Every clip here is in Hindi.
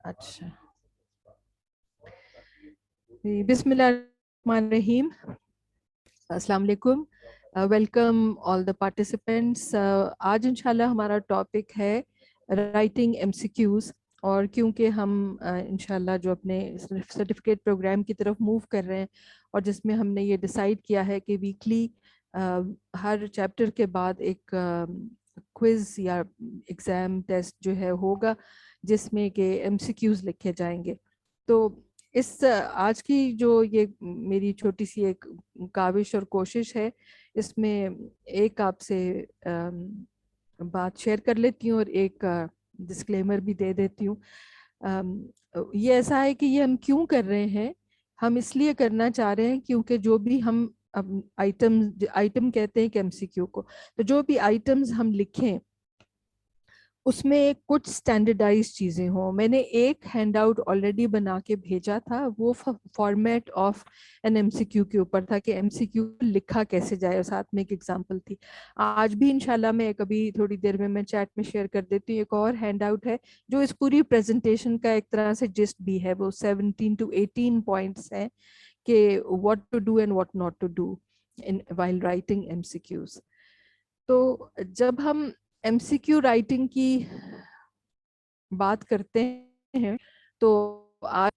अच्छा, बिस्मिल्लाहिर्रहमानिर्रहीम। अस्सलाम वालेकुम। Welcome all the participants. आज इंशाल्लाह हमारा टॉपिक है राइटिंग एमसीक्यूज़। और क्योंकि हम इंशाल्लाह जो अपने सर्टिफिकेट प्रोग्राम की तरफ मूव कर रहे हैं और जिसमें हमने ये डिसाइड किया है कि वीकली हर चैप्टर के बाद एक क्विज़ या एग्ज़ाम टेस्ट जो है होगा जिसमें कि एमसीक्यूज़ लिखे जाएंगे। तो इस आज की जो ये मेरी छोटी सी एक काविश और कोशिश है, इसमें एक आपसे बात शेयर कर लेती हूँ और एक डिस्क्लेमर भी दे देती हूँ। ये ऐसा है कि ये हम क्यों कर रहे हैं। हम इसलिए करना चाह रहे हैं क्योंकि जो भी हम आइटम आइटम कहते हैं कि एमसीक्यू को, तो जो भी आइटम्स हम लिखें उसमें कुछ स्टैंडर्डाइज चीज़ें हों। मैंने एक हैंडआउट ऑलरेडी बना के भेजा था, वो फॉर्मेट ऑफ एन एमसीक्यू के ऊपर था कि एमसीक्यू लिखा कैसे जाए, और साथ में एक एग्जांपल थी। आज भी इंशाल्लाह मैं कभी थोड़ी देर में मैं चैट में शेयर कर देती हूँ। एक और हैंडआउट है जो इस पूरी प्रेजेंटेशन का एक तरह से जिस्ट भी है, वो 17 to 18 पॉइंट्स है कि what to do and what not to do in while writing MCQs. तो जब हम एमसीक्यू राइटिंग की बात करते हैं तो आज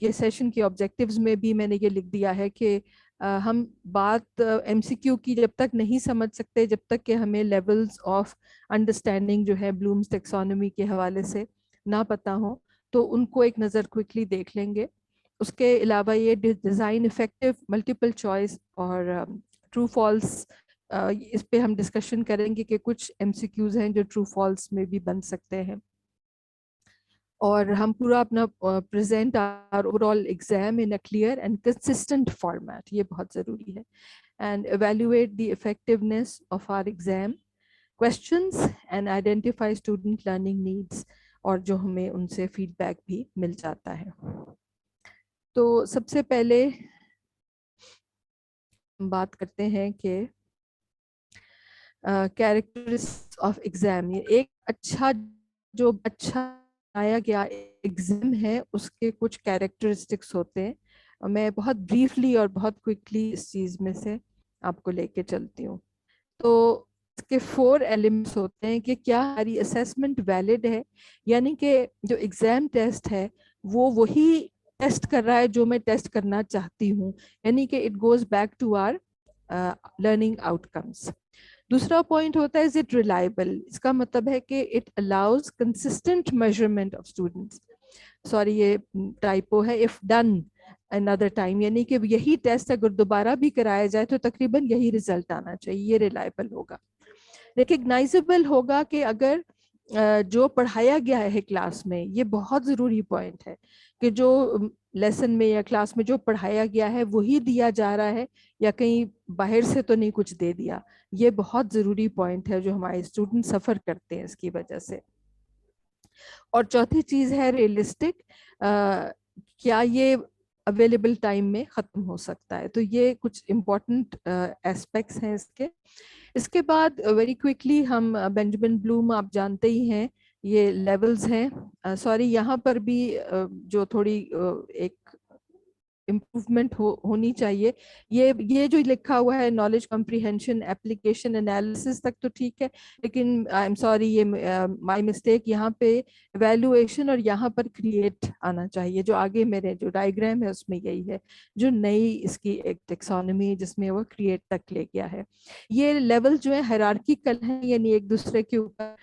ये सेशन के ऑब्जेक्टिव्स में भी मैंने ये लिख दिया है कि हम बात एमसीक्यू की जब तक नहीं समझ सकते, जब तक कि हमें लेवल्स ऑफ अंडरस्टैंडिंग जो है ब्लूम्स टेक्सोनोमी के हवाले से ना पता हो, तो उनको एक नज़र क्विकली देख लेंगे। उसके अलावा ये डिज़ाइन इफेक्टिव मल्टीपल चॉइस और ट्रू फॉल्स, इस पे हम डिस्कशन करेंगे कि कुछ एमसीक्यूज हैं जो ट्रू फॉल्स में भी बन सकते हैं। और हम पूरा अपना present our overall exam in a clear and consistent format, ये बहुत ज़रूरी है। And evaluate the effectiveness of our exam questions and identify student learning needs, और जो हमें उनसे फीडबैक भी मिल जाता है। तो सबसे पहले हम बात करते हैं कि कैरेक्टरिस्टिक्स ऑफ एग्जाम। ये एक अच्छा आया गया एग्जाम है, उसके कुछ कैरेक्टरिस्टिक्स होते हैं। और मैं बहुत ब्रीफली और बहुत क्विकली इस चीज़ में से आपको लेके चलती हूँ। तो इसके 4 एलिमेंट्स होते हैं कि क्या हमारी असेसमेंट वैलिड है, यानी कि जो एग्जाम टेस्ट है वो वही टेस्ट कर रहा है जो मैं टेस्ट करना चाहती हूँ, यानी कि it goes back to our learning outcomes. दूसरा पॉइंट होता है इज इट रिलायबल। इसका मतलब है कि it allows consistent measurement of students, sorry ये टाइपो है, इफ डन अनदर टाइम, यानी कि यही टेस्ट अगर दोबारा भी कराया जाए तो तकरीबन यही रिजल्ट आना चाहिए। ये रिलायबल होगा। रिकग्नाइजेबल होगा कि अगर जो पढ़ाया गया है क्लास में, ये बहुत ज़रूरी पॉइंट है कि जो लेसन में या क्लास में जो पढ़ाया गया है वही दिया जा रहा है, या कहीं बाहर से तो नहीं कुछ दे दिया। ये बहुत ज़रूरी पॉइंट है जो हमारे स्टूडेंट सफ़र करते हैं इसकी वजह से। और चौथी चीज़ है रियलिस्टिक, क्या ये अवेलेबल टाइम में ख़त्म हो सकता है। तो ये कुछ इम्पोर्टेंट एस्पेक्ट्स हैं इसके। इसके बाद वेरी क्विकली हम बेंजामिन ब्लूम आप जानते ही हैं, ये लेवल्स हैं। सॉरी यहाँ पर भी जो थोड़ी एक इम्प्रूवमेंट होनी चाहिए। ये जो लिखा हुआ है नॉलेज कॉम्प्रिहेंशन एप्लीकेशन एनालिसिस तक तो ठीक है, लेकिन आई एम सॉरी ये माय मिस्टेक, यहाँ पे एवेल्युएशन और यहाँ पर क्रिएट आना चाहिए। जो आगे मेरे जो डायग्राम है उसमें यही है, जो नई इसकी एक टेक्सोनॉमी जिसमें वो क्रिएट तक ले गया है। ये लेवल जो है हायरार्किकल है, यानी एक दूसरे के ऊपर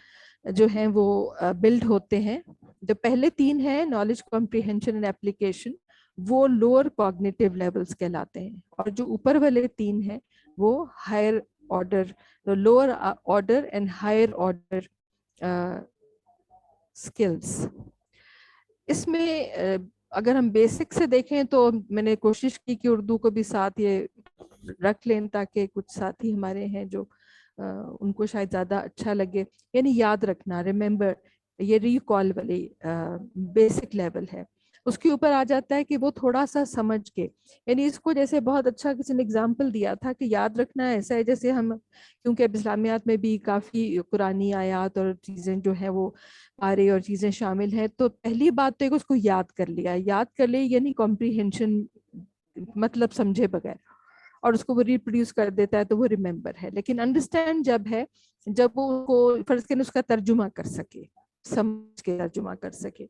जो है वो बिल्ड होते हैं। जो पहले 3 है नॉलेज कॉम्प्रिहेंशन एंड एप्लीकेशन, वो लोअर कॉग्निटिव लेवल्स कहलाते हैं, और जो ऊपर वाले 3 हैं वो higher order, lower order and higher order skills. इसमें अगर हम बेसिक से देखें तो मैंने कोशिश की कि उर्दू को भी साथ ये रख लें ताकि कुछ साथी हमारे हैं जो उनको शायद ज़्यादा अच्छा लगे। यानी याद रखना, रिमेंबर, ये रिकॉल वाली बेसिक लेवल है। उसके ऊपर आ जाता है कि वो थोड़ा सा समझ के, यानी इसको जैसे बहुत अच्छा किसी ने एग्जाम्पल दिया था कि याद रखना ऐसा है जैसे हम, क्योंकि अब इस्लामियात में भी काफ़ी कुरानी आयात और चीज़ें जो है वो पारे और चीज़ें शामिल हैं, तो पहली बात तो एक उसको याद कर लिया, याद कर ले यानी कॉम्प्रीहेंशन, मतलब समझे बगैर, और उसको वो रिप्रोड्यूस कर देता है तो वो रिमेंबर है। लेकिन अंडरस्टैंड जब है, जब वो उसको फर्ज करें उसका तर्जुमा कर सके, समझ के तर्जुमा कर सके।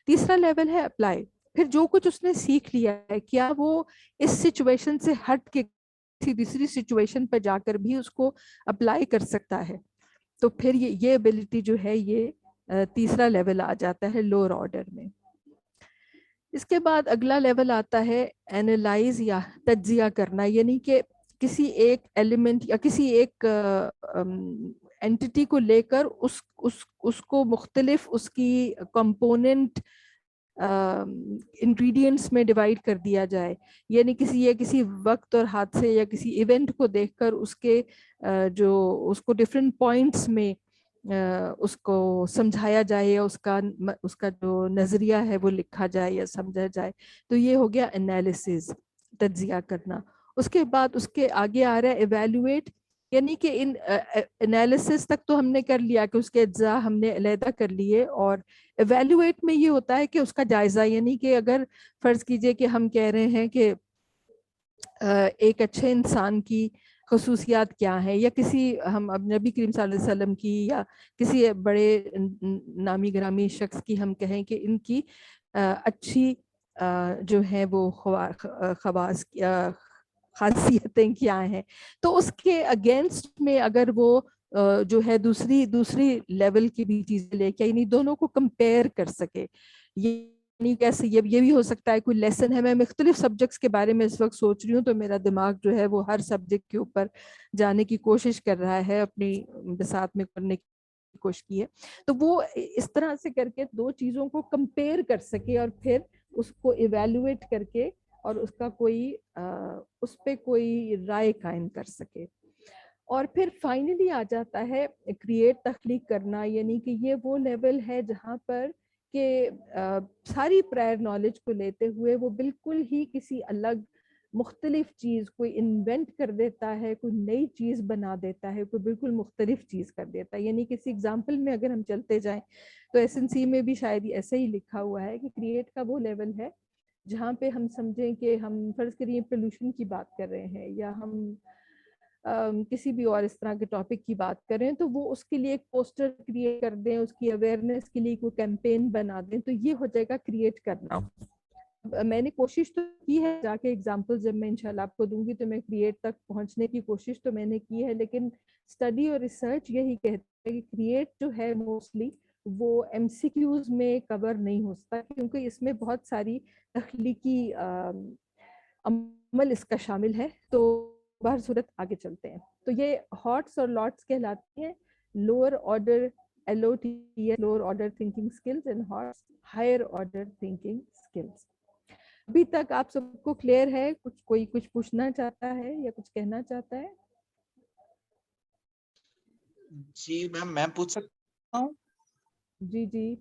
तीसरा लेवल है अप्लाई, फिर जो कुछ उसने सीख लिया है क्या वो इस सिचुएशन से हट के किसी दूसरी सिचुएशन पर जाकर भी उसको अप्लाई कर सकता है। तो फिर ये एबिलिटी जो है ये तीसरा लेवल आ जाता है लोअर ऑर्डर में। इसके बाद अगला लेवल आता है एनालाइज या तज्जिया करना, यानी कि किसी एक एलिमेंट या किसी एक एंटिटी को लेकर उसको मुख्तलिफ उसकी कंपोनेंट इंग्रेडिएंट्स में डिवाइड कर दिया जाए, यानी किसी वक्त और हादसे या किसी इवेंट को देखकर उसके जो उसको डिफरेंट पॉइंट्स में उसको समझाया जाए या उसका जो नजरिया है वो लिखा जाए या समझा जाए। तो ये हो गया एनालिसिस, तज्जिया करना। उसके बाद उसके आगे आ रहा है इवेल्युएट, यानी कि इन एनालिसिस तक तो हमने कर लिया कि उसके अज्जा हमने अलहदा कर लिए, और एवेल्युएट में ये होता है कि उसका जायजा, यानी कि अगर फर्ज कीजिए कि हम कह रहे हैं कि एक अच्छे इंसान की खसूसियात क्या है, या किसी हम अब नबी करीम सल्लल्लाहु अलैहि वसल्लम की या किसी बड़े नामी ग्रामी शख्स की हम कहें कि इनकी अच्छी जो है वो खवास खासियतें क्या हैं, तो उसके अगेंस्ट में अगर वो जो है दूसरी दूसरी लेवल की भी चीजें लेके, यानी दोनों को कंपेयर कर सके। ये नहीं कैसे, ये भी हो सकता है कोई लेसन है, मैं मुख्तलिफ सब्जेक्ट्स के बारे में इस वक्त सोच रही हूँ तो मेरा दिमाग जो है वो हर सब्जेक्ट के ऊपर जाने की कोशिश कर रहा है, अपनी बिसात में करने की कोशिश की है। तो वो इस तरह से करके दो चीज़ों को कंपेयर कर सके और फिर उसको इवेलुएट करके और उसका कोई उस पर कोई राय कायम कर सके। और फिर फाइनली आ जाता है क्रिएट, तख्लीक करना, यानी कि ये वो लेवल है जहाँ पर कि सारी प्रायर नॉलेज को लेते हुए वो बिल्कुल ही किसी अलग मुख्तलिफ चीज़ कोई इन्वेंट कर देता है, कोई नई चीज़ बना देता है, कोई बिल्कुल मुख्तलिफ चीज़ कर देता है। यानी किसी एग्जाम्पल में अगर हम चलते जाएं तो एसएनसी में भी शायद ऐसे ही लिखा हुआ है कि क्रिएट का वो लेवल है जहाँ पे हम समझें कि हम फर्ज करिए पोल्यूशन की बात कर रहे हैं या हम किसी भी और इस तरह के टॉपिक की बात करें, तो वो उसके लिए एक पोस्टर क्रिएट कर दें, उसकी अवेयरनेस के लिए कोई कैंपेन बना दें, तो ये हो जाएगा क्रिएट करना। मैंने कोशिश तो की है, जाके एग्जांपल जब मैं इंशाल्लाह आपको दूंगी तो मैं क्रिएट तक पहुंचने की कोशिश तो मैंने की है, लेकिन स्टडी और रिसर्च यही कहते हैं कि क्रिएट जो है मोस्टली वो एमसीक्यूज में कवर नहीं हो सकता, क्योंकि इसमें बहुत सारी तख्लीकी अमल इसका शामिल है। तो बाहर सूरत आगे चलते हैं, तो ये हॉट्स और लॉट्स कहलाती हैं, lower order LOTS, lower order thinking skills, and HOTS higher order thinking skills. अभी तक आप सबको क्लियर है? कोई कुछ पूछना चाहता है या कुछ कहना चाहता है? जी मैम, मैं पूछ सकता हूँ? जी जी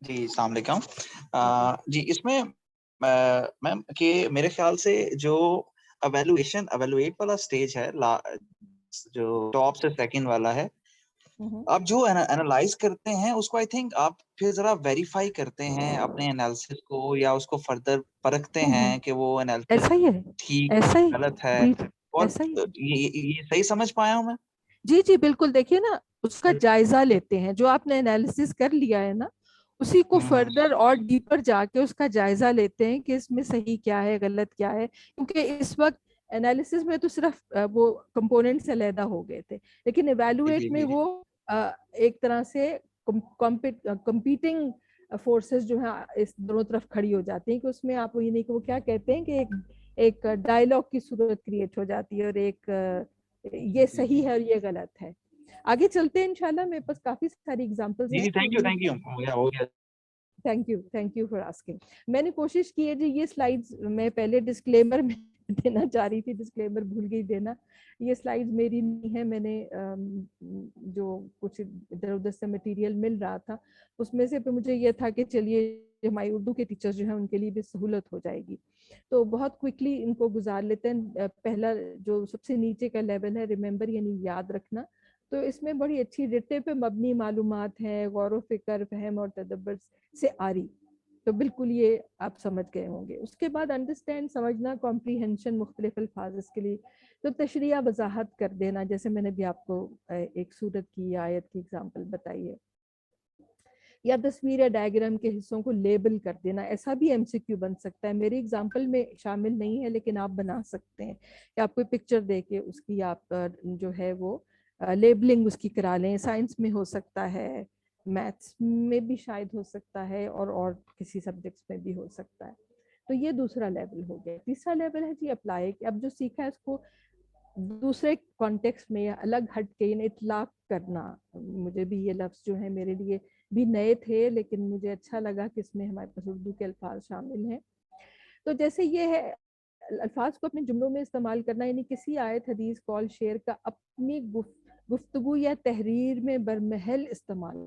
जी अस्सलाम वालेकुम। जी इसमें मैम कि मेरे ख्याल से जो एवेलुएट वाला स्टेज है, जो टॉप से सेकंड वाला है, आप जो एनालाइज करते हैं उसको आई थिंक आप फिर जरा वेरीफाई करते हैं अपने एनालिसिस को, या उसको फर्दर परखते हैं कि वो एनालिसिस ऐसा ही है, ठीक ऐसा ही गलत है। जी, और ऐसा ही है। ये सही समझ पाया हूँ मैं? जी जी बिल्कुल, देखिए ना, उसका जायजा लेते हैं, जो आपने एनालिसिस कर लिया है ना उसी को हम्म। फर्दर और डीपर जाके उसका जायजा लेते हैं कि इसमें सही क्या है गलत क्या है, क्योंकि इस वक्त एनालिसिस में तो सिर्फ वो कंपोनेंट्स अलहदा हो गए थे, लेकिन जी एवेलुएट जी में जी। वो एक तरह से कंपीटिंग फोर्सेस जो है इस दोनों तरफ खड़ी हो जाती हैं, कि उसमें आप ये नहीं कि वो क्या कहते हैं कि एक डायलॉग की सूरत क्रिएट हो जाती है, और एक ये जी सही जी है और ये गलत है। आगे चलते हैं इंशाल्लाह, मेरे पास काफी सारी एग्जांपल्स जी हैं जी। तो थैंक यू हो गया। Thank you for asking. मैंने कोशिश की है जी, ये स्लाइड्स मैं पहले डिस्क्लेमर में देना चाह रही थी, डिस्क्लेमर भूल गई देना। ये स्लाइड्स मेरी नहीं है, मैंने जो कुछ इधर उधर से मटेरियल मिल रहा था उसमें से, पे मुझे ये था कि चलिए हमारी उर्दू के टीचर्स जो हैं उनके लिए भी सहूलत हो जाएगी। तो बहुत क्विकली इनको गुजार लेते हैं। पहला जो सबसे नीचे का लेवल है, रिमेंबर यानी याद रखना। तो इसमें बड़ी अच्छी रिटे पे मबनी मालूमात हैं, गौर फिक्र, फहम और तदब्बर से आरी। तो बिल्कुल ये आप समझ गए होंगे। उसके बाद अंडरस्टैंड, समझना, कॉम्प्रीहेंशन मुख्तलिफ अल्फाज के लिए। तो तशरीह वजाहत कर देना, जैसे मैंने भी आपको एक सूरत की आयत की एग्जांपल बताई है। या तस्वीर या डायग्राम के हिस्सों को लेबल कर देना, ऐसा भी एमसीक्यू बन सकता है। मेरी एग्जांपल में शामिल नहीं है लेकिन आप बना सकते हैं कि आप कोई पिक्चर देके उसकी आप जो है वो लेबलिंग उसकी करा लें। साइंस में हो सकता है, मैथ्स में भी शायद हो सकता है, और किसी सब्जेक्ट्स में भी हो सकता है। तो ये दूसरा लेवल हो गया। तीसरा लेवल है जी अप्लाई, कि अब जो सीखा है उसको दूसरे कॉन्टेक्स्ट में या अलग हट के इतलाक करना। मुझे भी ये लफ्ज़ जो है मेरे लिए भी नए थे, लेकिन मुझे अच्छा लगा कि इसमें हमारे पास उर्दू के अल्फाज शामिल हैं। तो जैसे ये है अल्फाज को अपने जुमलों में इस्तेमाल करना, यानी किसी आयत, हदीस, कौल, शेर का अपनी गुफ्तगू या तहरीर में बरमहल इस्तेमाल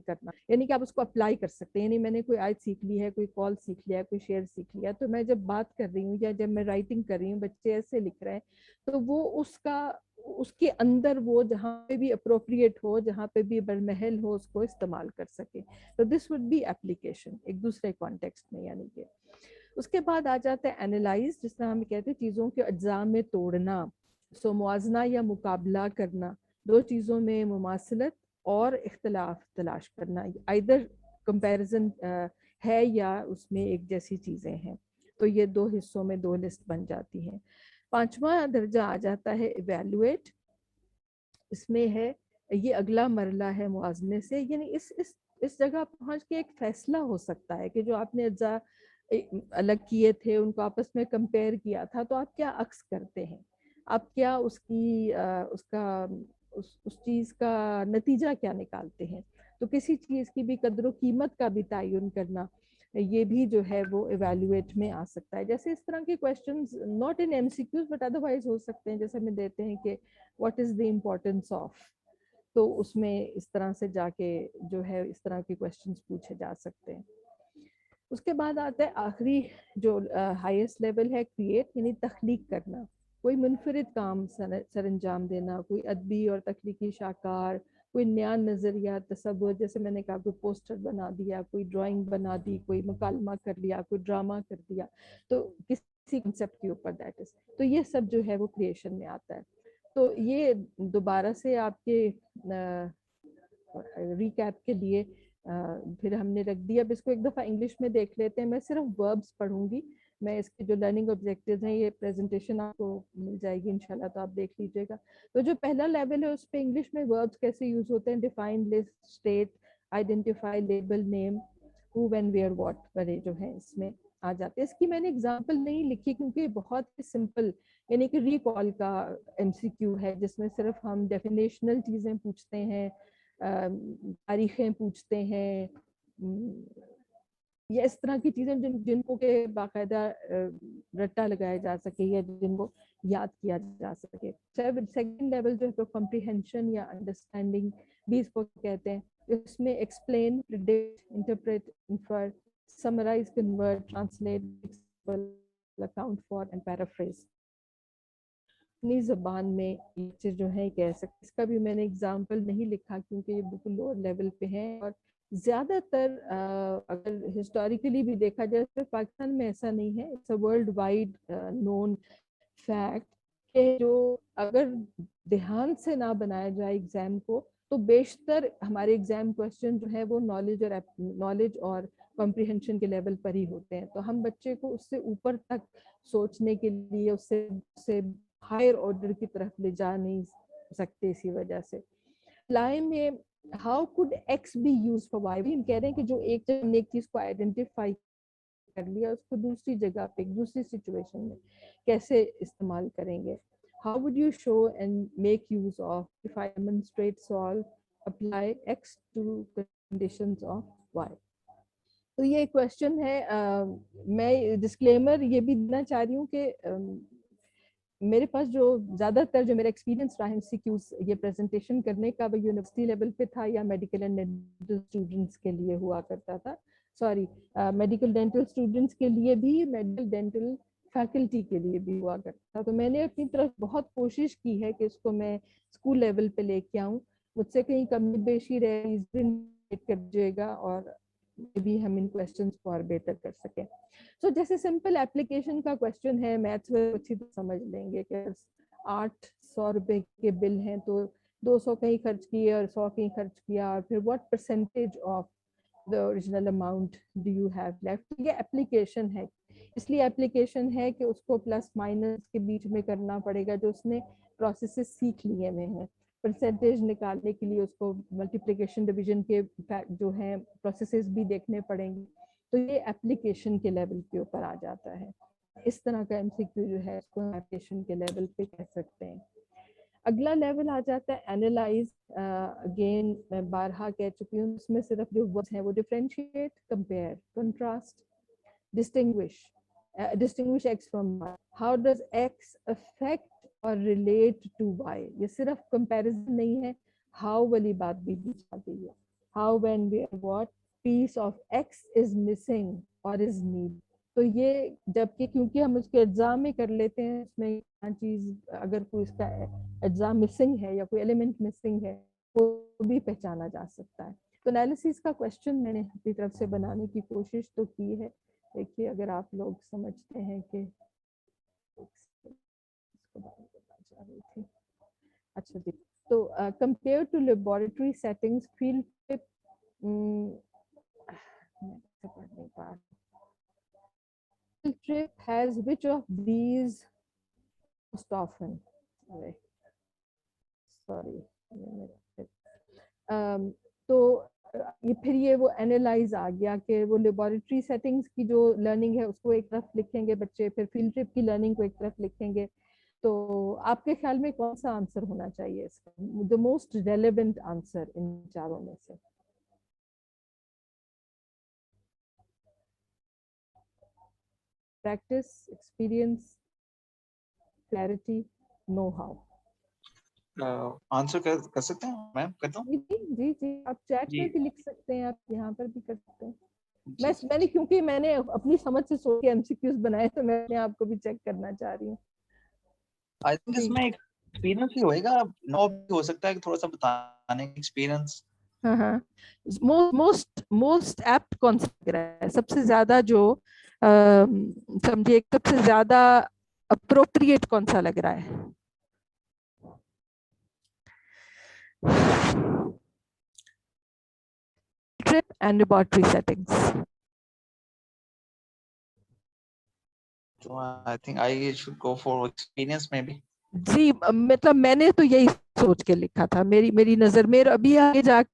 करना, यानी कि आप उसको अप्लाई कर सकते हैं। यानी मैंने कोई आयत सीख ली है, कोई कौल सीख लिया है, कोई शेर सीख लिया, तो मैं जब बात कर रही हूँ या जब मैं राइटिंग कर रही हूँ, बच्चे ऐसे लिख रहे हैं, तो वो उसका उसके अंदर वो जहाँ पे भी अप्रोप्रिएट हो, जहाँ पे भी बरमहल हो, उसको इस्तेमाल कर सके। तो दिस वुड बी एप्लीकेशन एक दूसरे कॉन्टेक्स्ट में। यानी कि उसके बाद आ जाता है एनालाइज, जिस तरह हम कहते हैं चीज़ों के अज्जा में तोड़ना। सो मुआजना या मुकाबला करना, दो चीज़ों में मुमासलत और इख्तलाफ तलाश करना, आइदर कंपैरिजन है या उसमें एक जैसी चीज़ें हैं। तो ये दो हिस्सों में दो लिस्ट बन जाती हैं। पांचवा दर्जा आ जाता है इवेलुएट। इसमें है ये अगला मरला है मुआजने से, यानी इस जगह पहुंच के एक फैसला हो सकता है कि जो आपने अज्जा अलग किए थे उनको आपस में कंपेयर किया था, तो आप क्या अक्स करते हैं, आप क्या उसकी उसका उस चीज़ का नतीजा क्या निकालते हैं। तो किसी चीज़ की भी कदर कीमत का भी तयन करना, ये भी जो है वो इवेल्युएट में आ सकता है। जैसे इस तरह के questions not in MCQs but otherwise हो सकते हैं, जैसे हमें देते हैं कि what is the importance of, तो उसमें इस तरह से जाके जो है इस तरह के क्वेश्चंस पूछे जा सकते हैं। उसके बाद आता है आखिरी जो हाईएस्ट लेवल है, क्रिएट यानी तख्लीक करना, कोई मुनफरिद काम सर अंजाम देना, कोई अदबी और तख्लीकी शाकार, कोई नया नज़रिया तसव्वुर, जैसे मैंने कहा कोई पोस्टर बना दिया, कोई ड्राइंग बना दी, कोई मुकालमा कर लिया, कोई ड्रामा कर दिया, तो किसी कंसेप्ट के ऊपर, दैट इज, तो ये सब जो है वो क्रिएशन में आता है। तो ये दोबारा से आपके रिकैप के लिए फिर हमने रख दिया। अब इसको एक दफ़ा इंग्लिश में देख लेते हैं। मैं सिर्फ वर्ब्स पढ़ूंगी, मैं इसके जो लर्निंग ऑब्जेक्टिव्स हैं, ये प्रेजेंटेशन आपको मिल जाएगी इंशाल्लाह, तो आप देख लीजिएगा। तो जो पहला लेवल है उस पर इंग्लिश में वर्ब्स कैसे यूज होते हैं, define, list, state, identify, label, name, who, when, where, what वाले जो है इसमें आ जाते हैं। इसकी मैंने एग्जांपल नहीं लिखी क्योंकि बहुत ही सिंपल, यानी कि रिकॉल का एमसीक्यू है, जिसमें सिर्फ हम डेफिनेशनल चीज़ें पूछते हैं, तारीखें पूछते हैं, या इस तरह की चीज़ें जिनको के बाकायदा रट्टा लगाया जा सके या जिनको याद किया जा सके। सेकंड लेवल जो है तो कॉम्प्रिहेंशन या अंडरस्टैंडिंग भी इसको कहते हैं। इसमें explain, predict, interpret, infer, summarise, convert, translate, account for and paraphrase. अपनी ज़बान में ये जो है कह सकते। इसका भी मैंने एग्जाम्पल नहीं लिखा क्योंकि ये बिल्कुल लोअर लेवल पे है, और ज़्यादातर अगर हिस्टोरिकली भी देखा जाए तो पाकिस्तान में ऐसा नहीं है। It's a world wide known fact कि जो अगर ध्यान से ना बनाया जाए एग्जाम को, तो बेशतर हमारे एग्जाम क्वेश्चन जो है वो नॉलेज और कॉम्प्रिहेंशन के लेवल पर ही होते हैं। तो हम बच्चे को उससे ऊपर तक सोचने के लिए उससे हायर ऑर्डर की तरफ ले जा नहीं सकते। इसी वजह से लाई में how could X be use for Y, हम कह रहे हैं कि जो एक जगह हमने एक चीज को आइडेंटिफाई कर लिया, उसको दूसरी जगह पे दूसरी सिचुएशन में कैसे इस्तेमाल करेंगे। How would you show and make use of, if I demonstrate, solve, apply X to conditions of Y. तो ये क्वेश्चन है, मैं डिस्क्लेमर ये भी देना चाह रही हूँ कि मेरे पास जो ज़्यादातर जो मेरा एक्सपीरियंस रहा एमसीक्यूज ये प्रेजेंटेशन करने का, वो यूनिवर्सिटी लेवल पे था या मेडिकल एंड डेंटल स्टूडेंट्स के लिए हुआ करता था। सॉरी, मेडिकल डेंटल स्टूडेंट्स के लिए भी, मेडिकल डेंटल फैकल्टी के लिए भी हुआ करता था। तो मैंने अपनी तरफ बहुत कोशिश की है कि इसको मैं स्कूल लेवल पे लेके आऊँ। मुझसे कहीं कमी बेशी रहे कर दीजिएगा और भी हम इन क्वेश्चंस को और बेहतर कर सकें। तो जैसे सिंपल एप्लीकेशन का क्वेश्चन है, मैथ्स में अच्छी तो समझ लेंगे कि 800 रुपए के बिल हैं तो 200 कहीं खर्च किए और 100 कहीं खर्च किया, और फिर what percentage of the original amount do you have left. ये एप्लीकेशन है, इसलिए एप्लीकेशन है कि उसको प्लस माइनस के बीच में करना पड़ेगा जो उसने प्रोसेसेस सीख लिए हुए हैं। परसेंटेज निकालने के लिए उसको मल्टीप्लिकेशन डिवीजन के जो है प्रोसेसेस भी देखने पड़ेंगे। तो ये एप्लीकेशन के लेवल के ऊपर आ जाता है। इस तरह का एमसीक्यू जो है इसको एप्लीकेशन के लेवल पे कह सकते हैं। अगला लेवल आ जाता है एनालाइज। अगेन मैं बारहा कह चुकी हूँ, उसमें सिर्फ जो वर्ड्स हैं वो differentiate, compare, contrast, distinguish x from y. How does x affect or relate to y? ये सिर्फ कंपैरिजन नहीं है, how वाली बात भी बीच आ गई है। How, when, where, what piece of x is missing or is need। तो ये जबकि क्योंकि हम उसके एग्जाम में कर लेते हैं, इसमें चीज अगर कोई इसका एग्जाम मिसिंग है या कोई एलिमेंट मिसिंग है वो भी पहचाना जा सकता है। तो एनालिसिस का क्वेश्चन मैंने अपनी तरफ से बनाने की कोशिश तो की है। देखिए अगर आप लोग समझते हैं कि अच्छा जी, तो compare to laboratory settings field trip, field trip has which of these most often? Sorry, तो ये फिर ये वो एनालाइज आ गया कि वो लेबोरेटरी सेटिंग्स की जो लर्निंग है उसको एक तरफ लिखेंगे बच्चे, फिर फील्ड ट्रिप की लर्निंग को एक तरफ लिखेंगे। तो आपके ख्याल में कौन सा आंसर होना चाहिए इसका, the most relevant answer in चारों में से? Practice, experience, clarity, know how. Answer कर सकते हैं, मैं करता हूँ। जी जी जी, आप चैट जी में भी लिख सकते हैं, आप यहाँ पर भी कर सकते हैं। जी मैंने क्योंकि मैंने अपनी समझ से सोच के एमसीक्यूज बनाए तो मैं आपको भी चेक करना चाह रही हूँ। आई थिंक इसमें एक्सपीरियंस ही होएगा, नो भी हो सकता है कि थोड़ा सा बताने का एक्सपीरियंस। हाँ हाँ, मोस्ट एप्ट कौन सा लग रहा है सबसे ज्यादा, जो समझिए सबसे ज्यादा अप्रोप्रिएट कौन सा लग रहा है? Trip and laboratory settings. तो I think I should go for experience में भी। जी, मतलब मैंने तो यही सोच के लिखा था, मेरी नजर में। अभी आगे जाके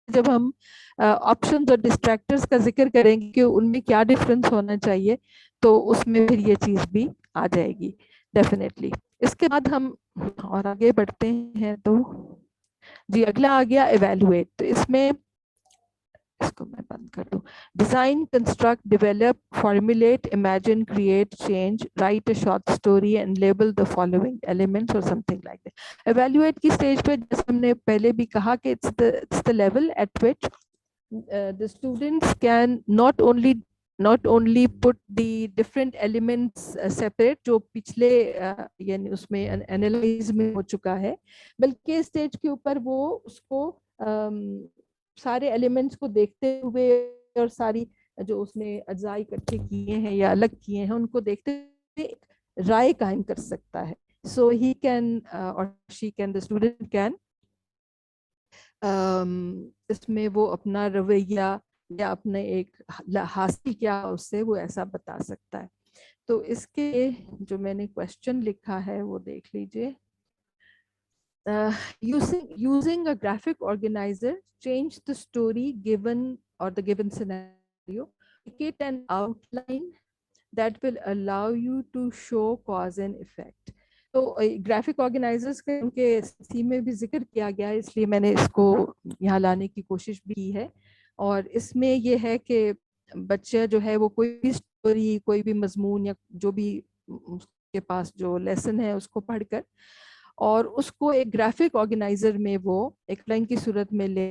जब हम ऑप्शंस और डिस्ट्रैक्टर्स का जिक्र करेंगे कि उनमें क्या डिफरेंस होना चाहिए, तो उसमें फिर ये चीज भी आ जाएगी डेफिनेटली। इसके बाद हम और आगे बढ़ते हैं। तो जी अगला आ गया इवेलुएट। तो इसमें इसको मैं बंद कर दूं। Design, construct, develop, formulate, imagine, create, change, right a short story and label the following elements और समथिंग लाइक दैट। इवेलुएट की स्टेज पे जैसे हमने पहले भी कहा कि it's the level at which the students can not only put the different elements separate जो पिछले यानी उसमें एनालाइज में हो चुका है, बल्कि स्टेज के ऊपर वो उसको सारे एलिमेंट्स को देखते हुए और सारी जो उसने अज्जा इकट्ठे किए हैं या अलग किए हैं उनको देखते हुए राय कायम कर सकता है। सो ही कैन और she can, the student can इसमें वो अपना रवैया या अपने एक हासिल क्या उससे वो ऐसा बता सकता है। तो इसके जो मैंने क्वेश्चन लिखा है वो देख लीजिए। using a graphic organizer, change the story given or the given scenario, create an outline that will allow you to show cause and effect। तो ग्राफिक ऑर्गेनाइजर्स के उनके सी में भी जिक्र किया गया है, इसलिए मैंने इसको यहाँ लाने की कोशिश भी की है। और इसमें ये है कि बच्चा जो है वो कोई भी स्टोरी, कोई भी मजमून या जो भी उसके पास जो लेसन है उसको पढ़कर और उसको एक ग्राफिक ऑर्गेनाइजर में वो एक लाइन की सूरत में ले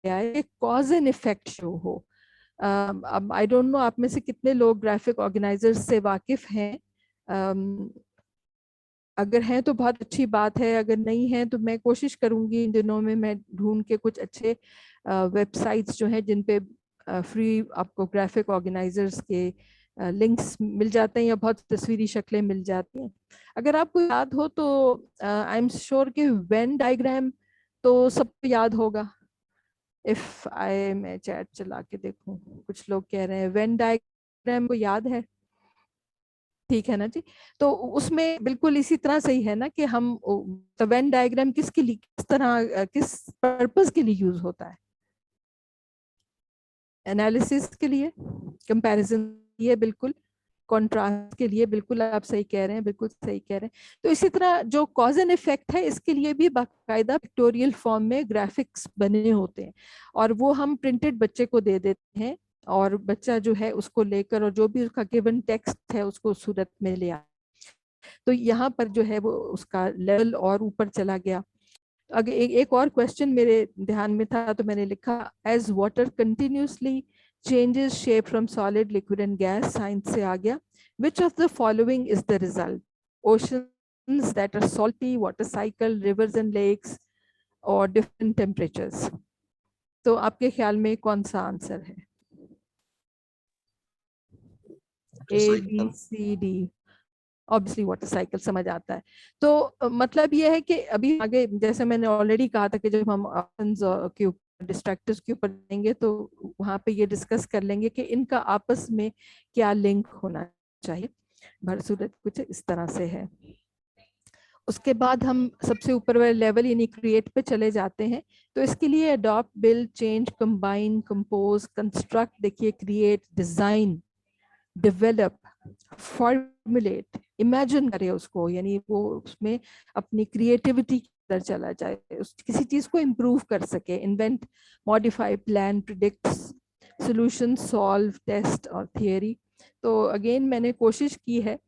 आए, एक कॉज एंड इफेक्ट शो हो। अब आई डोंट नो आप में से कितने लोग ग्राफिक ऑर्गेनाइजर से वाकिफ हैं। अगर हैं तो बहुत अच्छी बात है, अगर नहीं है तो मैं कोशिश करूंगी इन दिनों में मैं ढूंढ के कुछ अच्छे वेबसाइट्स जो हैं जिन पे फ्री आपको ग्राफिक ऑर्गेनाइजर्स के लिंक्स मिल जाते हैं या बहुत तस्वीरी शक्लें मिल जाती हैं। अगर आपको याद हो तो आई एम श्योर कि वेन डायग्राम तो सबको याद होगा। इफ आई मैं चैट चला के देखूं, कुछ लोग कह रहे हैं वेन डायग्राम को याद है, ठीक है ना जी। तो उसमें बिल्कुल इसी तरह सही है ना कि हम तो वेन डायग्राम किसके लिए, किस तरह, किस पर्पस के लिए यूज होता है? एनालिसिस के लिए, कंपैरिजन के लिए, बिल्कुल कॉन्ट्रास्ट के लिए, बिल्कुल आप सही कह रहे हैं, बिल्कुल सही कह रहे हैं। तो इसी तरह जो कॉज एंड इफेक्ट है इसके लिए भी बाकायदा पिक्टोरियल फॉर्म में ग्राफिक्स बने होते हैं और वो हम प्रिंटेड बच्चे को दे देते हैं और बच्चा जो है उसको लेकर और जो भी उसका गिवन टेक्स्ट है उसको सूरत में ले आ। तो यहाँ पर जो है वो उसका लेवल और ऊपर चला गया। अगर एक और क्वेश्चन मेरे ध्यान में था तो मैंने लिखा as water continuously changes shape from solid liquid and gas, science से आ गया which of the following is the result? Oceans that are salty, water cycle, rivers and lakes और डिफरेंट टेम्परेचर्स। तो आपके ख्याल में कौन सा आंसर है? A B cycle. C D. Obviously water cycle समझ आता है। तो मतलब ये है कि अभी आगे जैसे मैंने ऑलरेडी कहा था कि जब हम ऑप्शंस के ऊपर, डिस्ट्रैक्टर्स के ऊपर जाएंगे तो वहां पे ये डिस्कस कर लेंगे कि इनका आपस में क्या लिंक होना चाहिए। भरसूरत कुछ इस तरह से है। उसके बाद हम सबसे ऊपर वाले लेवल यानी क्रिएट पे चले जाते हैं। तो इसके लिए adopt, build, change, combine, compose, construct, देखिए create, design, develop, formulate, imagine करे उसको, यानी वो उसमें अपनी क्रिएटिविटी के अंदर चला जाए, उस किसी चीज को इम्प्रूव कर सके, invent, modify, plan, predict, solution, solve, test और थियरी। तो अगेन मैंने कोशिश की है,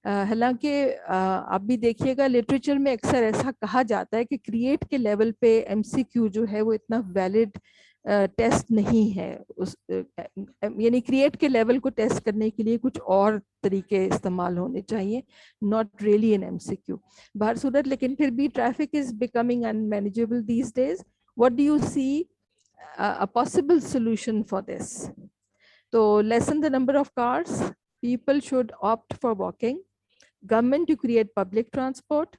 हालांकि आप भी देखिएगा लिटरेचर में अक्सर ऐसा कहा जाता है कि क्रिएट के लेवल पे एमसीक्यू जो है वो इतना वैलिड टेस्ट नहीं है। उस यानी क्रिएट के लेवल को टेस्ट करने के लिए कुछ और तरीके इस्तेमाल होने चाहिए, नॉट रियली एन एमसीक्यू। बाहर सूरत, लेकिन फिर भी traffic is becoming unmanageable these days. What do you see a possible solution for this? So lessen the number of cars, people should opt for walking, government to create public transport,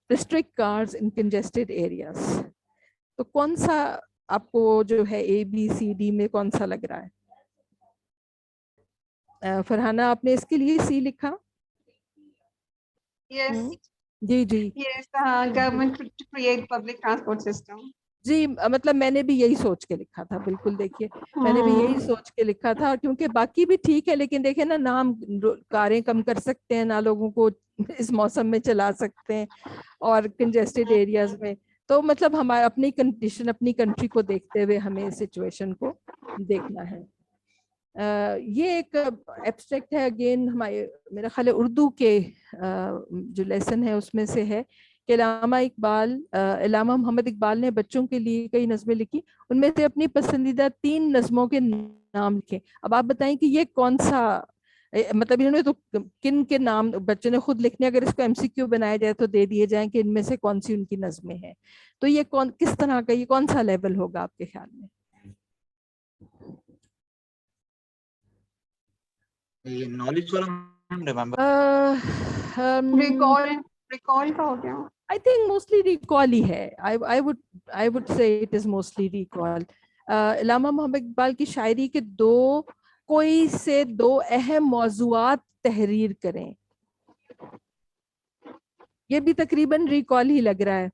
restrict cars in congested areas. तो कौन सा आपको जो है ए बी सी डी में कौन सा लग रहा है? फरहाना आपने इसके लिए सी लिखा? Yes, ji ji yes, government to create public transport system. जी, मतलब मैंने भी यही सोच के लिखा था, बिल्कुल देखिए मैंने भी यही सोच के लिखा था, क्योंकि बाकी भी ठीक है लेकिन देखिए ना, ना हम कारें कम कर सकते हैं ना लोगों को इस मौसम में चला सकते हैं और कंजेस्टेड एरियाज में। तो मतलब हमारा अपनी कंडीशन, अपनी कंट्री को देखते हुए हमें सिचुएशन को देखना है। ये एक एब्स्ट्रैक्ट है, अगेन हमारे मेरा ख्याल है उर्दू के जो लेसन है उसमें से है कि इलामा मोहम्मद इकबाल ने बच्चों के लिए कई नज़में लिखी, उनमें से अपनी पसंदीदा 3 नज़मों के नाम लिखे। अब आप बताएं कि ये कौन सा, मतलब इन्होंने तो किन के नाम बच्चों ने खुद लिखने, अगर इसको एमसीक्यू बनाया जाए तो दे दिए जाएं कि इनमें से कौन सी उनकी नज़में हैं। तो ये कौन, किस तरह का, ये कौन सा लेवल होगा आपके ख्याल में? ये नॉलेज वाला रिमेंबर। रिकॉल का हो गया। I think mostly recall ही है। I would say it is mostly recall. इलामा मोहम्मद इकबाल की शायरी के कोई से 2 अहम मौज़ूआत तहरीर करें, ये भी तकरीबन रिकॉल ही लग रहा है।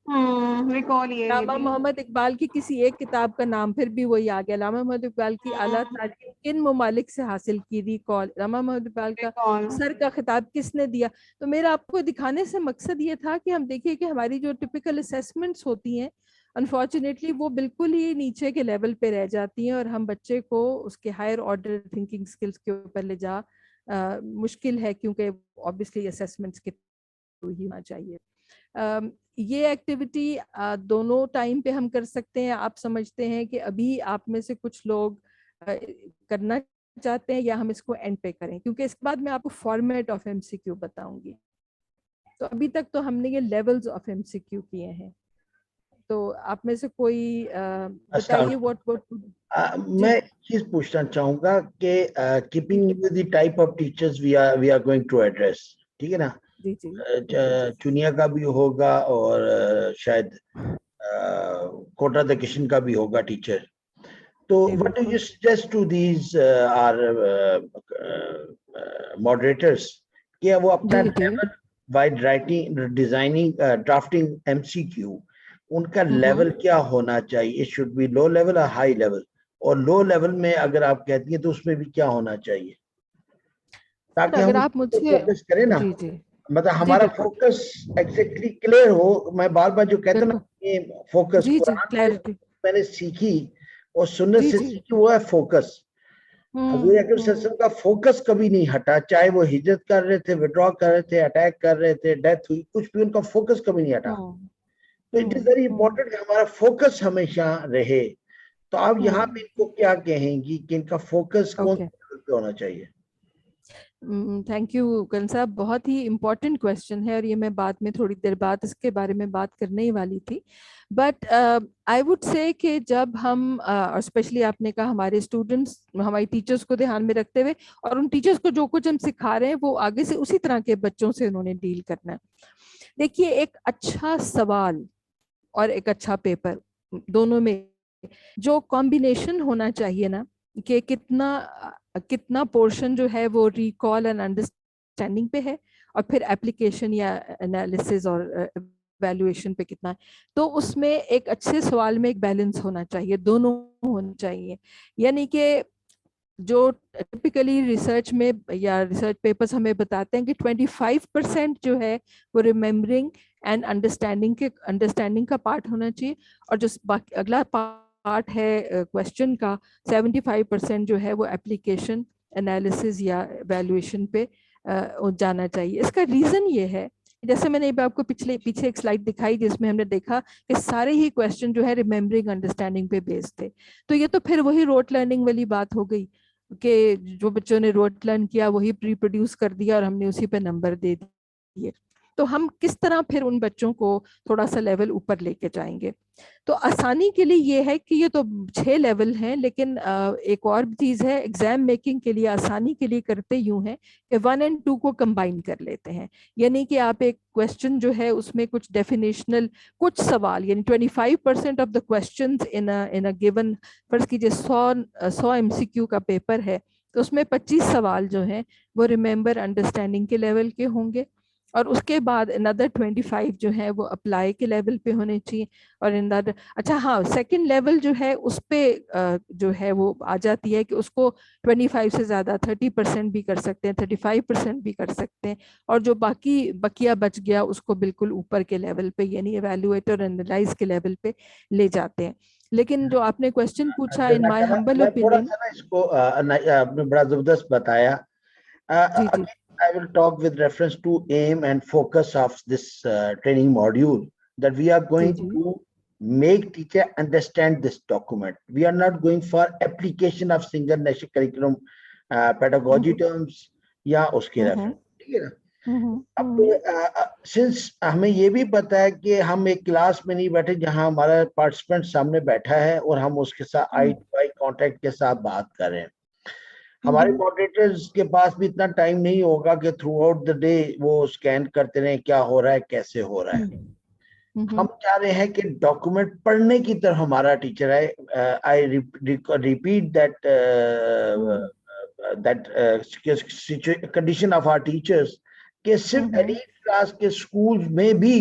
रिकॉल ये इलामा मोहम्मद इकबाल की किसी एक किताब का नाम, फिर भी वही आ गया। इलामा मोहम्मद इकबाल की आला तालीम किन ममालिक से हासिल की, रिकॉल। इलामा मोहम्मद इकबाल का सर का खिताब किसने दिया? तो मेरा आपको दिखाने से मकसद ये था कि हम देखिए कि हमारी जो टिपिकल असेसमेंट्स होती हैं अनफॉर्चुनेटली वो बिल्कुल ही नीचे के लेवल पे रह जाती हैं और हम बच्चे को उसके हायर ऑर्डर थिंकिंग स्किल्स के ऊपर ले जा मुश्किल है, क्योंकि ऑब्वियसली असेसमेंट्स के थ्रू ही होना चाहिए। ये एक्टिविटी दोनों टाइम पे हम कर सकते हैं। आप समझते हैं कि अभी आप में से कुछ लोग करना चाहते हैं, या हम इसको एंड पे करें? क्योंकि इसके बाद मैं आपको फॉर्मेट ऑफ एमसीक्यू बताऊंगी। तो अभी तक तो हमने ये लेवल्स ऑफ एमसीक्यू किए हैं, तो आप में से कोई बताइए व्हाट मैं एक चीज पूछना चाहूंगा कि keeping with the type of teachers we are going to address, ठीक है ना? जी जी चुनिया का भी होगा और शायद कोटा द किशन का भी होगा टीचर। तो what do you suggest to these our moderators कि वो अपना level wide writing, designing, drafting MCQ, उनका लेवल क्या होना चाहिए? It should be low level और हाई लेवल, और लो लेवल में अगर आप कहती हैं तो उसमें भी क्या होना चाहिए, ताकि अगर हम आप मुझे फोकस करें ना। जी जी मतलब हमारा फोकस एग्जैक्टली क्लियर हो। मैं बार बार जो कहता हूँ ना, ये फोकस जी जी कुरान क्लैरिटी मैंने सीखी और सुन्नत जी से जी सीखी, वो है फोकस। हजूर अकरम सल्लल्लाहु अलैहि वसल्लम का फोकस कभी नहीं हटा, चाहे वो हिजरत कर रहे थे, विड्रॉ कर रहे थे, अटैक कर रहे थे, डेथ हुई, कुछ भी उनका फोकस कभी नहीं हटा। तो इट इज वेरी इंपॉर्टेंट कि हमारा फोकस हमेशा रहे। तो आप यहाँ पे इनको क्या कहेंगी कि इनका फोकस कौन से लेवल पे होना चाहिए? थैंक यू करण साहब, बहुत ही इम्पोर्टेंट क्वेश्चन है और ये मैं बाद में थोड़ी देर बाद इसके बारे में बात करने ही वाली थी। बट आई वुड से कि जब हम और स्पेशली आपने कहा हमारे स्टूडेंट्स, हमारी टीचर्स को ध्यान में रखते हुए, और उन टीचर्स को जो कुछ हम सिखा रहे हैं वो आगे से उसी तरह के बच्चों से उन्होंने डील करना है। देखिए, एक अच्छा सवाल और एक अच्छा पेपर, दोनों में जो कॉम्बिनेशन होना चाहिए ना, कि कितना पोर्शन जो है वो रिकॉल एंड अंडरस्टैंडिंग पे है, और फिर एप्लीकेशन या एनालिसिस और वैल्यूएशन पे कितना है। तो उसमें एक अच्छे सवाल में एक बैलेंस होना चाहिए, दोनों होने चाहिए। यानी कि जो टिपिकली रिसर्च में या रिसर्च पेपर्स हमें बताते हैं कि 25% जो है वो रिमेम्बरिंग एंड अंडरस्टैंडिंग का पार्ट होना चाहिए, और जो अगला पार्ट है क्वेश्चन का 75% जो है वो एप्लीकेशन, एनालिसिस या वैल्यूएशन पे जाना चाहिए। इसका रीजन ये है, जैसे मैंने आपको पीछे एक स्लाइड दिखाई जिसमें हमने देखा कि सारे ही क्वेश्चन जो है रिमेम्बरिंग अंडरस्टैंडिंग पे बेस्ड थे। तो ये तो फिर वही रोट लर्निंग वाली बात हो गई कि जो बच्चों ने रोट लर्न किया वही प्रोड्यूस कर दिया और हमने उसी पे नंबर दे दिए। तो हम किस तरह फिर उन बच्चों को थोड़ा सा लेवल ऊपर लेके जाएंगे? तो आसानी के लिए ये है कि ये तो 6 लेवल हैं, लेकिन एक और चीज है, एग्जाम मेकिंग के लिए आसानी के लिए करते यूं है कि 1 और 2 को कंबाइन कर लेते हैं। यानी कि आप एक क्वेश्चन जो है उसमें कुछ डेफिनेशनल, कुछ सवाल, यानी 25% of the question in a given, फर्ज कीजिए 100 एमसीक्यू का पेपर है, तो उसमें 25 सवाल जो हैं वो रिमेंबर अंडरस्टैंडिंग के लेवल के होंगे, और उसके बाद अनदर 25 जो है वो अप्लाई के लेवल पे होने चाहिए। और अनदर, अच्छा हाँ, सेकंड लेवल जो है उस पे जो है वो आ जाती है कि उसको 25 से ज़्यादा 30% भी कर सकते हैं, 35% भी कर सकते हैं, और जो बकिया बच गया उसको बिल्कुल ऊपर के लेवल पे, यानी एवेल्युएटर एनालाइज के लेवल पे ले जाते हैं। लेकिन जो आपने क्वेश्चन पूछा, इन माय हम्बल मैं थोड़ा ओपिनियन, सा ना इसको आपने बड़ा जबरदस्त बताया। जी जी I will talk with reference to aim and focus of this training module, that we are ji going ji to make teacher understand this document. We are not going for application of single national curriculum pedagogy terms या उसके रेफरेंस, ठीक है ना? अब सिंस हमें ये भी पता है कि हम एक क्लास में नहीं बैठे जहां हमारा पार्टिसिपेंट सामने बैठा है और हम उसके साथ आई टू आई कांटेक्ट के साथ बात कर रहे हैं, हमारे मॉडरेटर्स के पास भी इतना टाइम नहीं होगा कि थ्रू आउट द डे वो स्कैन करते रहे क्या हो रहा है, कैसे हो रहा है। हम चाह रहे हैं कि डॉक्यूमेंट पढ़ने की तरफ हमारा टीचर है। I repeat that condition of our teachers कि सिर्फ एलीट क्लास के स्कूल में भी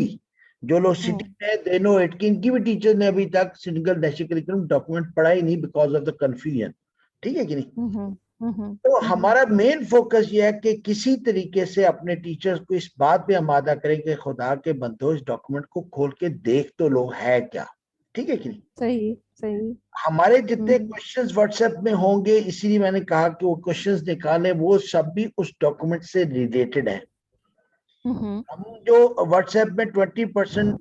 जो लोग सिटिंग है दे नो इट, कि इनकी भी टीचर ने अभी तक सिंगल नेशनल करिकुलम डॉक्यूमेंट पढ़ा ही नहीं बिकॉज ऑफ द कंफ्यूजन, ठीक है कि नहीं? तो हमारा मेन फोकस ये है कि किसी तरीके से अपने टीचर्स को इस बात पे आमादा करें कि खुदा के बंदो इस डॉक्यूमेंट को खोल के देख तो लो है क्या, ठीक है कि नहीं? सही सही। हमारे जितने क्वेश्चंस व्हाट्सएप में होंगे, इसीलिए मैंने कहा कि वो क्वेश्चंस निकालें, वो सब भी उस डॉक्यूमेंट से रिलेटेड है। हम जो व्हाट्सएप में 20%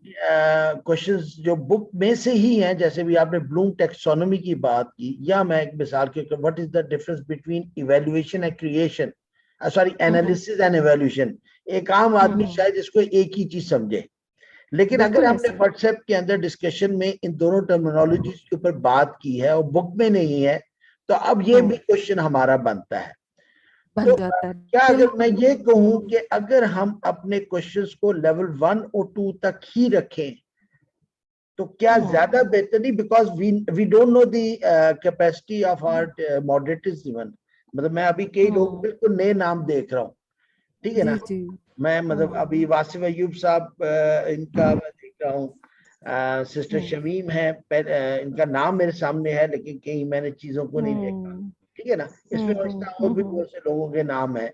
क्वेश्चंस जो बुक में से ही हैं, जैसे भी आपने ब्लूम टेक्सोनोमी की बात की, या मैं एक मिसाल के, what is the difference between evaluation and creation, sorry analysis and evaluation, एक आम आदमी शायद इसको एक ही चीज समझे, लेकिन अगर हमने व्हाट्सएप के अंदर डिस्कशन में इन दोनों टर्मिनोलॉजीज के ऊपर बात की है और बुक में नहीं है, तो अब ये भी क्वेश्चन हमारा बनता है। तो क्या अगर मैं ये कहूं कि अगर हम अपने क्वेश्चंस को लेवल 1 और 2 तक ही रखें तो क्या ज्यादा बेहतर नहीं? Because we don't know the capacity of our moderators even, मतलब मैं अभी कई लोग बिल्कुल नए नाम देख रहा हूँ, ठीक है ना? मैं मतलब अभी वासिफ अयूब साहब, इनका मैं देख रहा हूँ, सिस्टर शमीम है, इनका नाम मेरे सामने है, लेकिन कहीं मैंने चीजों को नहीं देखा, ठीक है ना? इसमें और भी बहुत से लोगों के नाम है,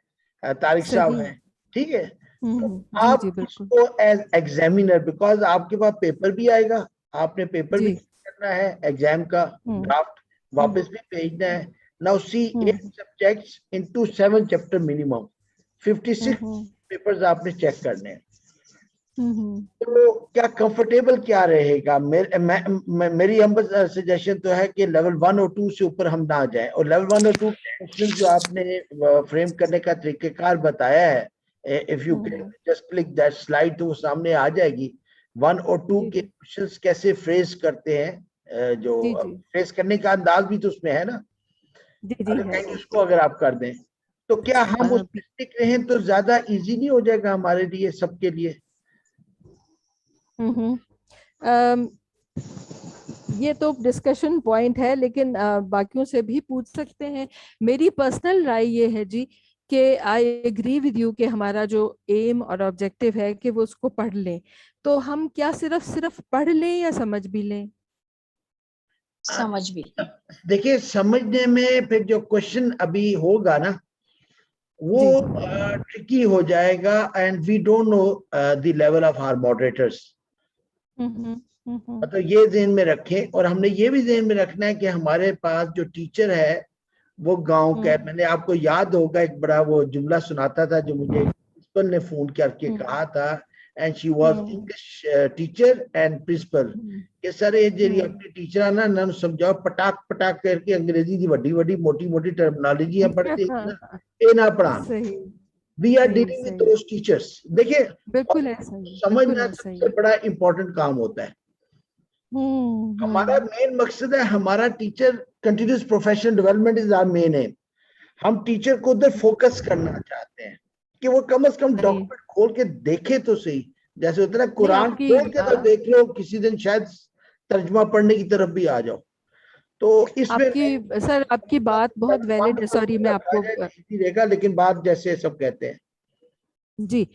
तारिक साहब है, ठीक है? तो आप इसको एज एग्जामिनर, बिकॉज आपके पास पेपर भी आएगा, आपने पेपर भी करना है, एग्जाम का ड्राफ्ट वापस भी भेजना है। Now see 8 subjects into 7 chapter minimum, 56 papers आपने चेक करने हैं। तो क्या कंफर्टेबल क्या रहेगा? मेरी हम्बल सजेशन तो है कि लेवल 1 और 2 से ऊपर हम ना जाएं, और लेवल 1 और 2 क्वेश्चन जो आपने फ्रेम करने का तरीकेकार बताया है, if you can just click that slide तो वो सामने आ जाएगी। 1 और 2 के क्वेश्चंस कैसे फ्रेज करते हैं, जो फ्रेज करने का अंदाज भी तो उसमें है ना, अगर उसको अगर आप कर दें तो क्या हम उस पर टिक रहें तो ज्यादा इजी नहीं हो जाएगा हमारे लिए, सबके लिए? ये तो डिस्कशन पॉइंट है, लेकिन बाकियों से भी पूछ सकते हैं। मेरी पर्सनल राय ये है जी कि आई एग्री विद यू कि हमारा जो एम और ऑब्जेक्टिव है कि वो उसको पढ़ लें। तो हम क्या सिर्फ पढ़ लें या समझ भी लें? समझ भी। देखिए, समझने में फिर जो क्वेश्चन अभी होगा ना वो ट्रिकी हो जाएगा, and we don't know the level of our moderators. मतलब ये ध्यान में रखें, और हमने ये भी ध्यान में रखना है कि हमारे पास जो टीचर है वो गांव का। मैंने आपको याद होगा एक बड़ा वो जुमला सुनाता था जो मुझे प्रिंसिपल ने फोन करके कहा था, and she was English teacher and principal, कि सर ये जेरी अपनी टीचर ना ना समझाओ, पटाक पटाक करके अंग्रेजी की बड़ी बड़ी मोटी मोटी टर्मिनोलॉजी पढ़ते ना, ये ना पढ़ाना। We are dealing with those teachers. देखिए, बिल्कुल ऐसा ही, समझना सबसे बड़ा इंपॉर्टेंट काम होता है। हमारा मेन मकसद है, हमारा teacher continuous professional development is our main aim. हम टीचर को उधर फोकस करना चाहते हैं कि वो कम से कम डॉक्यूमेंट खोल के देखे तो सही, जैसे होता है ना कुरान खोल के तो देख लो, किसी दिन शायद तर्जुमा पढ़ने की तरफ भी आ जाओ। तो इसमें सर आपकी बात बहुत वैलिड है। सॉरी, मैं आपको रहेगा, लेकिन बात जैसे सब कहते हैं जी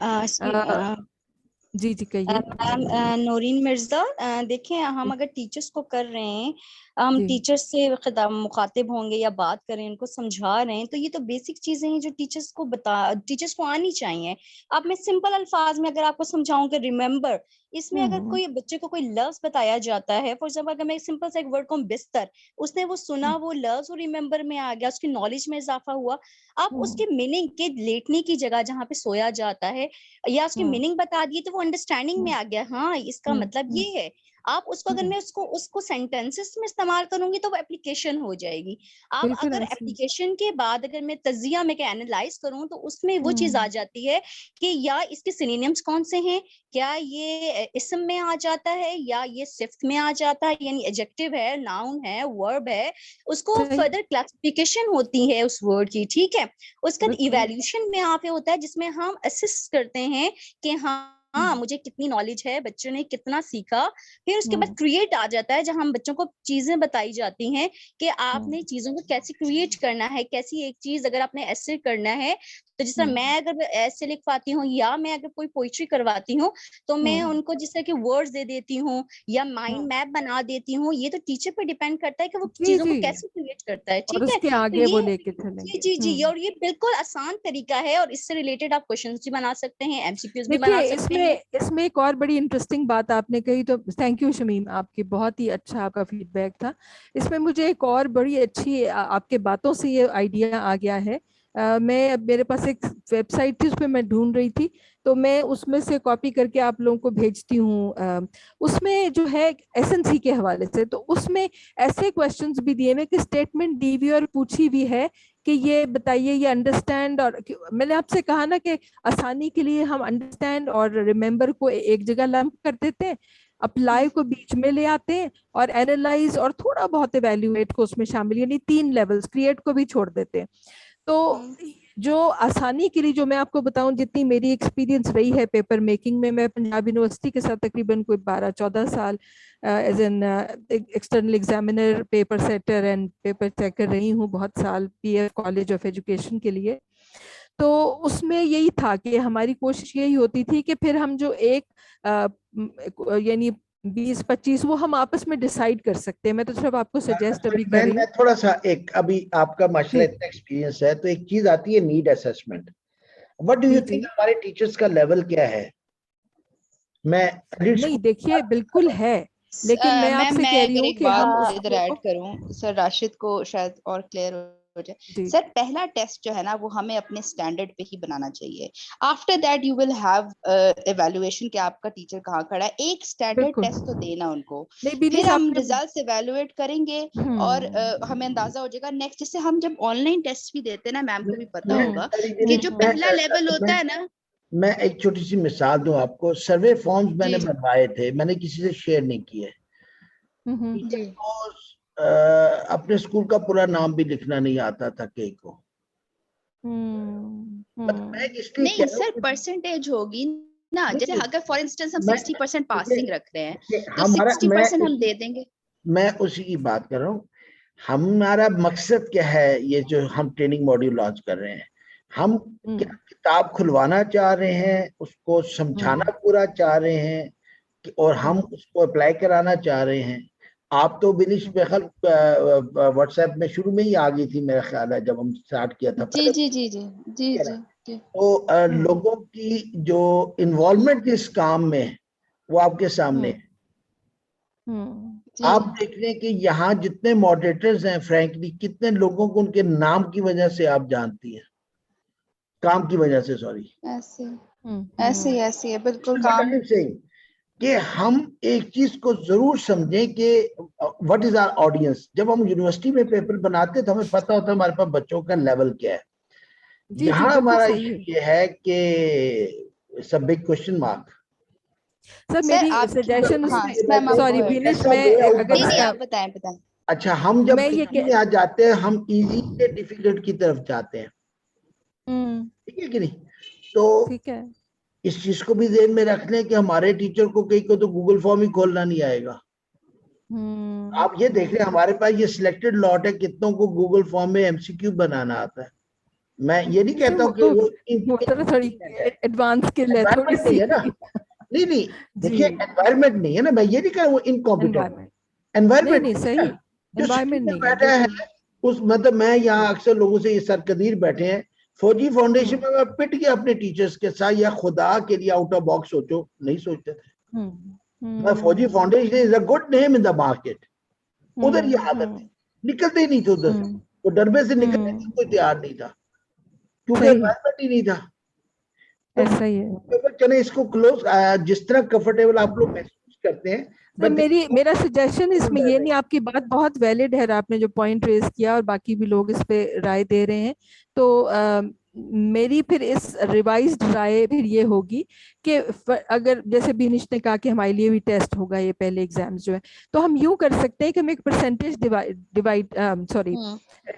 जी जी कहिए। मैम नौरीन मिर्जा, देखें हम अगर टीचर्स को कर रहे हैं, हम टीचर्स से मुखातिब होंगे या बात करें, उनको समझा रहे हैं, तो ये तो बेसिक चीजें हैं जो टीचर्स को आनी चाहिए। अब मैं सिंपल अल्फाज में अगर आपको समझाऊं कि रिमेम्बर, इसमें अगर कोई बच्चे को कोई लफ्ज बताया जाता है, फॉर एग्जाम्पल अगर मैं सिंपल सा एक वर्ड कहूं बिस्तर, उसने वो सुना, वो लफ्ज वो रिमेम्बर में आ गया, उसकी नॉलेज में इजाफा हुआ। आप उसके मीनिंग के लेटने की जगह जहाँ पे सोया जाता है या उसकी मीनिंग बता दिए तो वो अंडरस्टैंडिंग में आ गया, हाँ इसका मतलब ये है। आप उसको अगर मैं उसको सेंटेंसेस में इस्तेमाल करूंगी तो वो एप्लीकेशन हो जाएगी। आप अगर एप्लीकेशन के बाद अगर मैं तजिया में एनालाइज करूं तो उसमें वो चीज आ जाती है कि या इसके सिनोनिम्स कौन से हैं, क्या ये इस्म में आ जाता है या ये सिफ्त में आ जाता है, यानी एडजेक्टिव है, नाउन है, वर्ब है, उसको फर्दर क्लासिफिकेशन होती है उस वर्ड की, ठीक है। उसके बाद इवैल्यूएशन में यहाँ पे होता है जिसमें हम असिस्ट करते हैं कि हाँ मुझे कितनी नॉलेज है, बच्चों ने कितना सीखा। फिर उसके बाद क्रिएट आ जाता है जहां हम बच्चों को चीजें बताई जाती हैं कि आपने चीजों को कैसे क्रिएट करना है, कैसी एक चीज अगर आपने ऐसे करना है, तो जिस तरह मैं अगर ऐसे लिख पाती हूँ या मैं अगर कोई पोइट्री करवाती हूँ तो मैं उनको जिस तरह के वर्ड्स दे देती हूँ या माइंड मैप बना देती हूँ। ये तो टीचर पे डिपेंड करता है कि वो चीजों को कैसे क्रिएट करता है, ठीक है। उसके आगे वो लेके चलेंगे। जी, और ये बिल्कुल आसान तरीका है और इससे रिलेटेड आप क्वेश्चंस भी बना सकते हैं, एमसीक्यूज भी बना सकते हैं। इसमें एक और बड़ी इंटरेस्टिंग बात आपने कही, तो थैंक यू शमीम, आपकी बहुत ही अच्छा आपका फीडबैक था। इसमें मुझे एक और बड़ी अच्छी आपके बातों से ये आइडिया आ गया है। मेरे पास एक वेबसाइट थी, उस पर मैं ढूंढ रही थी, तो मैं उसमें से कॉपी करके आप लोगों को भेजती हूँ। उसमें जो है एसएनसी के हवाले से, तो उसमें ऐसे क्वेश्चंस भी दिए हुए कि स्टेटमेंट दी हुई और पूछी भी है कि ये बताइए, ये अंडरस्टैंड, और मैंने आपसे कहा ना कि आसानी के लिए हम अंडरस्टैंड और रिमेंबर को एक जगह लंप कर देते हैं, अप्लाई को बीच में ले आते हैं, और एनालाइज और थोड़ा बहुत इवेल्युएट को उसमें शामिल, यानी 3 लेवल्स, क्रिएट को भी छोड़ देते हैं। तो जो आसानी के लिए, जो मैं आपको बताऊं, जितनी मेरी एक्सपीरियंस रही है पेपर मेकिंग में, मैं पंजाब यूनिवर्सिटी के साथ तकरीबन कोई 12-14 साल as an external examiner, paper setter and paper checker रही हूँ, बहुत साल पीएफ कॉलेज ऑफ एजुकेशन के लिए। तो उसमें यही था कि हमारी कोशिश यही होती थी कि फिर हम जो एक यानी 20-25 वो हम आपस में डिसाइड कर सकते हैं। मैं तो सिर्फ आपको सजेस्ट अभी कर रही मैं हूँ। थोड़ा सा एक, अभी आपका माशाल्लाह इतना एक्सपीरियंस है, तो एक चीज आती है need assessment. What do you think हमारे टीचर्स का लेवल क्या है? मैं नहीं, देखिए बिल्कुल है, लेकिन मैं आपसे कह रही अगर हूँ एक कि हम बात इधर ऐड उसको करूं सर, राशिद को शायद और क्लियर हो जाए। जी सर पहला टेस्ट जो है ना वो हमें अपने स्टैंडर्ड पे ही बनाना चाहिए। After that you will have evaluation कि आपका टीचर कहाँ खड़ा है। एक स्टैंडर्ड बिल्कुल टेस्ट तो देना उनको, नहीं, फिर बिनीश हम आपने रिजल्ट्स एवेल्युएट करेंगे और हमें अंदाजा हो जाएगा नेक्स्ट। जैसे हम जब ऑनलाइन टेस्ट भी देते हैं ना, मैम को भी पता होगा कि जो पहला लेवल होता है ना। मैं एक छोटी सी मिसाल दूं आपको। सर्वे फॉर्म्स मैंने जी बनवाए थे, मैंने किसी से शेयर नहीं किए। जी को अपने स्कूल का पूरा नाम भी लिखना नहीं आता था कई को। मतलब मैं इसलिए नहीं कह रहा सर, हूँ परसेंटेज होगी ना। जैसे कि अगर फॉर इंस्टेंस हम मैं 60% पासिंग रख रहे हैं तो हमारा 60% हम दे देंगे। मैं उसी की बात कर रहा हूँ। हमारा मकसद क्या है, ये जो हम ट्रेनिंग मॉड्यूल लॉन्च कर रहे हैं, हम क्या किताब खुलवाना चाह रहे हैं, उसको समझाना पूरा चाह रहे हैं और हम उसको अप्लाई कराना चाह रहे हैं? आप तो बिनिश बेखल व्हाट्सएप में शुरू में ही आ गई थी मेरा ख्याल है, जब हम स्टार्ट किया था जी पहले, जी जी जी जी ठीक है जी ना? जी तो लोगों की जो इन्वॉल्वमेंट इस काम में है, वो आपके सामने है। जी आप देख रहे हैं कि यहाँ जितने मॉडरेटर्स हैं, फ्रैंकली कितने लोगों को उनके नाम की वजह से आप जानती हैं, काम की वजह से, सॉरी। ऐसे ऐसे ऐसे है बिल्कुल What काम। are you saying? कि हम एक चीज को जरूर समझें कि व्हाट इज आवर ऑडियंस। जब हम यूनिवर्सिटी में पेपर बनाते तो हमें पता होता है हमारे पास बच्चों का लेवल क्या है। जी यहाँ बिल्कुल हमारा सही इशू है ये है कि सब big question mark. Sir. Sir मेरी आपकी सजेशन हाँ उसमें, मैम आप सॉरी गो अहेड। बिनिश, ऐसा मैं वे आउट अगर नहीं नहीं बनाया। आप बताएं बताएं। अच्छा, हम जब मैं ये इजी में आ जाते हैं, हम इजी से डिफिकल्ट की तरफ जाते हैं, ठीक है कि नहीं? तो ठीक है। इस चीज को भी ध्यान में रख लें कि हमारे टीचर को कई को तो गूगल फॉर्म ही खोलना नहीं आएगा। आप ये देख रहे हैं, हमारे पास ये सिलेक्टेड लॉट है, कितनों को गूगल फॉर्म में एमसीक्यू बनाना आता है। मैं ये नहीं सर कहता हूँ कि वो तो थोड़ी एडवांस स्किल है थोड़ी एनवायरमेंट सी। नहीं है ना। नहीं नहीं, देखिए जी एनवायरमेंट नहीं है ना, मैं ये नहीं कह रहा हूँ इनकॉम्पिटेंट। एनवायरमेंट नहीं, एनवायरमेंट नहीं सही, जो सिटी एनवायरमेंट में नहीं है बैठा है, बिल्कुल। उस मतलब मैं यहाँ अक्सर लोगों से ये सरकदीर बैठे हैं फौजी फाउंडेशन में, मैं पिट गया अपने टीचर्स के साथ, या खुदा के लिए आउट ऑफ बॉक्स सोचो, नहीं सोचते थे। मैं फौजी foundation is a good name in the market, उधर ये आदत है, निकलते ही नहीं थे उधर से। वो डरबे से निकलने के कोई तैयार नहीं था, क्योंकि सही एनवायरमेंट ही नहीं था। तो ऐसा ही है। चले इसको क्लोज, जिस तरह कंफर्टेबल आप लोग महसूस करते हैं, सर बट मेरा सजेशन इसमें ये नहीं, आपकी बात बहुत वैलिड है, आपने जो पॉइंट रेज किया और बाकी भी लोग इस पे राय दे रहे हैं, तो मेरी फिर इस रिवाइज्ड राय फिर ये होगी कि अगर जैसे बीनिश ने कहा कि हमारे लिए भी टेस्ट होगा ये पहले एग्जाम्स जो है, तो हम यूं कर सकते हैं कि हम एक परसेंटेज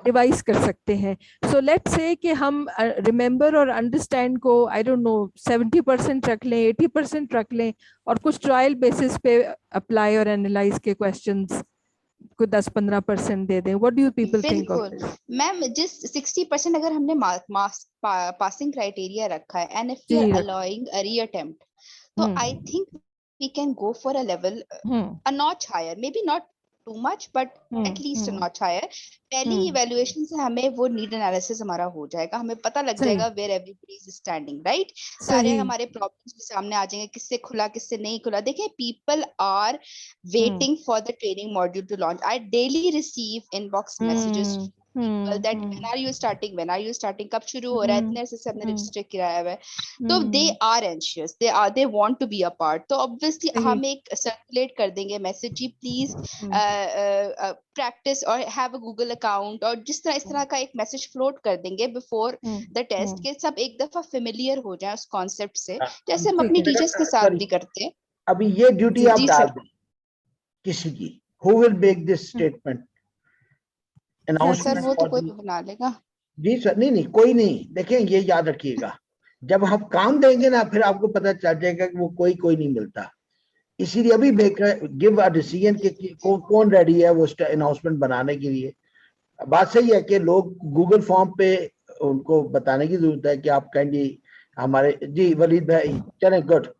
डिवाइस कर सकते हैं। सो लेट्स से कि हम रिमेंबर और अंडरस्टैंड को आई डोंट नो 70% रख लें, 80% रख लें, और कुछ ट्रायल बेसिस पे अप्लाई और एनालाइज के क्वेश्चंस को 10-15% दे दें। What do you people think of बिल्कुल दिस? मैम, जिस 60% अगर हमने पासिंग क्राइटेरिया रखा है एंड इफ वी जी आर अलाउइंग अ रीअटेम्प्ट, तो I think we can go for a level a notch higher, maybe not too much but at least not higher. पहली इवैल्यूएशन से हमें वो नीड एनालिसिस हमारा हो जाएगा, हमें पता लग जाएगा where everybody is standing, right. सारे हमारे प्रॉब्लम्स भी सामने आ जाएंगे, किससे खुला किससे नहीं खुला। देखिए people are waiting for the training module to launch. I daily receive inbox messages that when are you starting कब शुरू हो रहा है, इतने से हमने रजिस्टर किया हुआ है। तो they are anxious, they want to be a part। तो obviously हम एक सर्कुलेट कर देंगे मैसेज जी प्लीज प्रैक्टिस और हैव अ गूगल अकाउंट, और इस तरह का एक मैसेज फ्लोट कर देंगे बिफोर द टेस्ट के सब एक दफा फेमिलियर हो जाए उस कॉन्सेप्ट से, जैसे हम अपनी टीचर्स के साथ भी करते हैं। अभी ये ड्यूटी आप डाल दें किसी की, who will make this statement sir वो तो कोई भी बना लेगा जी सर। नहीं कोई नहीं, देखें ये याद रखिएगा, जब हम काम देंगे ना फिर आपको पता चल जाएगा कि वो कोई नहीं मिलता। इसीलिए अभी गिव अ डिसीजन कि कौन रेडी है वो अनाउंसमेंट बनाने के लिए। बात सही है कि लोग गूगल फॉर्म पे उनको बताने की जरूरत है कि आप कहेंगे हमारे जी वलीद भाई चले गुड।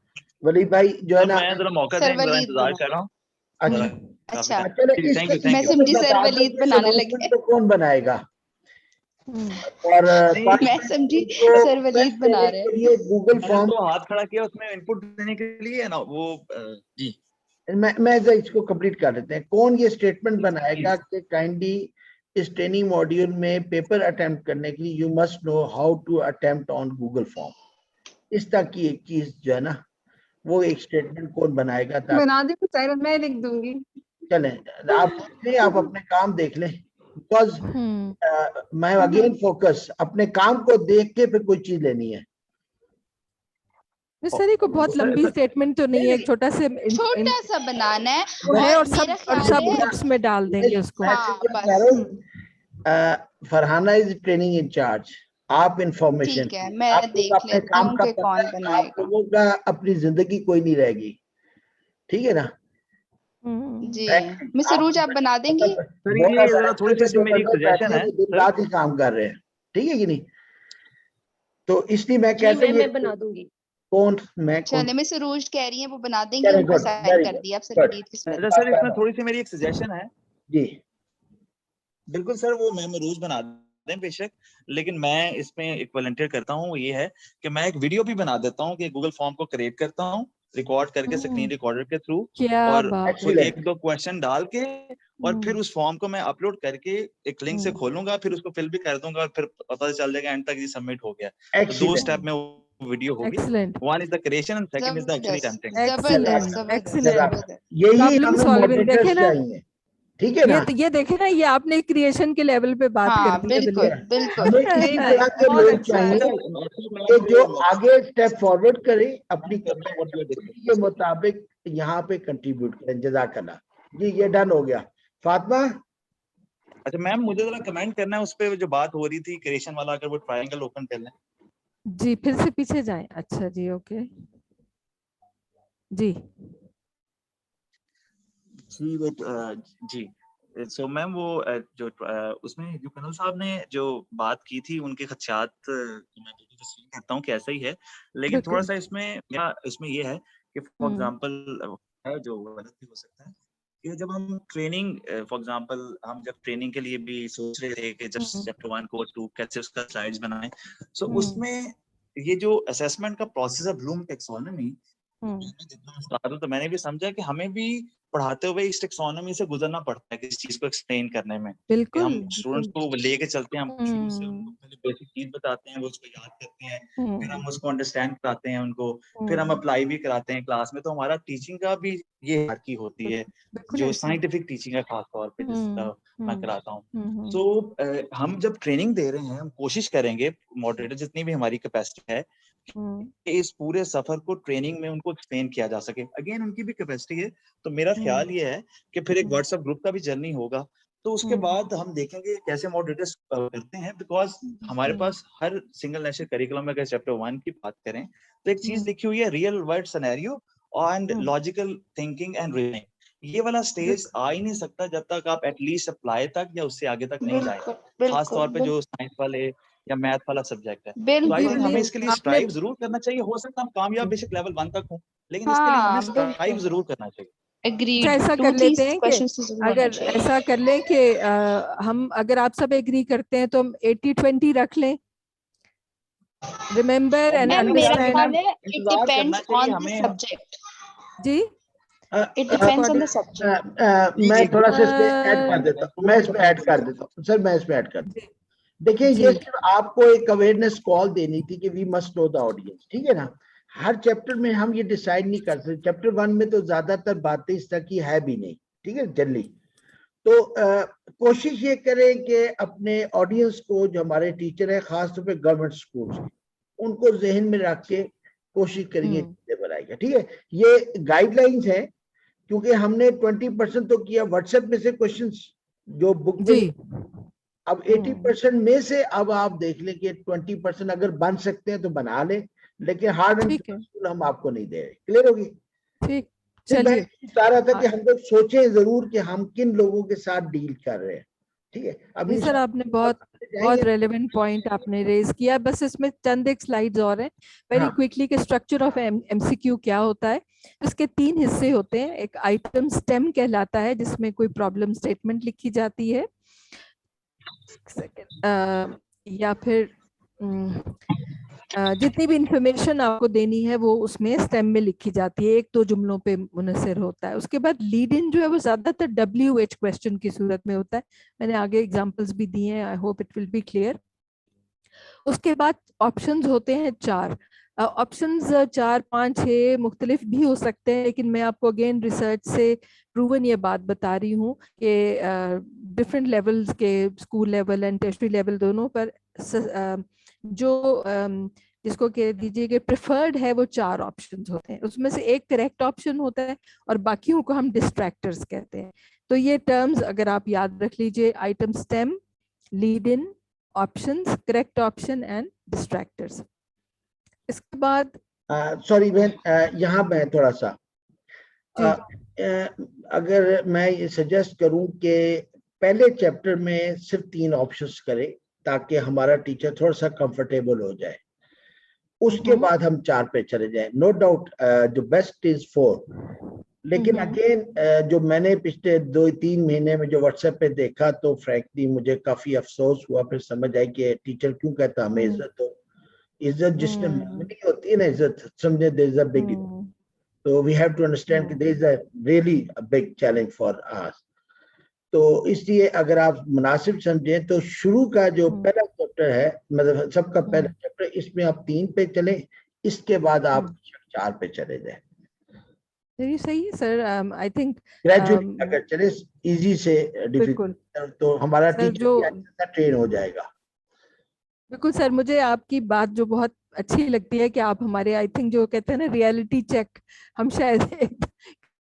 वलीद भाई जो है ना, मैं जरा मौका दें, जरा इंतजार कर रहा हूँ। अच्छा चलो मैं समझी सर वलीद बनाने लगे तो कौन बनाएगा। और मैं समझी सर वलीद बना रहे हैं। ये गूगल फॉर्म तो हाथ खड़ा किया उसमें इनपुट देने के लिए ना वो जी मैं इसको कंप्लीट कर देते हैं। कौन ये स्टेटमेंट बनाएगा कि काइंडली इस ट्रेनिंग मॉड्यूल में पेपर अटेम्प्ट करने के लिए you must know how to attempt on Google form. इस तरह की एक चीज जो है ना, वो एक स्टेटमेंट कौन बनाएगा। बना दे सर, मैं लिख दूंगी। चलें आप अपने काम देख लें, बिकॉज मैं अगेन फोकस अपने काम को देख के फिर कोई चीज लेनी है। सर को बहुत लंबी स्टेटमेंट तो नहीं है, एक छोटा सा बनाना है और सब ग्रुप्स में डाल देंगे उसको। फरहाना इज ट्रेनिंग इंचार्ज, आप इंफॉर्मेशन, ठीक है मैं देख लेती हूँ कि कौन बनाएगा। लोगों का अपनी जिंदगी कोई नहीं रहेगी, ठीक है ना जी। मिस्टर रूज आप बना देंगी? थोड़ी सी मेरी एक सजेशन है, रात ही काम कर रहे हैं, ठीक है कि नहीं। तो इसलिए मैं कहता हूँ मैं बना दूंगी। कौन मैं चले मिस्टर रूज कह रही हैं वो बना देंगे, उनको साइन कर दिया। सर इसमें थोड़ी सी मेरी एक सजेशन है जी। बिल्कुल सर, वो मैं रोज बना दें बेशक, लेकिन मैं इसमें एक वॉलंटियर करता हूँ, ये है कि मैं एक वीडियो भी बना देता हूँ कि गूगल फॉर्म को क्रिएट करता हूँ रिकॉर्ड करके स्क्रीन रिकॉर्डर के थ्रू, और एक दो क्वेश्चन डाल के और फिर उस फॉर्म को मैं अपलोड करके एक लिंक से खोलूंगा, फिर उसको फिल भी कर दूंगा और फिर पता चल जाएगा एंड तक ये सबमिट हो गया। तो दो स्टेप में वीडियो होगी। One is the creation and second is the actually attempting. यही हमें मॉडरेटर्स चाहिए, ठीक है ना। ये देखे ना, ये आपने क्रिएशन के लेवल पे बात कर दी है। बिल्कुल लोग चाहिए कि जो आगे स्टेप फॉरवर्ड करे, अपनी कैपेसिटी के मुताबिक यहाँ पे कंट्रीब्यूट करें। जज़ाकल्लाह जी, ये डन हो गया। फातिमा अच्छा मैम, मुझे जरा कमेंट करना है उस पे जो बात हो रही थी क्रिएशन वाला, अगर वो ट्रायंगल ओपन कर लें जी, फिर से पीछे जाएं। अच्छा जी, ओके जी जी। सो मैम वो जो उसमें जो कनल साहब ने जो बात की थी, उनके खदशात मैं तस्लीम करता हूँ कि ऐसा ही है, लेकिन थोड़ा सा इसमें ये है कि फॉर एग्जांपल है जो गलत भी हो सकता है कि जब हम ट्रेनिंग फॉर एग्जांपल हम जब ट्रेनिंग के लिए भी सोच रहे थे कि जब चैप्टर 1 कोर्स 2 कैसे उसका स्लाइड्स बनाएं, सो उसमें ये जो असेसमेंट का प्रोसेस है ब्लूम टैक्सोनॉमी, तो मैंने भी समझा कि हमें भी पढ़ाते हुए इस टैक्सोनॉमी से गुजरना पड़ता है कि इस चीज को एक्सप्लेन करने में। बिल्कुल, हम स्टूडेंट्स को लेके चलते हैं, हम शुरू से उनको पहले बेसिक चीज बताते हैं, वो उसको याद करते हैं, फिर हम उसको अंडरस्टैंड कराते हैं उनको, फिर हम अप्लाई भी कराते हैं क्लास में। तो हमारा टीचिंग का भी ये हायरार्की होती है, जो साइंटिफिक टीचिंग है खास तौर पे जिसका मैं कराता हूँ। तो हम जब ट्रेनिंग दे रहे हैं, हम कोशिश करेंगे मॉडरेटर जितनी भी हमारी कैपेसिटी है इस पूरे सफर को ट्रेनिंग में उनको एक्सप्लेन किया जा सके। अगेन उनकी भी कैपेसिटी है, तो मेरा ख्याल ये है कि फिर एक व्हाट्सएप ग्रुप का भी जर्नी होगा, तो उसके बाद हम देखेंगे कैसे मॉडरेटर्स करते हैं, बिकॉज हमारे पास हर सिंगल नेशनल करिकुलम में अगर चैप्टर 1 की बात करें तो एक चीज लिखी हुई है real world scenario and logical thinking and reasoning. ये वाला स्टेज आ ही नहीं सकता जब तक आप एटलीस्ट अप्लाई तक या उससे आगे तक नहीं जाए, खास तौर पे जो साइंस वाले या मैथ वाला सब्जेक्ट है। तो आई थिंक हमें इसके लिए स्ट्राइव जरूर करना चाहिए। हो सकता है हम कामयाब बेशक लेवल 1 तक हों, लेकिन इसके लिए हमें स्ट्राइव जरूर करना चाहिए। Agreed. अच्छा, ऐसा Two, कर three लेते हैं कि questions तो जरूर होने अगर चाहिए. ऐसा कर लें कि हम, अगर आप सब एग्री करते हैं तो हम 80-20 रख लें, रिमेम्बर एंड मैम मेरा अंडरस्टैंड। ख्याल है it इंतजार करना depends चाहिए on the हमें। subject. Ji, It depends on the subject. मैं थोड़ा सा इसमें ऐड कर अ, देता हूँ, मैं इसमें ऐड कर देता हूँ सर, मैं इसमें ऐड कर देता जी हूँ। देखिए, ये जी सिर्फ आपको एक अवेयरनेस कॉल देनी थी कि we must know the audience, ठीक है ना। हर चैप्टर में हम ये डिसाइड नहीं कर सकते। चैप्टर 1 में तो ज्यादातर बातें इस तरह की है भी नहीं, ठीक है, जनरली। तो कोशिश ये करें कि अपने ऑडियंस को, जो हमारे टीचर है खासतौर पे गवर्नमेंट स्कूल्स के, उनको जहन में रख के कोशिश करिए चीजें बनाएगा, ठीक है। ये गाइडलाइंस है, क्योंकि हमने 20% तो किया व्हाट्सएप में से क्वेश्चंस जो बुक में, जी। अब 80% में से अब आप देख लें कि 20% अगर बन सकते हैं तो बना लें, लेकिन हार्ड एंड ठीक है, फुल हम आपको नहीं दे रहे। क्लियर होगी? ठीक, फिर मैं चलिए। चाह रहा था कि हम लोग सोचें जरूर कि हम किन लोगों के साथ डील कर रहे हैं, ठीक है। अभी नहीं सर, आपने बहुत बहुत रेलेवेंट पॉइंट आपने रेज किया। बस इसमें चंद एक स्लाइड्स और हैं वेरी हाँ, क्विकली कि स्ट्रक्चर ऑफ एमसीक्यू क्या होता है। इसके 3 हिस्से होते हैं। एक आइटम स्टेम कहलाता है, जिसमें कोई प्रॉब्लम स्टेटमेंट लिखी जाती है, या फिर जितनी भी इंफॉर्मेशन आपको देनी है वो उसमें स्टेम में लिखी जाती है, 1-2 जुमलों पे मुनहसर होता है। उसके बाद लीड इन जो है वो ज्यादातर WH क्वेश्चन की सूरत में होता है। मैंने आगे एग्जांपल्स भी दिए हैं, I hope it will be clear. उसके बाद ऑप्शंस होते हैं 4। ऑप्शंस 4-5-6 मुख्तलिफ भी हो सकते हैं, लेकिन मैं आपको अगेन रिसर्च से प्रूवन ये बात बता रही हूँ कि डिफरेंट लेवल्स के, school level and territory level दोनों पर जो जिसको कह दीजिए कि प्रेफर्ड है, वो 4 ऑप्शंस होते हैं। उसमें से एक करेक्ट ऑप्शन होता है और बाकियों को हम डिस्ट्रैक्टर्स कहते हैं। तो ये टर्म्स अगर आप याद रख लीजिए, item stem, lead in, options, correct option and distractors. इसके बाद सॉरी बहन, यहाँ मैं थोड़ा सा जी अगर मैं ये सजेस्ट करूं कि पहले चैप्टर में सिर्फ 3 ऑप्शंस करें ताकि हमारा टीचर थोड़ा सा कंफर्टेबल हो जाए, उसके बाद हम 4 पे चले जाएं। नो डाउट जो बेस्ट इज 4, लेकिन अगेन जो मैंने पिछले 2-3 महीने में जो व्हाट्सएप पे देखा, तो फ्रैंकली मुझे काफी अफसोस हुआ। फिर समझ आई कि टीचर क्यों कहता हमें इज्जत हो। इज्जत जिसने मांगनी होती है ना, इज्जत समझे, there is a big difference. So we have to understand that there is a really a big challenge for us. तो इसलिए अगर आप मुनासिब समझें तो शुरू का जो पहला चैप्टर है, मतलब सबका पहला चैप्टर, इसमें आप 3 पे चले, इसके बाद आप 4 पे चले जाए। सही है सर। आई थिंक ग्रेजुअली अगर चले इजी से बिल्कुल डिफिकल्ट, तो हमारा सर, टीचर जो भी अच्छा ट्रेन हो जाएगा। बिल्कुल सर, मुझे आपकी बात जो बहुत अच्छी लगती है कि आप हमारे, आई थिंक जो कहते हैं ना रियलिटी चेक, हम शायद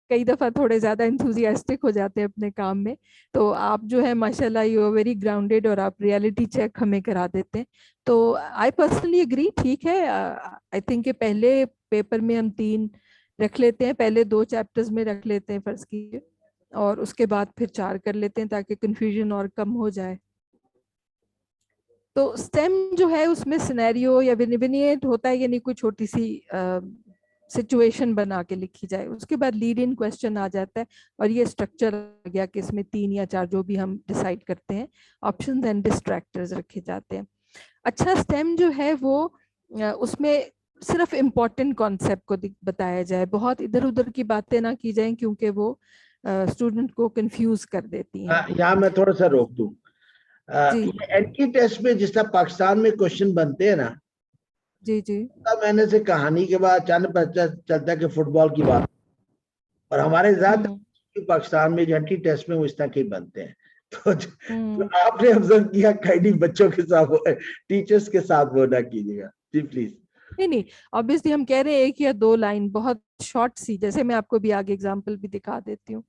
कई दफा थोड़े ज्यादा इंथुजियास्टिक हो जाते हैं अपने काम में, तो आप जो है माशाल्लाह यू आर वेरी ग्राउंडेड और आप रियलिटी चेक हमें करा देते हैं। तो आई पर्सनली एग्री, ठीक है। आई थिंक कि पहले पेपर में हम 3 रख लेते हैं, पहले 2 चैप्टर्स में रख लेते हैं फर्ज कीजिए, और उसके बाद फिर 4 कर लेते हैं ताकि कंफ्यूजन और कम हो जाए। तो स्टेम जो है उसमें सिनेरियो या विनिएट होता है, यानी कोई छोटी सी सिचुएशन बना के लिखी जाए। उसके बाद लीड इन क्वेश्चन आ जाता है, और ये स्ट्रक्चर आ गया कि इसमें 3 या 4 जो भी हम डिसाइड करते हैं, ऑप्शंस एंड डिस्ट्रैक्टर्स रखे जाते हैं। अच्छा स्टेम जो है वो उसमें सिर्फ इम्पोर्टेंट कॉन्सेप्ट को बताया जाए, बहुत इधर उधर की बातें ना की जाए, क्योंकि वो स्टूडेंट को कंफ्यूज कर देती हैं। यहाँ मैं थोड़ा सा रोक दूं। जी ये एंट्री टेस्ट में जिस तरह पाकिस्तान में क्वेश्चन बनते हैं ना, जी जी मैंने से कहानी के बाद अचानक पता चलता है कि फुटबॉल की बात, और हमारे ज्यादा पाकिस्तान में जो एंट्री टेस्ट में वो इस तरह के बनते हैं। तो आपने ऑब्जर्व किया, कई बच्चों के साथ, टीचर्स के साथ वो ना कीजिएगा जी प्लीज। नहीं, ऑब्वियसली हम कह रहे हैं 1 या 2 लाइन बहुत शॉर्ट सी, जैसे मैं आपको भी आगे एग्जांपल भी दिखा देती हूँ,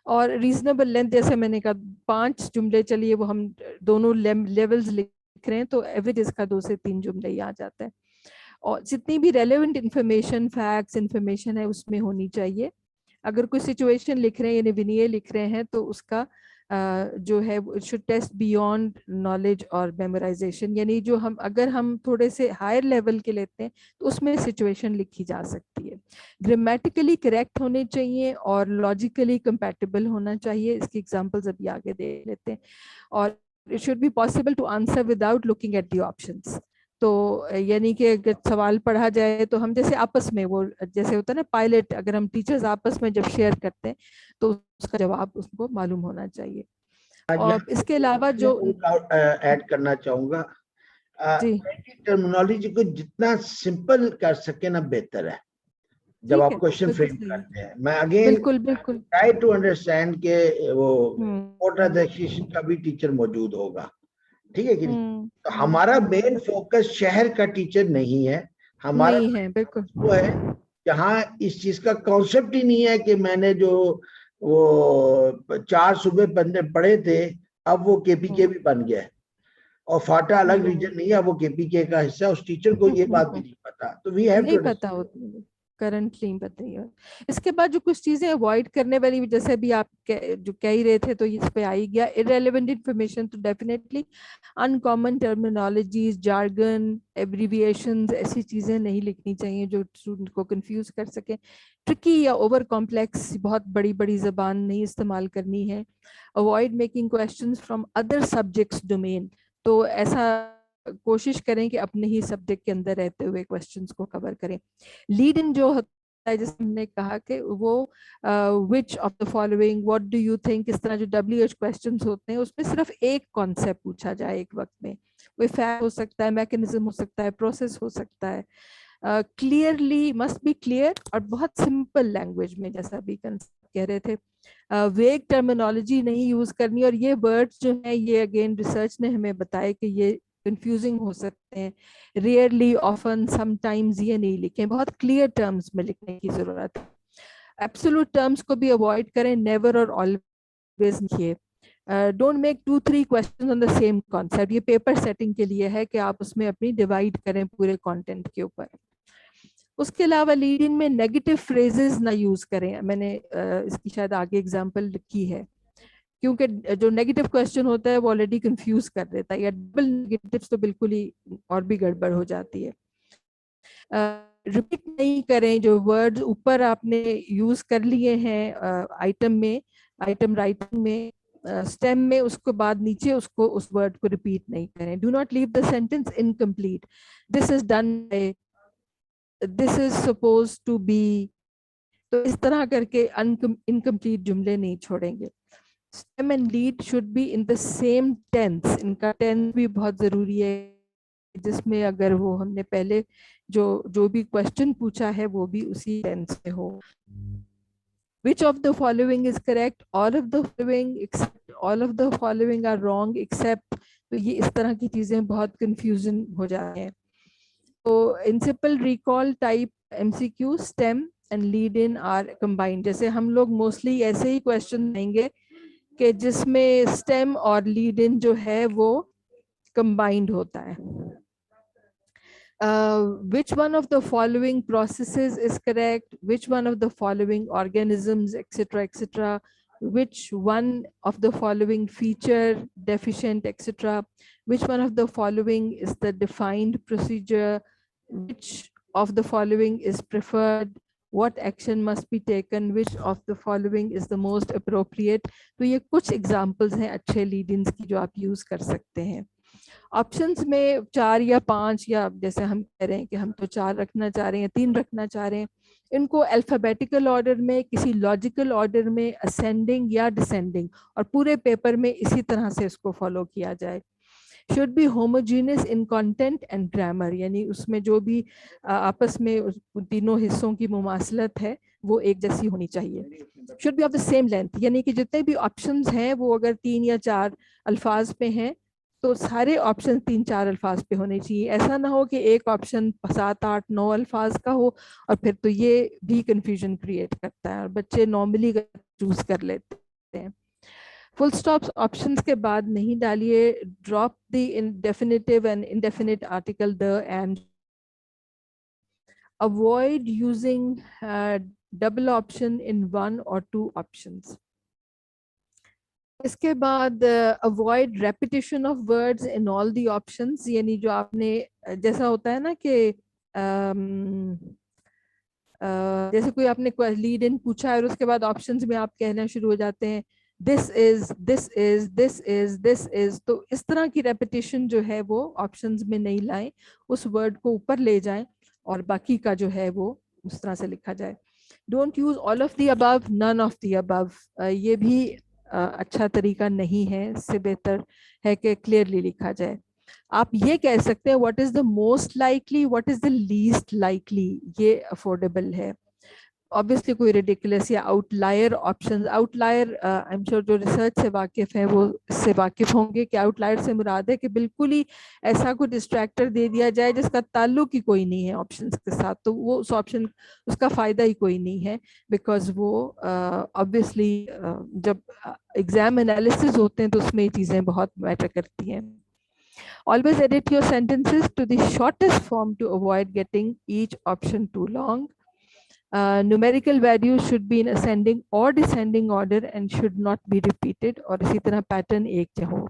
और रीजनेबल लेंथ, जैसे मैंने कहा 5 जुमले, चलिए वो हम दोनों लेवल्स लिख रहे हैं तो एवरेज इसका 2 से 3 जुमले ही आ जाता है। और जितनी भी रेलेवेंट इंफॉर्मेशन, फैक्ट्स, इंफॉर्मेशन है उसमें होनी चाहिए। अगर कोई सिचुएशन लिख रहे हैं यानी विनिये लिख रहे हैं तो उसका जो है शुड टेस्ट बियॉन्ड नॉलेज और मेमोराइजेशन, यानी जो हम अगर हम थोड़े से हायर लेवल के लेते हैं तो उसमें सिचुएशन लिखी जा सकती है। ग्रामेटिकली करेक्ट होने चाहिए और लॉजिकली कंपैटिबल होना चाहिए। इसकी एग्जांपल्स अभी आगे दे लेते हैं। और it should be possible to answer without looking at the options. तो यानी कि अगर सवाल पढ़ा जाए तो हम जैसे आपस में वो जैसे होता है ना पायलट, अगर हम टीचर्स आपस में जब शेयर करते हैं तो उसका जवाब उसको मालूम होना चाहिए। और इसके अलावा जो ऐड करना चाहूंगा, जी टर्मिनोलॉजी को जितना सिंपल कर सके ना बेहतर है जब आप क्वेश्चन बिल्कुल फ्रेम सही, करते हैं। मैं अगेन बिल्कुल बिल्कुल ट्राई टू अंडरस्टैंड के वो हम्म ट्रांजैक्शन का भी टीचर मौजूद होगा, ठीक है कि नहीं? तो हम्म, हमारा मेन फोकस शहर का टीचर नहीं है, हमारा नहीं है बिल्कुल वो है जहाँ इस चीज का कॉन्सेप्ट ही नहीं है कि मैंने जो वो 4 सूबे बंदे पढ़े थे अब वो केपीके भी बन गया है और फाटा अलग रीजन नहीं है, वो केपीके का हिस्सा, उस टीचर को ये बात भी नहीं पता। तो वी हैव नहीं टू पता होती, करंटली नहीं पता ही है। इसके बाद जो कुछ चीजें अवॉइड करने वाली, जैसे अभी आप जो कह ही रहे थे तो इस पे आ ही गया, इररेलेवेंट इंफॉर्मेशन, तो definitely uncommon terminologies, jargon, abbreviations, ऐसी चीजें नहीं लिखनी चाहिए जो स्टूडेंट को कंफ्यूज कर सके। ट्रिकी या ओवर कॉम्प्लेक्स बहुत बड़ी बड़ी जबान नहीं इस्तेमाल करनी है। Avoid making questions from other subjects domain, तो ऐसा कोशिश करें कि अपने ही सब्जेक्ट के अंदर रहते हुए क्वेश्चंस को कवर करें। लीड इन जो होता है, जैसे हमने कहा कि वो विच of the following, what do you think, इस तरह जो WH क्वेश्चंस होते हैं उसमें सिर्फ एक कॉन्सेप्ट पूछा जाए एक वक्त में। कोई फैक्ट हो सकता है, मैकेनिज्म हो सकता है, प्रोसेस हो सकता है। क्लियरली मस्ट बी क्लियर और बहुत सिंपल लैंग्वेज में, जैसा अभी कह रहे थे। वेग टर्मिनोलॉजी नहीं यूज करनी, और ये वर्ड्स जो है ये अगेन रिसर्च ने हमें बताया कि ये कंफ्यूजिंग हो सकते हैं। रेयरली, ऑफन, समटाइम्स ये नहीं लिखें, बहुत क्लियर टर्म्स में लिखने की जरूरत है। एब्सोल्यूट टर्म्स को भी अवॉइड करें, नेवर और ऑलवेज लिखिए। Don't make 2-3 question on the same concept, ये पेपर सेटिंग के लिए है कि आप उसमें अपनी डिवाइड करें पूरे कंटेंट के ऊपर। उसके अलावा लीड इन में नेगेटिव फ्रेजेस ना यूज करें, मैंने इसकी शायद आगे एग्जांपल लिखी है, क्योंकि जो नेगेटिव क्वेश्चन होता है वो ऑलरेडी कंफ्यूज कर देता है, या डबल नेगेटिव्स तो बिल्कुल ही और भी गड़बड़ हो जाती है। रिपीट नहीं करें जो वर्ड्स ऊपर आपने यूज कर लिए हैं आइटम में, आइटम राइटिंग में, स्टेम में, उसके बाद नीचे उसको उस वर्ड को रिपीट नहीं करें। Do not leave the sentence incomplete, this is done, this is suppose to be, तो इस तरह करके इनकम्प्लीट जुमले नहीं छोड़ेंगे। Stem and lead should be in the same tense, इनका टेंस भी बहुत जरूरी है, जिसमें अगर वो हमने पहले जो भी क्वेश्चन पूछा है वो भी उसी टेंस में हो। Which of the following is correct? All of the following except, all of the following are wrong except, तो ये इस तरह की चीजें बहुत कंफ्यूजन हो जाती हैं। तो in simple recall type MCQ, stem and lead in are combined. जैसे हम लोग मोस्टली ऐसे ही क्वेश्चन देंगे कि जिसमें स्टेम और लीड इन जो है वो कंबाइंड होता है। Which one of the following processes is correct? Which one of the following organisms, etc., etc.? Which one of the following feature deficient, etc.? Which one of the following is the defined procedure? Which of the following is preferred? What action must be taken? Which of the following is the most appropriate? तो ये कुछ examples हैं अच्छे lead-ins की जो आप use कर सकते हैं। ऑप्शंस में 4 या 5, या जैसे हम कह रहे हैं कि हम तो 4 रखना चाह रहे हैं, 3 रखना चाह रहे हैं, इनको अल्फाबेटिकल ऑर्डर में, किसी लॉजिकल ऑर्डर में, असेंडिंग या डिसेंडिंग, और पूरे पेपर में इसी तरह से इसको फॉलो किया जाए। Should be homogeneous in content and grammar, यानी उसमें जो भी आपस में तीनों हिस्सों की मुमासलत है वो एक जैसी होनी चाहिए। Should be of the same length, यानी कि जितने भी ऑप्शंस हैं वो अगर 3 या 4 अल्फाज पे हैं तो सारे ऑप्शन 3-4 अल्फाज पे होने चाहिए। ऐसा ना हो कि एक ऑप्शन 7-8-9 अल्फाज का हो, और फिर तो ये भी कंफ्यूजन क्रिएट करता है और बच्चे नॉर्मली चूज कर लेते हैं। फुल स्टॉप्स ऑप्शंस के बाद नहीं डालिए। Drop the indefinitive and indefinite article the and. Avoid using double option in 1 or 2 options. इसके बाद avoid repetition of words in all the options, यानी जो आपने जैसा होता है ना कि जैसे कोई आपने लीड इन पूछा है और उसके बाद ऑप्शंस में आप कहना शुरू हो जाते हैं this is this is this is this is, तो इस तरह की रेपिटेशन जो है वो ऑप्शंस में नहीं लाएं, उस वर्ड को ऊपर ले जाएं और बाकी का जो है वो उस तरह से लिखा जाए। Don't use all of the above, none of the above, ये भी अच्छा तरीका नहीं है। इससे बेहतर है कि क्लियरली लिखा जाए। आप ये कह सकते हैं what is the most likely, what is the least likely, ये अफोर्डेबल है। ऑब्वियसली कोई रिडिकुलस या outlier options, outlier I am sure जो रिसर्च से वाकिफ है वो इससे वाकिफ होंगे कि आउटलायर से मुराद है कि बिल्कुल ही ऐसा कोई डिस्ट्रैक्टर दे दिया जाए जिसका ताल्लुक ही कोई नहीं है ऑप्शंस के साथ, तो वो उस ऑप्शन उसका फायदा ही कोई नहीं है, बिकॉज वो ऑब्वियसली जब एग्जाम एनालिसिस होते हैं तो उसमें ये चीज़ें बहुत मैटर करती हैं। Always edit your sentences to the shortest form to avoid getting each option too long. Numerical values should be in ascending or descending order and should not be repeated, और इसी तरह pattern एक हो।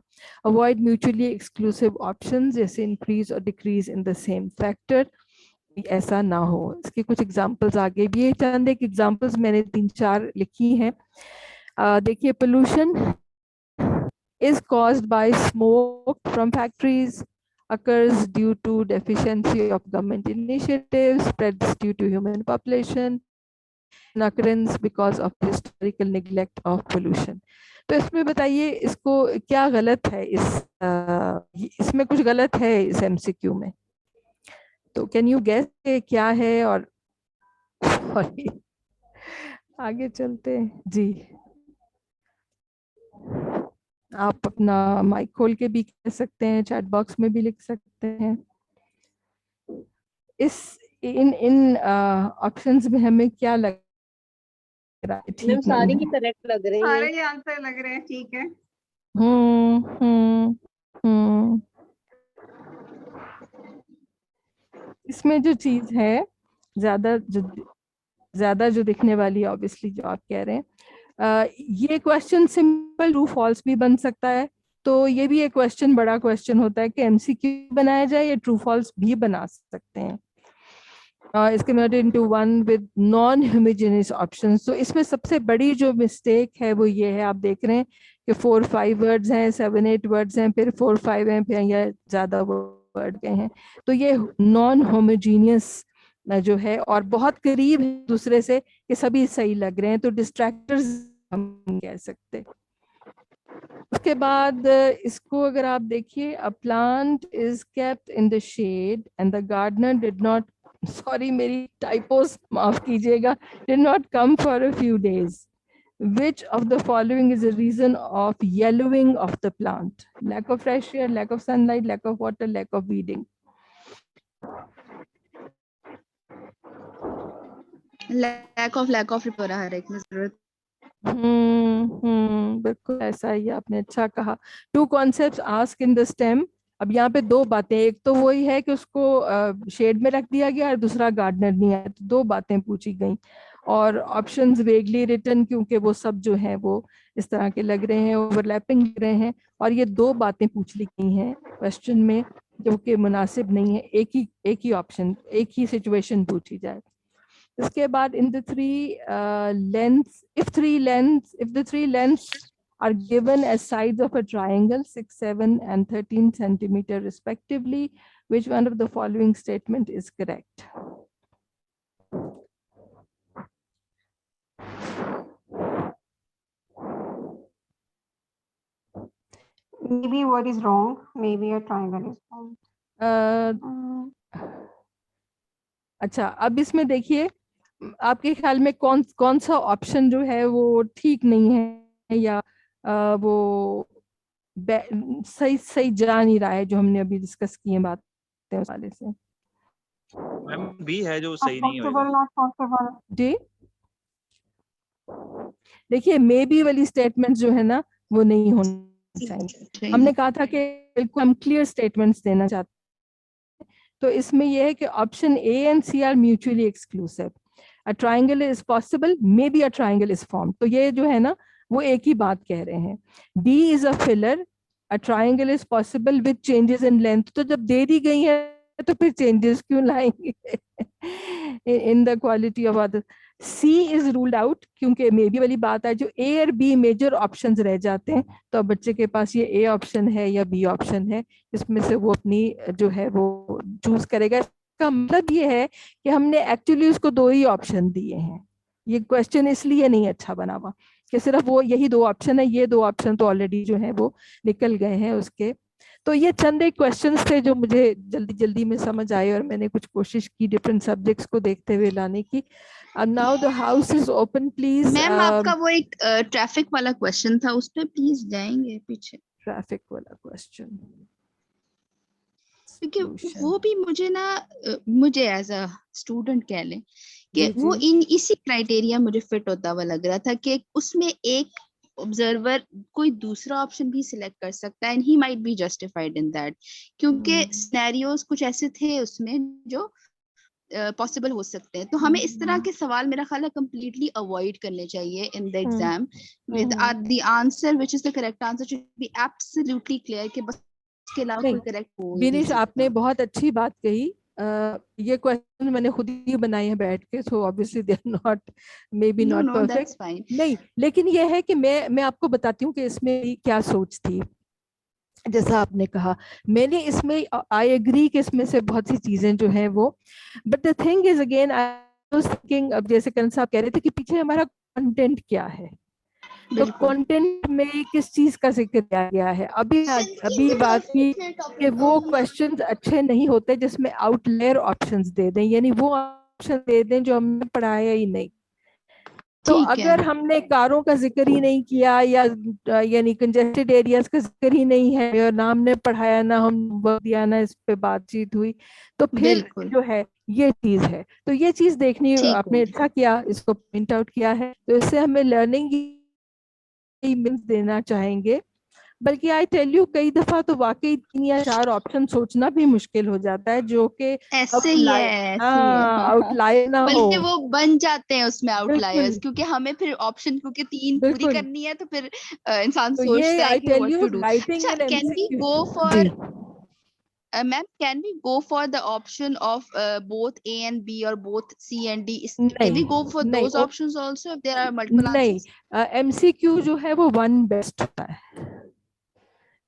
Avoid mutually exclusive options जैसे increase or decrease in the same factor, ऐसा ना हो। इसके कुछ एग्जाम्पल्स आगे भी है, चंद एक एग्जाम्पल्स मैंने 3-4 लिखी हैं। देखिए, pollution is caused by smoke from factories, occurs due to deficiency of government initiatives, spreads due to human population, and occurrence because of historical neglect of pollution. तो इसमें बताइए इसको क्या गलत है, इसमें कुछ गलत है इस MCQ में, तो कैन यू गेस क्या है? और सॉरी आगे चलते हैं जी। आप अपना माइक खोल के भी कह सकते हैं, चैट बॉक्स में भी लिख सकते हैं। इन ऑप्शंस में हमें क्या लग रहा है? ठीक सारे नहीं ही है? करेक्ट लग रहे हैं। सारे ही आंसर लग रहे हैं, ठीक है। इसमें जो चीज है ज्यादा जो दिखने वाली, ऑब्वियसली जो आप कह रहे हैं, ये क्वेश्चन सिंपल ट्रू फॉल्स भी बन सकता है, तो ये भी एक क्वेश्चन बड़ा क्वेश्चन होता है कि MCQ बनाया जाए या ट्रू फॉल्स भी बना सकते हैं। इसके converted into one with non homogeneous options. तो इसमें सबसे बड़ी जो मिस्टेक है वो ये है, आप देख रहे हैं कि 4-5 वर्ड्स हैं, 7-8 वर्ड्स हैं, फिर 4-5 हैं, फिर या ज्यादा वर्ड गए हैं, तो ये नॉन होमोजेनियस जो है और बहुत करीब है दूसरे से कि सभी सही लग रहे हैं, तो डिस्ट्रैक्टर्स हम कह सकते हैं। उसके बाद इसको अगर आप देखिए, a plant is kept in the shade and the gardener did not, sorry मेरी टाइपोस माफ कीजिएगा, did not come for a few days, which of the following is a reason of yellowing of the plant? Lack of fresh air, lack of sunlight, lack of water, lack of weeding. lack of report हर एक में जरूरत। बिल्कुल ऐसा ही आपने अच्छा कहा। 2 concepts asked in the stem। अब यहाँ पे 2 बातें, एक तो वही है कि उसको शेड में रख दिया गया और दूसरा गार्डनर नहीं है, तो 2 बातें पूछी गई और ऑप्शंस वेगली रिटर्न, क्योंकि वो सब जो है वो इस तरह के लग रहे हैं, ओवरलैपिंग लग रहे हैं, और ये 2 बातें पूछ ली गई हैं क्वेश्चन में जो कि मुनासिब नहीं है एक ही ऑप्शन, एक ही सिचुएशन पूछी जाए। इसके बाद in the 3 lengths, if the three lengths are given as sides of a triangle 6, 7 and 13 centimeter respectively, which one of the following statement is correct? Maybe what is wrong? Maybe a triangle is wrong. अच्छा, अब इसमें देखिए आपके ख्याल में कौन सा ऑप्शन जो है वो ठीक नहीं है या वो सही जा नहीं रहा है, जो हमने अभी डिस्कस किए बातें उस वाले से। मैम बी है जो सही नहीं है Not possible. जी देखिए, मे बी वाली स्टेटमेंट जो है ना वो नहीं होनी चाहिए। हमने कहा था कि बिल्कुल हम क्लियर स्टेटमेंट्स देना चाहते हैं, तो इसमें यह है कि option A and C are mutually exclusive. A triangle is possible, maybe a triangle is formed। तो ये जो है ना वो एक ही बात कह रहे हैं। D is a filler, a triangle is possible with changes in length। तो जब दे दी गई है तो फिर चेंजेस क्यों लाएंगे in the quality of others। C is ruled out, क्योंकि मे बी वाली बात है, जो A और B मेजर ऑप्शंस रह जाते हैं, तो अब बच्चे के पास ये A ऑप्शन है या B ऑप्शन है, इसमें से वो अपनी जो है वो चूज करेगा। इसका मतलब ये है कि हमने एक्चुअली उसको 2 ही ऑप्शन दिए हैं। ये क्वेश्चन इसलिए नहीं अच्छा बना हुआ कि सिर्फ वो यही 2 ऑप्शन है, ये 2 ऑप्शन तो ऑलरेडी जो है वो निकल गए हैं उसके। तो ये चंद एक क्वेश्चंस थे जो मुझे जल्दी जल्दी में समझ आए और मैंने कुछ कोशिश की डिफरेंट सब्जेक्ट्स को देखते हुए लाने की। Now the house is open please. Ma'am आपका वो एक ट्रैफिक वाला क्वेश्चन था, उस पे प्लीज जाएंगे पीछे। ट्रैफिक वाला क्वेश्चन, क्योंकि वो भी मुझे ना मुझे एज अ स्टूडेंट कह लें कि वो इसी क्राइटेरिया मुझे फिट होता हुआ लग रहा था कि उसमें एक ऑब्जर्वर कोई दूसरा ऑप्शन भी सिलेक्ट कर सकता है and he might be justified in that, क्योंकि सिनेरियोज कुछ ऐसे थे उसमें जो पॉसिबल हो सकते हैं। तो हमें इस तरह के सवाल मेरा ख्याल है कंप्लीटली अवॉइड करने चाहिए in the exam with the answer which is the correct answer should be absolutely clear कि बस इसके अलावा कोई करेक्ट हो नहीं विनीश, सकता। आपने बहुत अच्छी बात कही। ये क्वेश्चन मैंने खुद ही बनाए हैं बैठ के, so obviously they are not may be not perfect नहीं, लेकिन ये है कि मैं आपको बताती हूँ कि इसमें क्या सोच थी। जैसा आपने कहा, मैंने इसमें आई एग्री कि इसमें से बहुत सी चीजें जो हैं वो, but the thing is again I was thinking, अब जैसे करण साहब कह रहे थे कि पीछे हमारा कंटेंट क्या है, तो कंटेंट में किस चीज का जिक्र किया गया है। अभी बात की कि वो क्वेश्चंस अच्छे नहीं होते जिसमें आउटलेयर ऑप्शंस दे दें, यानी वो ऑप्शन दे दें जो हमने पढ़ाया ही नहीं। तो अगर हमने कारों का जिक्र ही नहीं किया या यानी कंजेस्टेड एरियाज का जिक्र ही नहीं है और ना हमने पढ़ाया, ना हम दिया, ना इस पे बातचीत हुई, तो फिर जो है ये चीज है। तो ये चीज देखनी आपने अच्छा किया, इसको प्रिंट आउट किया है, तो इससे हमें लर्निंग मीन्स देना चाहेंगे। बल्कि आई टेल यू कई दफा तो वाकई 3 या 4 ऑप्शन सोचना भी मुश्किल हो जाता है, जो कि ऐसे ही है आउटलायर ना हो, बल्कि वो बन जाते हैं उसमें आउटलायर्स, क्योंकि हमें फिर ऑप्शन क्योंकि 3 पूरी करनी है तो फिर इंसान तो सोचता है कि व्हाट टू डू। राइटिंग अच्छा, can we go for ma'am, can we go for the option of both A and B or both C and D? Can we go for those options also if there are multiple answers? MCQ जो है वो 1 बेस्ट होता है,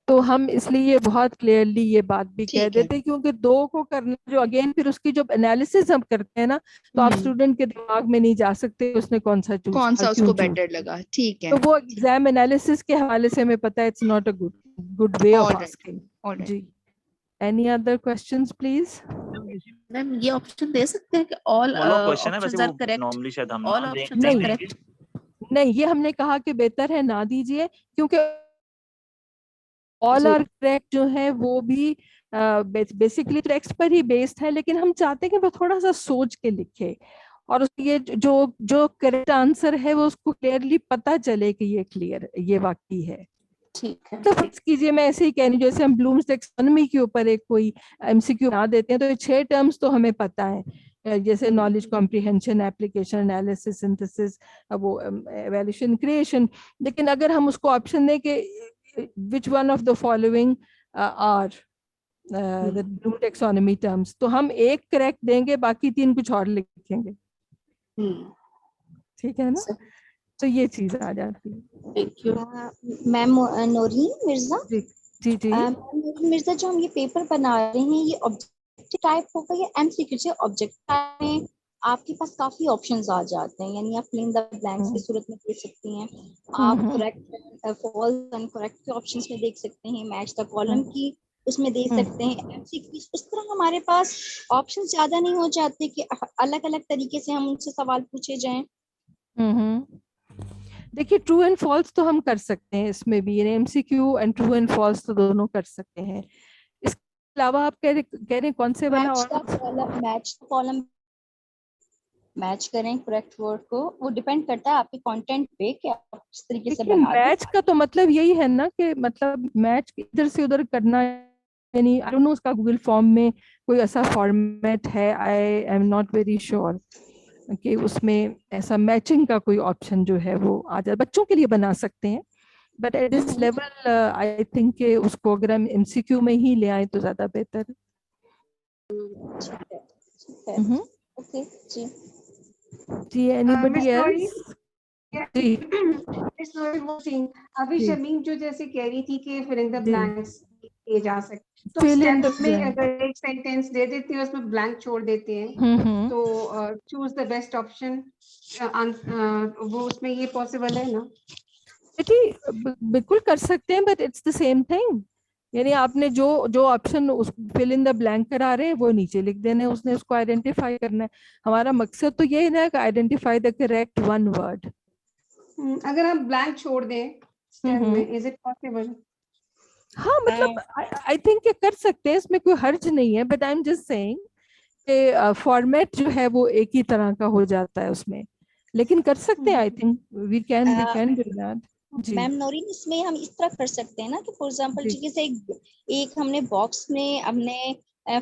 तो हम इसलिए ये बहुत क्लियरली ये बात भी कह देते हैं, क्योंकि 2 को करना जो अगेन फिर उसकी जो एनालिसिस हम करते हैं ना, तो आप स्टूडेंट के दिमाग में नहीं जा सकते उसने कौन सा उसको बेटर लगा। ठीक है, तो वो एग्जाम एनालिसिस के हवाले से हमें पता है it's not a good way of asking. जी, any other questions please? Ma'am ये ऑप्शन दे सकते हैं कि all options are correct? Normally शायद हम ऑल ऑप्शंस आर करेक्ट नहीं, ये हमने कहा कि बेहतर है ना दीजिए, क्योंकि ऑल आर करेक्ट जो है वो भी बेसिकली टेक्स्ट पर ही बेस्ड है, लेकिन हम चाहते हैं कि वो थोड़ा सा सोच के लिखे और ये जो करेक्ट आंसर है वो उसको क्लियरली पता चले कि ये क्लियर, ये वाकई है। ठीक है, तो फर्ज कीजिए मैं ऐसे ही कह रही हूँ, जैसे हम ब्लूम्स टैक्सोनॉमी के ऊपर एक कोई MCQ बना देते हैं, तो ये 6 टर्म्स तो हमें पता है, जैसे knowledge comprehension, application, analysis, synthesis, वो एवैल्यूएशन, क्रिएशन। लेकिन अगर हम उसको ऑप्शन दें कि which one of the following are the Bloom taxonomy terms, तो हम एक करेक्ट देंगे, बाकी 3 कुछ और लिखेंगे। ठीक है ना? तो ये चीज आ जाती है। Thank you ma'am. Naureen Mirza ji Naureen Mirza, जो हम ये पेपर बना रहे हैं ये ऑब्जेक्टिव टाइप होगा या MCQ? से ऑब्जेक्टिव में आपके पास काफी ऑप्शंस आ जाते हैं, यानी आप फिल इन द ब्लैंक्स की सूरत में दे सकती हैं, आप करेक्ट फॉल्स एंड करेक्ट के ऑप्शंस में देख सकते हैं, मैच द कॉलम की उसमें दे सकते हैं। MCQ उस तरह हमारे पास ऑप्शंस ज्यादा नहीं हो जाते कि अलग अलग तरीके से हम उनसे सवाल पूछे जाएं। देखिए, ट्रू एंड फॉल्स तो हम कर सकते हैं इसमें भी, MCQ and true and false तो दोनों कर सकते हैं। इसके अलावा आप कह रहे कौन से वाला? मैच कॉलम मैच करें करेक्ट वर्ड को, वो डिपेंड करता है आपके कंटेंट पे कि आप किस तरीके से बना रहे हैं। मैच का तो मतलब यही है ना कि मतलब मैच इधर से उधर करना, यानी आई डोंट नो उसका गूगल फॉर्म में कोई ऐसा फॉर्मेट है, I am not very sure. कि उसमें ऐसा मैचिंग का कोई ऑप्शन जो है वो आ जाए, बच्चों के लिए बना सकते हैं, but at this level I think कि उसको अगर हम एमसीक्यू में ही ले आए तो ज्यादा बेहतर है। ओके जी जी, एनीबॉडी एल्स? जी अभी शमीम जो जैसे कह रही थी कि फिल इन द ब्लैंक्स किए जा सकते, तो Fill in the स्टेप्स में blank. अगर एक सेंटेंस दे देते हैं उसमें ब्लैंक छोड़ देते हैं, तो चूज द बेस्ट ऑप्शन, वो उसमें ये पॉसिबल है ना? जी बिल्कुल कर सकते हैं, but it's the same thing. यानी आपने जो जो ऑप्शन उस फिल इन द ब्लैंक करा रहे हैं वो नीचे लिख देने, उसने उसको आइडेंटिफाई करना है। हमारा मकसद तो ये है ना कि identify the correct one word. अगर हम ब्लैंक छोड़ दें स्टेप में, इज इट पॉसिबल? हाँ, मतलब आई थिंक कर सकते हैं, इसमें कोई हर्ज नहीं है, but I am just saying कि फॉर्मेट जो है वो एक ही तरह का हो जाता है उसमें, लेकिन कर सकते हैं। I think we can do that. Ma'am Naureen, इसमें हम इस तरह कर सकते हैं ना कि फॉर एग्जांपल जैसे एक हमने बॉक्स में हमने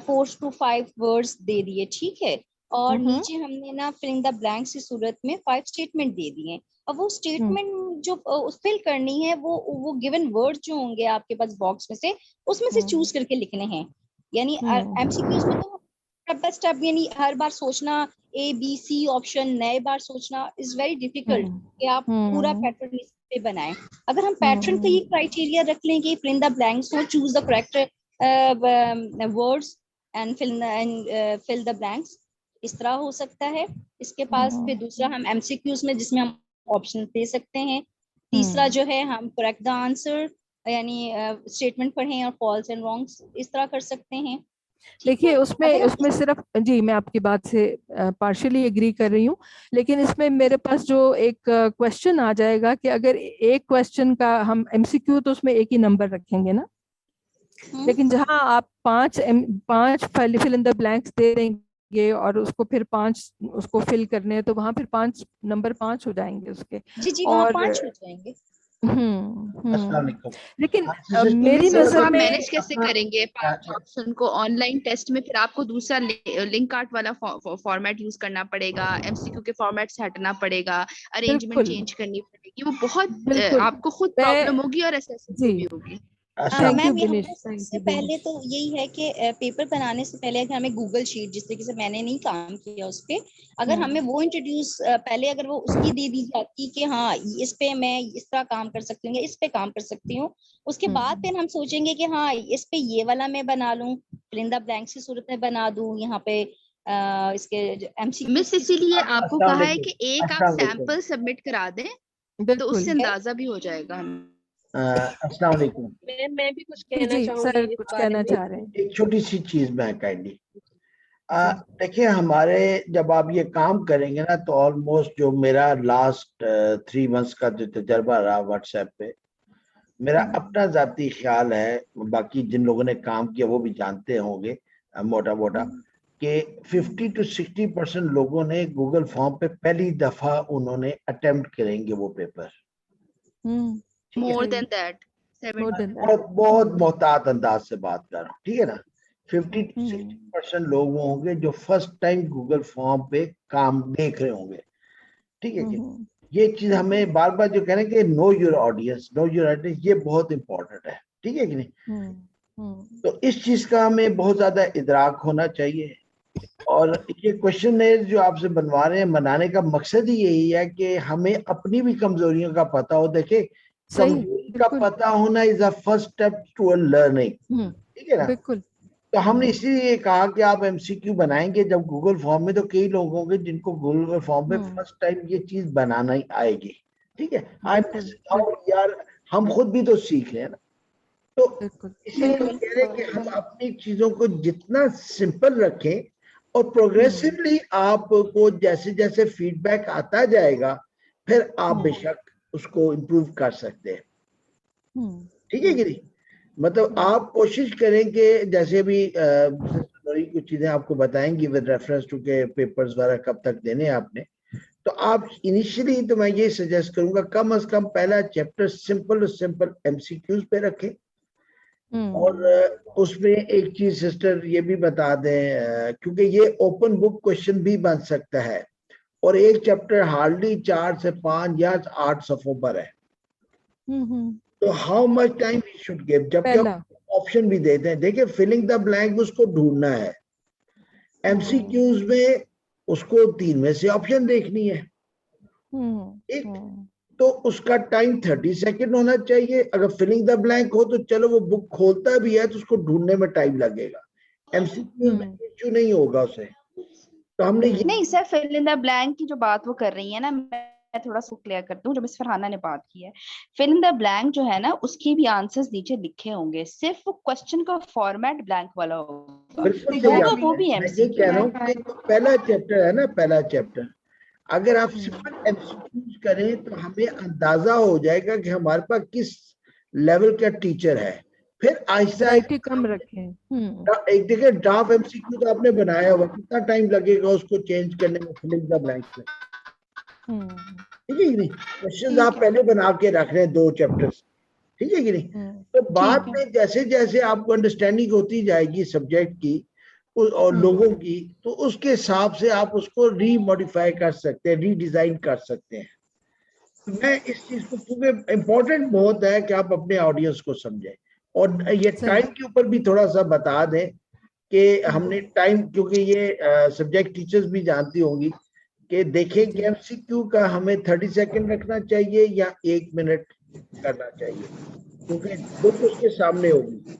4 to 5 वर्ड्स दे दिए, ठीक है, और नीचे हमने ना फिल इन द ब्लैंक्स की सूरत में 5 स्टेटमेंट दे दिए। अब वो स्टेटमेंट जो फिल करनी है वो गिवन वर्ड जो होंगे आपके पास बॉक्स में से, उसमें से चूज करके लिखने हैं। यानी एमसीक्यूज में तो स्टेप बाय स्टेप, यानी हर बार सोचना ए बी सी ऑप्शन, नए बार सोचना इज वेरी डिफिकल्ट कि आप पूरा पैटर्न इस पे बनाएं। अगर हम पैटर्न का ये क्राइटेरिया रख लें कि फिल इन द ब्लैंक्स हो, choose the correct words and fill the blanks, इस तरह हो सकता है। इसके पास फिर दूसरा हम एमसीक्यूज में जिसमें हम ऑप्शन दे सकते हैं। तीसरा जो है हम करेक्ट द आंसर, यानी स्टेटमेंट पढ़ें और फॉल्स एंड रॉन्ग्स, इस तरह कर सकते हैं। देखिए उसमें सिर्फ, जी मैं आपकी बात से पार्शियली एग्री कर रही हूँ, लेकिन इसमें मेरे पास जो एक क्वेश्चन आ जाएगा कि अगर एक क्वेश्चन का हम एमसीक्यू तो उसमें एक ही नंबर रखेंगे ना, लेकिन जहां आप पांच फिल इन द ब्लैंक्स दे देंगे और उसको फिर 5 उसको फिल करने हैं, तो वहां फिर 5 हो जाएंगे उसके। जी जी, वहां 5 हो जाएंगे। लेकिन मेरी नजर में मैनेज कैसे करेंगे 5 ऑप्शन को ऑनलाइन टेस्ट में? फिर आपको दूसरा लिंक आर्ट वाला फॉर्मेट यूज करना पड़ेगा, एमसीक्यू के फॉर्मेट से हटना पड़ेगा, अरेंजमेंट चेंज करनी पड़ेगी, वो बहुत आपको खुद प्रॉब्लम होगी और असेसमेंट भी होगी। मैम यहाँ पर सबसे पहले तो यही है कि पेपर बनाने से पहले अगर हमें गूगल शीट, जिस तरीके से मैंने नहीं काम किया उस पे, अगर हमें वो इंट्रोड्यूस पहले अगर वो उसकी दे दी जाती कि हाँ इस पे मैं इस तरह काम कर सकती हूँ या इस पे काम कर सकती हूँ, उसके बाद फिर हम सोचेंगे कि हाँ इस पे ये वाला मैं बना लूँ, फिल इन द ब्लैंक्स की सूरत में बना दूं यहाँ पे इसके एमसीक्यू। मिस इसीलिए आपको कहा है कि एक आप सैंपल सबमिट करा दें, तो उससे अंदाजा भी हो जाएगा हमें। अस्सलाम वालेकुम। मैं भी कुछ कहना चाहूंगी सर, कुछ कहना चाह रहे हैं? एक छोटी सी चीज मैं काइंडली देखिए, हमारे जब आप ये काम करेंगे ना, तो ऑलमोस्ट जो मेरा लास्ट 3 मंथ्स का जो तजर्बा रहा व्हाट्सएप पे, मेरा अपना जाती ख्याल है, बाकी जिन लोगों ने काम किया वो भी जानते होंगे मोटा मोटा, कि 50 to 60% लोगों ने गूगल फॉर्म पे पहली दफा उन्होंने अटेम्प्ट करेंगे वो पेपर। मोर देन दैट, बहुत मोहतात अंदाज से बात कर रहा हूँ, ठीक है ना। 50 to 60% लोग होंगे जो फर्स्ट टाइम गूगल फॉर्म पे काम देख रहे होंगे, ठीक है कि ये चीज हमें बार बार जो कह रहे हैं कि नो योर ऑडियंस, ये बहुत इंपॉर्टेंट है, ठीक है कि नहीं। तो इस चीज का हमें बहुत ज्यादा इदराक होना चाहिए, और ये क्वेश्चन जो आपसे बनवा रहे हैं, बनाने का मकसद ही यही है कि हमें अपनी भी कमजोरियों का पता हो। देखिए, कमजोरी का पता होना is a first step to learning, ठीक है ना। तो हमने इसीलिए कहा कि आप एमसीक्यू बनाएंगे जब गूगल फॉर्म में, तो कई लोग होंगे जिनको गूगल फॉर्म में फर्स्ट टाइम ये चीज बनाना ही आएगी, ठीक है। यार हम खुद भी तो सीख रहे हैं ना, तो इसीलिए कह रहे हैं कि हम अपनी चीजों को जितना सिंपल रखें, और प्रोग्रेसिवली आपको जैसे जैसे फीडबैक आता जाएगा, फिर आप बेशक उसको इम्प्रूव कर सकते हैं, ठीक है कि नहीं। मतलब आप कोशिश करें कि जैसे भी कुछ चीजें आपको बताएंगी विद रेफरेंस टू के पेपर्स वगैरह कब तक देने आपने, तो आप इनिशियली तो मैं ये सजेस्ट करूंगा कम से कम पहला चैप्टर सिंपल एमसीक्यूज पे रखें, और उसमें एक चीज सिस्टर ये भी बता दें, क्योंकि ये ओपन बुक क्वेश्चन भी बन सकता है, और एक चैप्टर हार्डली 4 से 5 या 8 सफों पर है। तो how much time we should give, जबकि ऑप्शन भी देते हैं। देखिए फिलिंग द ब्लैंक उसको ढूंढना है, एमसीक्यूज में उसको 3 में से ऑप्शन देखनी है। एक तो उसका टाइम 30 सेकंड होना चाहिए। अगर फिलिंग द ब्लैंक हो तो चलो वो बुक खोलता भी है तो उसको ढूंढने में टाइम लगेगा, एमसीक्यूज में इश्यू नहीं होगा उसे। तो हमने नहीं sir, fill in the blank की जो बात वो कर रही है ना, मैं थोड़ा सा क्लियर करती हूँ। जो मिस फरहाना ने बात की है, फिल इन द ब्लैंक जो है ना, उसकी भी आंसर्स नीचे लिखे होंगे, सिर्फ वो क्वेश्चन का फॉर्मेट ब्लैंक वाला होगा, बिल्कुल सही होगा वो भी मैं ये कह रहा हूँ कि पहला चैप्टर है ना, पहला चैप्टर अगर आप सिर्फ एमसीक्यूज करें तो हमें अंदाजा हो जाएगा कि हमारे पास किस लेवल का टीचर है। फिर आहिस्ता कम रखें। एक देखिए ड्राफ्ट एमसीक्यू तो आपने बनाया हुआ, कितना टाइम लगेगा उसको चेंज करने में, फिलिंग द ब्लैंक्स में। ठीक है कि नहीं, क्वेश्चंस आप पहले बना के रख रहे हैं 2 चैप्टर्स, ठीक है कि नहीं। तो बाद में जैसे जैसे आपको अंडरस्टैंडिंग होती जाएगी सब्जेक्ट की और लोगों की, तो उसके हिसाब से आप उसको रीमॉडिफाई कर सकते हैं, रीडिजाइन कर सकते हैं। तो मैं इस चीज को, क्योंकि इम्पोर्टेंट बहुत है कि आप अपने ऑडियंस को समझें, और ये टाइम के ऊपर भी थोड़ा सा बता दें कि हमने टाइम, क्योंकि ये सब्जेक्ट टीचर्स भी जानती होंगी कि देखें कि एमसीक्यू का हमें 30 सेकंड रखना चाहिए या 1 मिनट करना चाहिए, क्योंकि बुक उसके सामने होगी।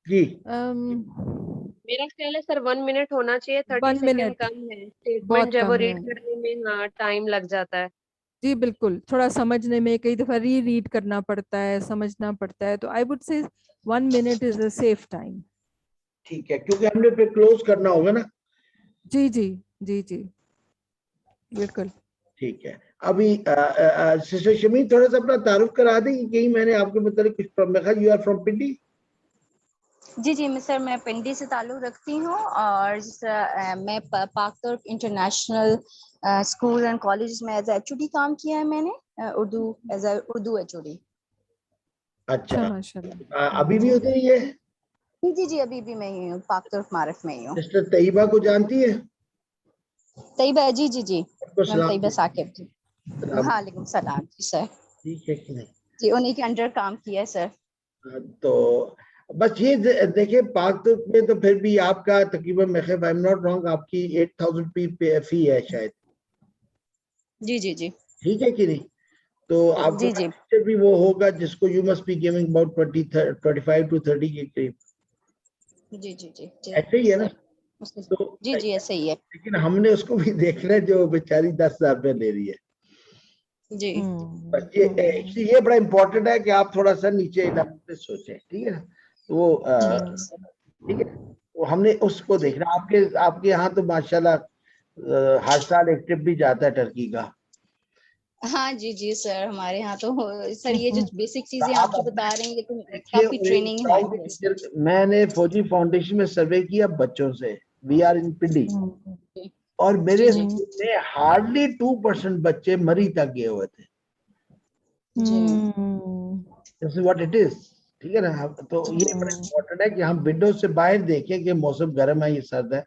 जी मेरा ख्याल है सर 1 मिनट होना चाहिए, 30 सेकंड कम है। स्टेटमेंट जब वो रीड करने में हाँ टाइम लग जाता है। जी बिल्कुल, थोड़ा समझने में कई दफा रीड करना पड़ता है, समझना पड़ता है, तो I would say 1 minute is a safe time. ठीक है, क्योंकि हमने फिर क्लोज करना होगा ना। जी जी जी जी बिल्कुल ठीक है। अभी सिस्टर शमी थोड़ा सा अपना तारुफ करा दें, कहीं मैंने आपके मतलब कुछ, यू आर फ्रॉम पिंडी। जी जी सर, मैं पिंडी से ताल्लुक रखती हूँ, और मैं पाक तुर्क इंटरनेशनल स्कूल एंड कॉलेज में एज एचओडी काम किया है मैंने, एज उर्दू एचओडी। अच्छा माशाल्लाह। अभी भी उधर ही है? जी जी जी, अभी भी मैं ही हूँ, पाक तुर्क मारिफ में ही हूँ। सिस्टर तैयबा को जानती है? तैयबा, जी जी जी, मैम तैयबा साकिब जी। वालेकुम सलाम जी सर। ठीक है कि नहीं? जी, उन्हीं के अंडर काम किया है सर। तो बस ये देखिए पाक तुर्क में तो फिर भी आपका तकरीबन, मैं आई एम नॉट रॉन्ग, आपकी 8000 फी है शायद। जी जी जी ठीक है कि नहीं? तो आपको जी भी वो होगा जिसको you must be giving about 25 to 30 के करीब। जी जी जी ऐसे ही है ना? तो जी जी ऐसे ही है, लेकिन हमने उसको भी देखना है जो बेचारी 10,000 रुपये ले रही है जी। बस ये बड़ा इम्पोर्टेंट है कि आप थोड़ा सा नीचे पे सोचें, ठीक है ना? तो वो ठीक है, वो हमने उसको देखना। आपके आपके यहाँ तो माशाल्लाह हर साल एक ट्रिप भी जाता है टर्की का। हाँ जी जी सर, हमारे यहाँ तो सर ये जो बेसिक चीजें आप जो बता रहे हैं ये तो काफी ट्रेनिंग है। मैंने फौजी फाउंडेशन में सर्वे किया बच्चों से, वी आर इन पिंडी, और मेरे में हार्डली 2% बच्चे मरी तक गए हुए थे। This is what it is, ठीक है ना? तो ये बड़ा इम्पोर्टेंट है कि हम विंडो से बाहर देखें कि मौसम गर्म है, ये सर्द है,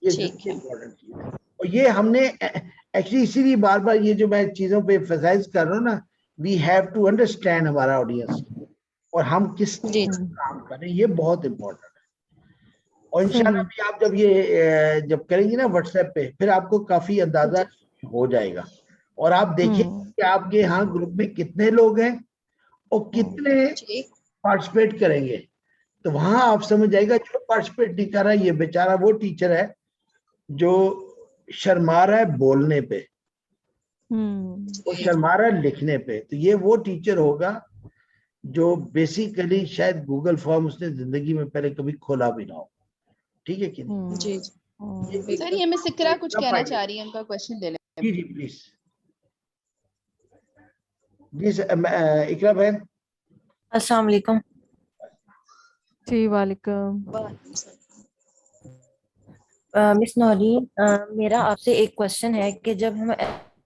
ये इम्पोर्टेंट चीज है। और ये हमने एक्चुअली इसीलिए बार बार ये जो मैं चीजों पे एम्फसाइज कर रहा हूँ ना, वी हैव टू अंडरस्टैंड हमारा ऑडियंस और हम किस काम करें, ये बहुत इम्पोर्टेंट है। और इंशाल्लाह भी आप जब ये जब करेंगे ना व्हाट्सएप पे, फिर आपको काफी अंदाजा हो जाएगा, और आप देखिए कि आपके यहाँ ग्रुप में कितने लोग हैं और कितने पार्टिसिपेट करेंगे, तो वहां आप समझ जाएगा। जो पार्टिसिपेट नहीं कर रहा है, ये बेचारा वो टीचर है जो शर्मा रहा है बोलने पे, वो शर्मा रहा है लिखने पे, तो ये वो टीचर होगा जो बेसिकली शायद गूगल फॉर्म उसने जिंदगी में पहले कभी खोला भी ना हो। ठीक है कि नहीं? जी सर, ये मिस इकरा कुछ कहना चाह रही है, उनका क्वेश्चन ले लें। जी जी प्लीज। जी इकरा बहन, अस्सलाम वालेकुम। जी वालेकुम। मिस नौरीन, मेरा आपसे एक क्वेश्चन है कि जब हम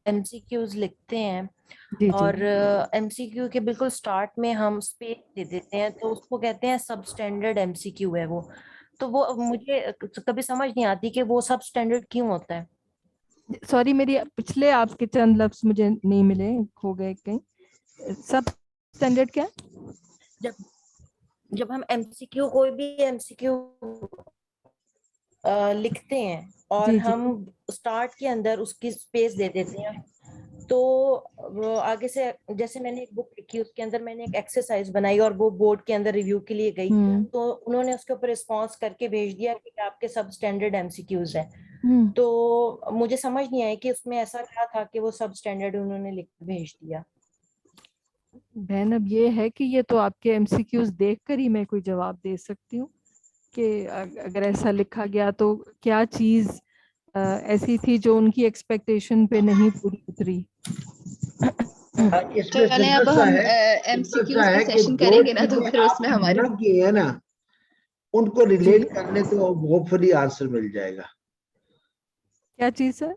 एमसीक्यूज लिखते हैं और एमसीक्यू के बिल्कुल स्टार्ट में हम स्पेस दे देते हैं, तो उसको कहते हैं सब स्टैंडर्ड एमसीक्यू है वो। तो वो मुझे कभी समझ नहीं आती कि वो सब स्टैंडर्ड क्यों होता है। सॉरी, मेरी पिछले आपके चंद लफ्ज मुझे नहीं मिले, खो गए कहीं। सब स्टैंडर्ड क्या? जब हम एमसीक्यू, कोई भी एमसीक्यू लिखते हैं और हम स्टार्ट के अंदर उसकी स्पेस दे देते हैं, तो वो आगे से, जैसे मैंने एक बुक लिखी, उसके अंदर मैंने एक एक्सरसाइज बनाई और वो बोर्ड के अंदर रिव्यू के लिए गई, तो उन्होंने उसके ऊपर रिस्पॉन्स करके भेज दिया कि आपके सब स्टैंडर्ड एमसीक्यूज है। तो मुझे समझ नहीं आया कि उसमें ऐसा क्या था कि वो सब स्टैंडर्ड उन्होंने लिख भेज दिया। बहन, अब ये है कि ये तो आपके एमसीक्यूज देखकर ही मैं कोई जवाब दे सकती हूँ कि अगर ऐसा लिखा गया तो क्या चीज ऐसी थी जो उनकी एक्सपेक्टेशन पे नहीं पूरी उतरी। चलें, अब हम एमसीक्यूज का सेशन करेंगे ना, तो फिर उसमें हमारे है ना, उनको रिलेट करने तो होपफुली आंसर मिल जाएगा। क्या चीज है?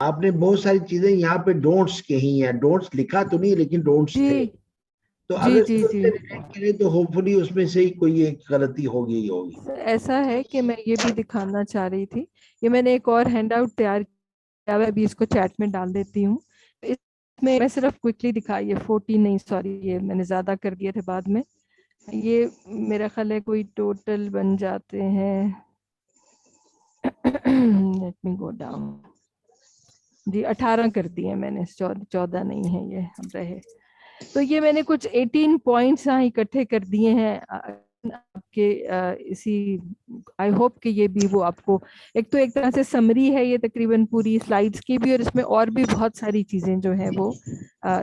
आपने बहुत सारी चीजें यहाँ पे डोंट्स कही हैं, डोंट्स लिखा तो नहीं लेकिन डोंट्स थे, तो अगर उससे रिलेट करें तो होपफुली उसमें से ही कोई एक गलती होगी ही होगी। ऐसा है कि मैं ये भी दिखाना चाह रही थी, ये मैंने एक और हैंडआउट तैयार किया है, अभी इसको चैट में डाल देती हूँ। इसमें मैं सिर्फ क्विकली दिखाई, ये 14 नहीं, सॉरी, ये मैंने ज्यादा कर दिए थे बाद में। ये मेरा ख्याल है कोई टोटल बन जाते हैं, लेट मी गो डाउन जी, 18 कर दिए मैंने, 14 नहीं है ये, अब रहे। तो ये मैंने कुछ 18 पॉइंट्स यहाँ इकट्ठे कर दिए हैं आपके इसी, आई होप कि ये भी वो आपको, एक तो एक तरह से समरी है ये तकरीबन पूरी स्लाइड्स की भी, और इसमें और भी बहुत सारी चीजें जो है वो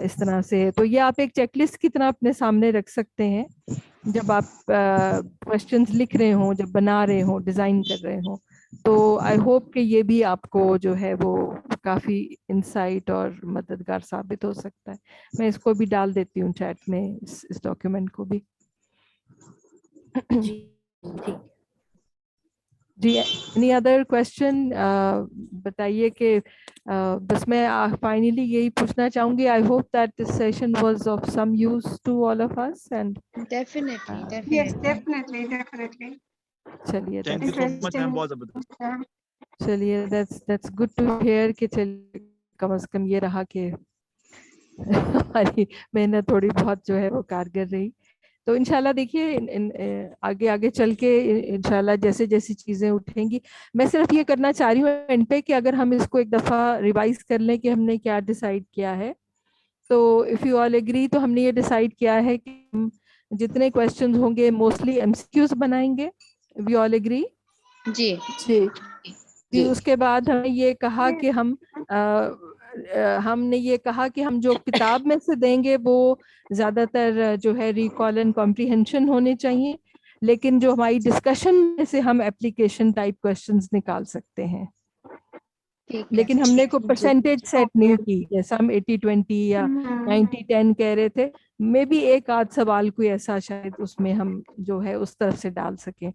इस तरह से है। तो ये आप एक चेकलिस्ट की तरह अपने सामने रख सकते हैं जब आप क्वेश्चंस लिख रहे हो, जब बना रहे हो, डिजाइन कर रहे हो। तो आई होप कि ये भी आपको जो है वो काफी इंसाइट और मददगार साबित हो सकता है। मैं इसको भी डाल देती हूँ चैट में, इस डॉक्यूमेंट को भी। जी, एनी अदर क्वेश्चन? बताइए कि बस मैं फाइनली यही पूछना चाहूंगी, I hope that this session was of some use to all of us and definitely. चलिए, thank you so much ma'am, बहुत जबरदस्त। चलिए, दैट्स गुड टू हियर कि चलिए कम से कम ये रहा कि हमारी मेहनत थोड़ी बहुत जो है वो कारगर रही। तो इंशाल्लाह देखिए आगे आगे चल के इंशाल्लाह जैसे जैसी चीजें उठेंगी, मैं सिर्फ ये करना चाह रही हूँ एंड पे कि अगर हम इसको एक दफा रिवाइज कर लें कि हमने क्या डिसाइड किया है। तो इफ यू ऑल एग्री, तो हमने ये डिसाइड किया है कि हम जितने क्वेश्चंस होंगे मोस्टली एमसीक्यूज बनाएंगे। We all agree? जी जी जी। उसके बाद हमने ये कहा कि हमने ये कहा कि हम जो किताब में से देंगे वो ज्यादातर जो है रिकॉल एंड कॉम्प्रिहेंशन होने चाहिए, लेकिन जो हमारी डिस्कशन में से हम एप्लीकेशन टाइप क्वेश्चंस निकाल सकते हैं। लेकिन हमने को परसेंटेज सेट नहीं की, जैसा हम 80-20 या 90-10 कह रहे थे, मे बी एक आध सवाल कोई ऐसा शायद उसमें हम जो है उस तरफ से डाल सके।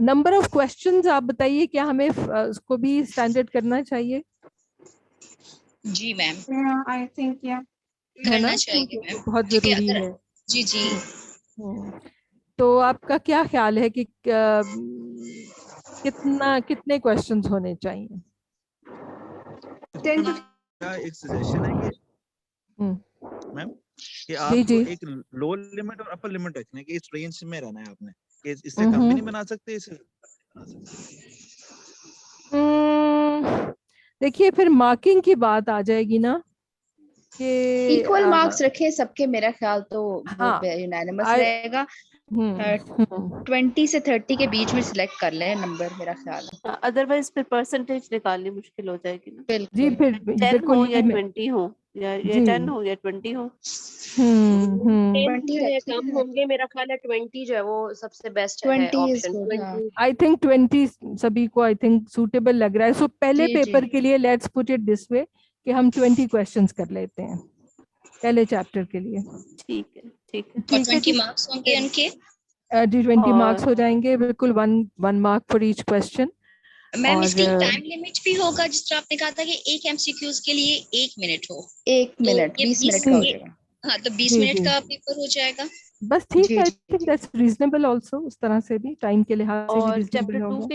नंबर ऑफ क्वेश्चंस आप बताइए, क्या हमें उसको भी स्टैंडर्ड करना चाहिए? जी मैम, आई थिंक करना चाहिए मैम, बहुत जरूरी है। जी जी। तो आपका क्या ख्याल है कि कितने क्वेश्चंस होने चाहिए? एक सजेशन है कि मैम कि आपको एक लो लिमिट और अपर लिमिट रखने की, इस रेंज में रहना है आपने, कि इससे कम भी नहीं बना सकते, इससे देखिए फिर मार्किंग की बात आ जाएगी ना कि इक्वल मार्क्स रखे सबके, मेरा ख्याल तो वो यूनानिमस रहेगा। 20 से 30 के बीच में सिलेक्ट कर लें नंबर, मेरा ख्याल है, अदरवाइज फिर परसेंटेज निकालनी मुश्किल हो जाएगी ना। जी, फिर 10 हो या 20 हो या 10 हो या 20 हो। 10 या कम होंगे, मेरा ख्याल है 20 जो है वो सबसे बेस्ट है ऑप्शन। आई थिंक 20 सभी को आई थिंक सूटेबल लग रहा है। सो पहले पेपर के लिए let's put it this way कि हम 20 क्वेश्चंस कर लेते हैं पहले चैप्टर के लिए। ठीक है, ठीक है। 20 मार्क्स होंगे उनके। जी, 20 मार्क्स हो जाएंगे, बिल्कुल 1 mark for each question. Ma'am इसकी टाइम लिमिट भी होगा, जिस तरह आपने कहा था कि एक एमसीक्यूज के लिए 1 मिनट हो, 1 मिनट 20 मिनट का हो जाएगा। हाँ, तो 20 मिनट का पेपर हो जाएगा। बस ठीक जी है, आई जी थिंक दैट्स रीजनेबल आल्सो, उस तरह से भी टाइम के लिहाज से भी और रीजनेबल होगा।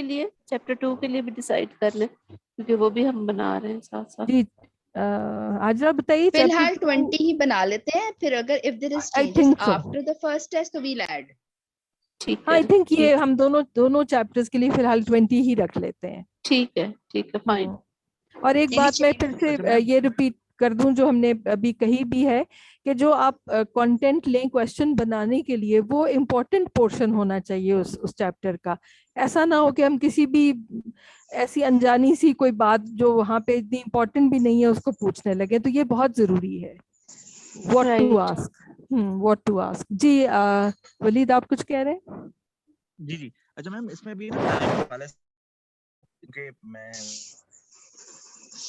चैप्टर 2 के लिए भी डिसाइड कर लें, क्योंकि वो भी हम बना रहे हैं साथ साथ। जी आजरा बताइए। फिलहाल 20 ही बना लेते हैं, फिर अगर if there is I changes think so, after the first test तो वील ऐड। ठीक हाँ है, आई थिंक ये हम दोनों चैप्टर्स के लिए फिलहाल 20 ही रख लेते हैं। ठीक है, फाइन। और एक बात मैं फिर से ये रिपीट कर दूं जो हमने अभी कही भी है कि जो आप कंटेंट लें क्वेश्चन बनाने के लिए, वो इम्पोर्टेंट पोर्शन होना चाहिए उस चैप्टर का। ऐसा ना हो कि हम किसी भी ऐसी अनजानी सी कोई बात जो वहाँ पे इतनी इम्पोर्टेंट भी नहीं है उसको पूछने लगे, तो ये बहुत जरूरी है। What to ask, what to ask. जी वलीद आप कुछ कह रहे हैं? जी अच्छा मैम, इसमें भी ना टाइम वाला, क्योंकि मैं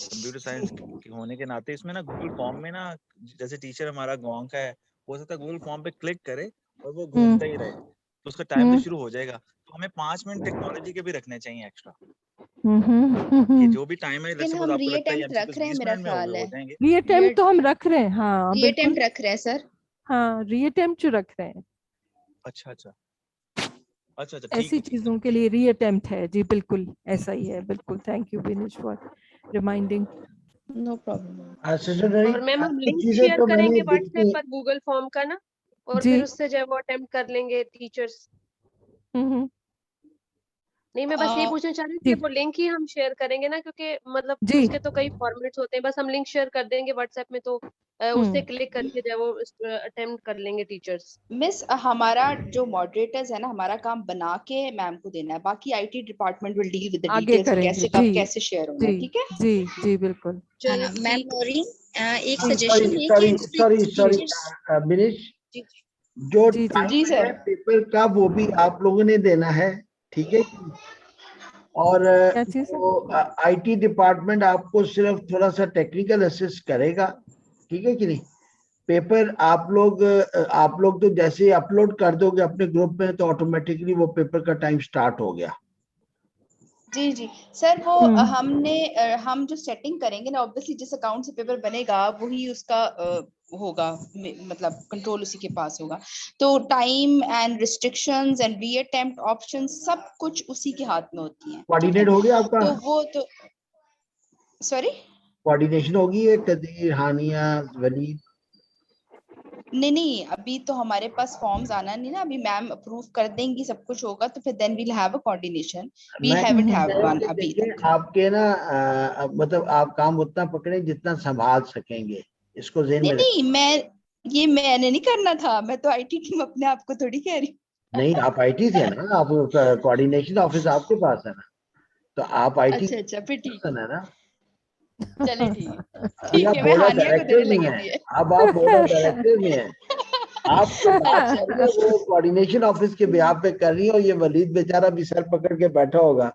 कंप्यूटर साइंस के होने के नाते इसमें ना गूगल फॉर्म में ना, जैसे टीचर हमारा गाँव का है, हो सकता है गूगल फॉर्म पे क्लिक करे और वो घूमता ही रहे, तो उसका टाइम तो शुरू हो जाएगा। तो हमें 5 मिनट टेक्नोलॉजी के भी रखने चाहिए एक्स्ट्रा, कि जो भी टाइम है, लेकिन सपोज हम आपको लगता है रीअटेम्प्ट रख रहे हैं, 20 मेरा मिनट में ख्याल हो है जाएंगे। रीअटेम्प्ट तो हम रख रहे हैं, हाँ बिल्कुल रीअटेम्प्ट रख रहे हैं सर। हाँ रीअटेम्प्ट जो रख रहे हैं। अच्छा ठीक ऐसी है। चीजों के लिए रीअटेम्प्ट है जी, बिल्कुल ऐसा ही है, बिल्कुल। Thank you Vineesh for reminding. No problem. और मैम हम लिंक चीजें शेयर तो मैंने करेंगे व्हाट्सएप देखी। पर गूगल फॉर्म का ना, और जी फिर उससे जो है वो अटेम्प्ट कर लेंगे टीचर्स। नहीं, मैं बस ये पूछना चाह रही थी कि वो लिंक ही हम शेयर करेंगे ना, क्योंकि मतलब जी उसके तो कई फॉर्मेट्स होते हैं, बस हम लिंक शेयर कर देंगे व्हाट्सएप में, तो उससे क्लिक करके जो है वो अटेम्प्ट कर लेंगे टीचर्स। मिस हमारा जो मॉडरेटर्स है ना, हमारा काम बना के मैम को देना है, बाकी IT department will deal with the आगे डिटेल्स, करेंगे कैसे जी कब कैसे शेयर होना है, जी ठीक है? जी जी बिल्कुल। चलिए मैम ठीक है। नौरीन, एक सॉरी सजेशन है सॉरी कि सॉरी सॉरी टीचर्स बिनीश, जो जी जी टाइम जी है सर। पेपर का वो भी आप लोगों ने देना है, ठीक है? और क्या चीज है? जो आईटी डिपार्टमेंट आपको सिर्फ थोड़ा सा टेक्निकल असिस्ट करेगा, ठीक है कि नहीं? पेपर आप लोग तो जैसे ही अपलोड कर दोगे अपने ग्रुप में, तो ऑटोमेटिकली वो पेपर का टाइम स्टार्ट हो गया। जी जी सर, वो हम जो सेटिंग करेंगे ना, ऑब्वियसली जिस अकाउंट से पेपर बनेगा वही उसका होगा, मतलब कंट्रोल उसी के पास होगा, तो time and restrictions and reattempt option सब कुछ उसी के हाथ में होती हैं, ठीक है? कोऑर्डिनेट हो गया आपका? तो वो तो सॉरी कोऑर्डिनेशन होगी है कदीर, हानिया, वलीद? नहीं, अभी तो हमारे पास फॉर्म्स आना नहीं ना, अभी मैम अप्रूव कर देंगी, सब कुछ होगा तो फिर then we'll have a coordination. We मैं हैवंट हैव वन अभी देखिए तक। आपके ना मतलब आप काम उतना पकड़े जितना संभाल सकेंगे, इसको ज़हन में रखें। नहीं, मैंने नहीं करना था, मैं तो आईटी टीम अपने आप को थोड़ी कह रही हूँ। नहीं, आप आईटी थे ना, आप कोऑर्डिनेशन ऑफिस आपके पास है ना, तो आप आईटी अच्छा फिर ठीक है है, ना? चलिए ठीक है, अभी आप मैं बोर्ड ऑफ हानिया को देने डायरेक्टर में लगी हैं, थी। अब आप बोर्ड ऑफ डायरेक्टर में हैं, आप जो बात अच्छा कर रही है वो कोऑर्डिनेशन ऑफिस के बिहाफ पे कर रही है, और ये वलीद बेचारा भी सर पकड़ के बैठा होगा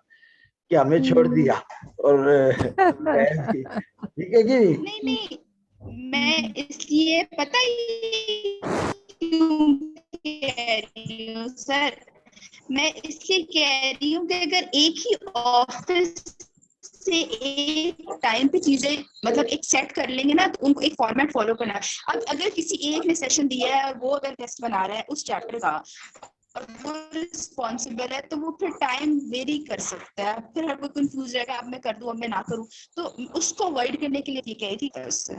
कि हमें छोड़ दिया और ठीक है कि नहीं, मैं इसलिए पता ही क्यों कह रही हूँ सर, मैं इसलिए कह रही हूँ कि अगर एक ही ऑफिस से एक टाइम पे चीजें मतलब एक सेट कर लेंगे ना, तो उनको एक फॉर्मेट फॉलो करना है। अब अगर किसी एक ने सेशन दिया है और वो अगर टेस्ट बना रहा है उस चैप्टर का और वो रिस्पॉन्सिबल है, तो वो फिर टाइम वेरी कर सकता है, फिर हर कोई कंफ्यूज रहेगा, अब मैं कर दूं अब मैं ना करूं, तो उसको अवॉइड करने के लिए ये कही थी उससे।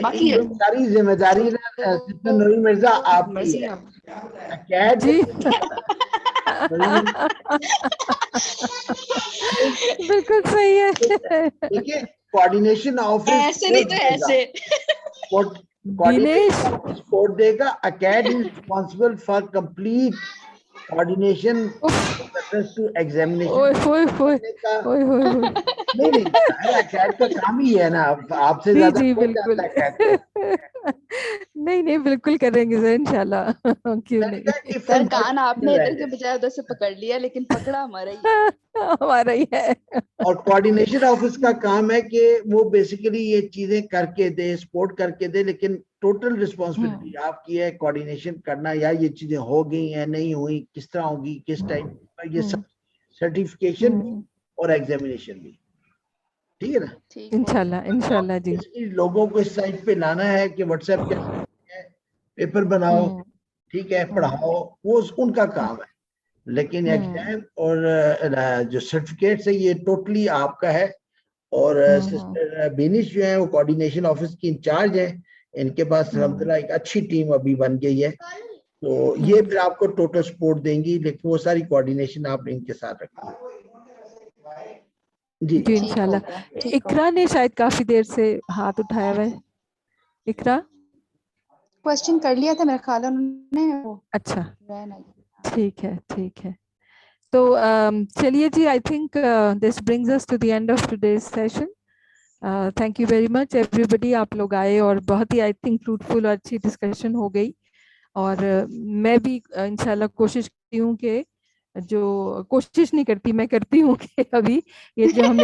बाकी ये सारी जिम्मेदारी ना सिस्टर नूरी मिर्जा आपकी है। कैट जी नहीं, बिल्कुल सही है। देखिए कोऑर्डिनेशन ऑफिस ऐसे नहीं तो ऐसे। दिनेश कोऑर्डिनेशन ऑफिस कोड देगा, acad is responsible for complete coordination to examination ओए नहीं अकेड का काम ही है ना, आपसे जी ज्यादा जी कौन बिल्कुल। जानता है अकेड को? नहीं बिल्कुल करेंगे सर, इंशाल्लाह। क्यों मैंने कहा नहीं। कि सर फिर कान आपने रह इधर के जाए। बजाय उधर से पकड़ लिया, लेकिन पकड़ा हमारा ही। हमारा ही है। और कोऑर्डिनेशन ऑफिस का काम है कि वो बेसिकली ये चीजें करके दे, सपोर्ट करके दे, लेकिन टोटल रिस्पॉन्सिबिलिटी आपकी है कोऑर्डिनेशन करना, या ये चीजें हो गई हैं नहीं हुई, किस तरह होगी, किस टाइम, ये सब सर्टिफिकेशन और एग्जामिनेशन भी, ठीक है ना? इंशाल्लाह इंशाल्लाह जी। लोगों को इस साइड पे लाना है कि व्हाट्सएप क्या है, पेपर बनाओ, ठीक है, पढ़ाओ, वो उनका काम है, लेकिन एग्जाम और जो सर्टिफिकेट है ये टोटली आपका है। और सिस्टर बेनिश जो है वो कोऑर्डिनेशन ऑफिस की इंचार्ज है, इनके पास अल्हम्दुलिल्लाह एक अच्छी टीम अभी बन गई है, तो ये फिर आपको टोटल सपोर्ट देंगी, लेकिन वो सारी कोऑर्डिनेशन आप इनके साथ रखें। जी जी इंशाल्लाह। इकरा ने शायद काफी देर से हाथ उठाया हुआ है। इकरा क्वेश्चन कर लिया था मेरा ख्याल है उन्होंने। अच्छा ठीक है ठीक है। तो चलिए जी, I think this brings us to the end of today's session. Thank you very much everybody, आप लोग आए और बहुत ही आई थिंक फ्रूटफुल और अच्छी डिस्कशन हो गई। और मैं भी इंशाल्लाह कोशिश करती हूँ कि जो कोशिश नहीं करती, मैं करती हूँ कि अभी ये जो हमने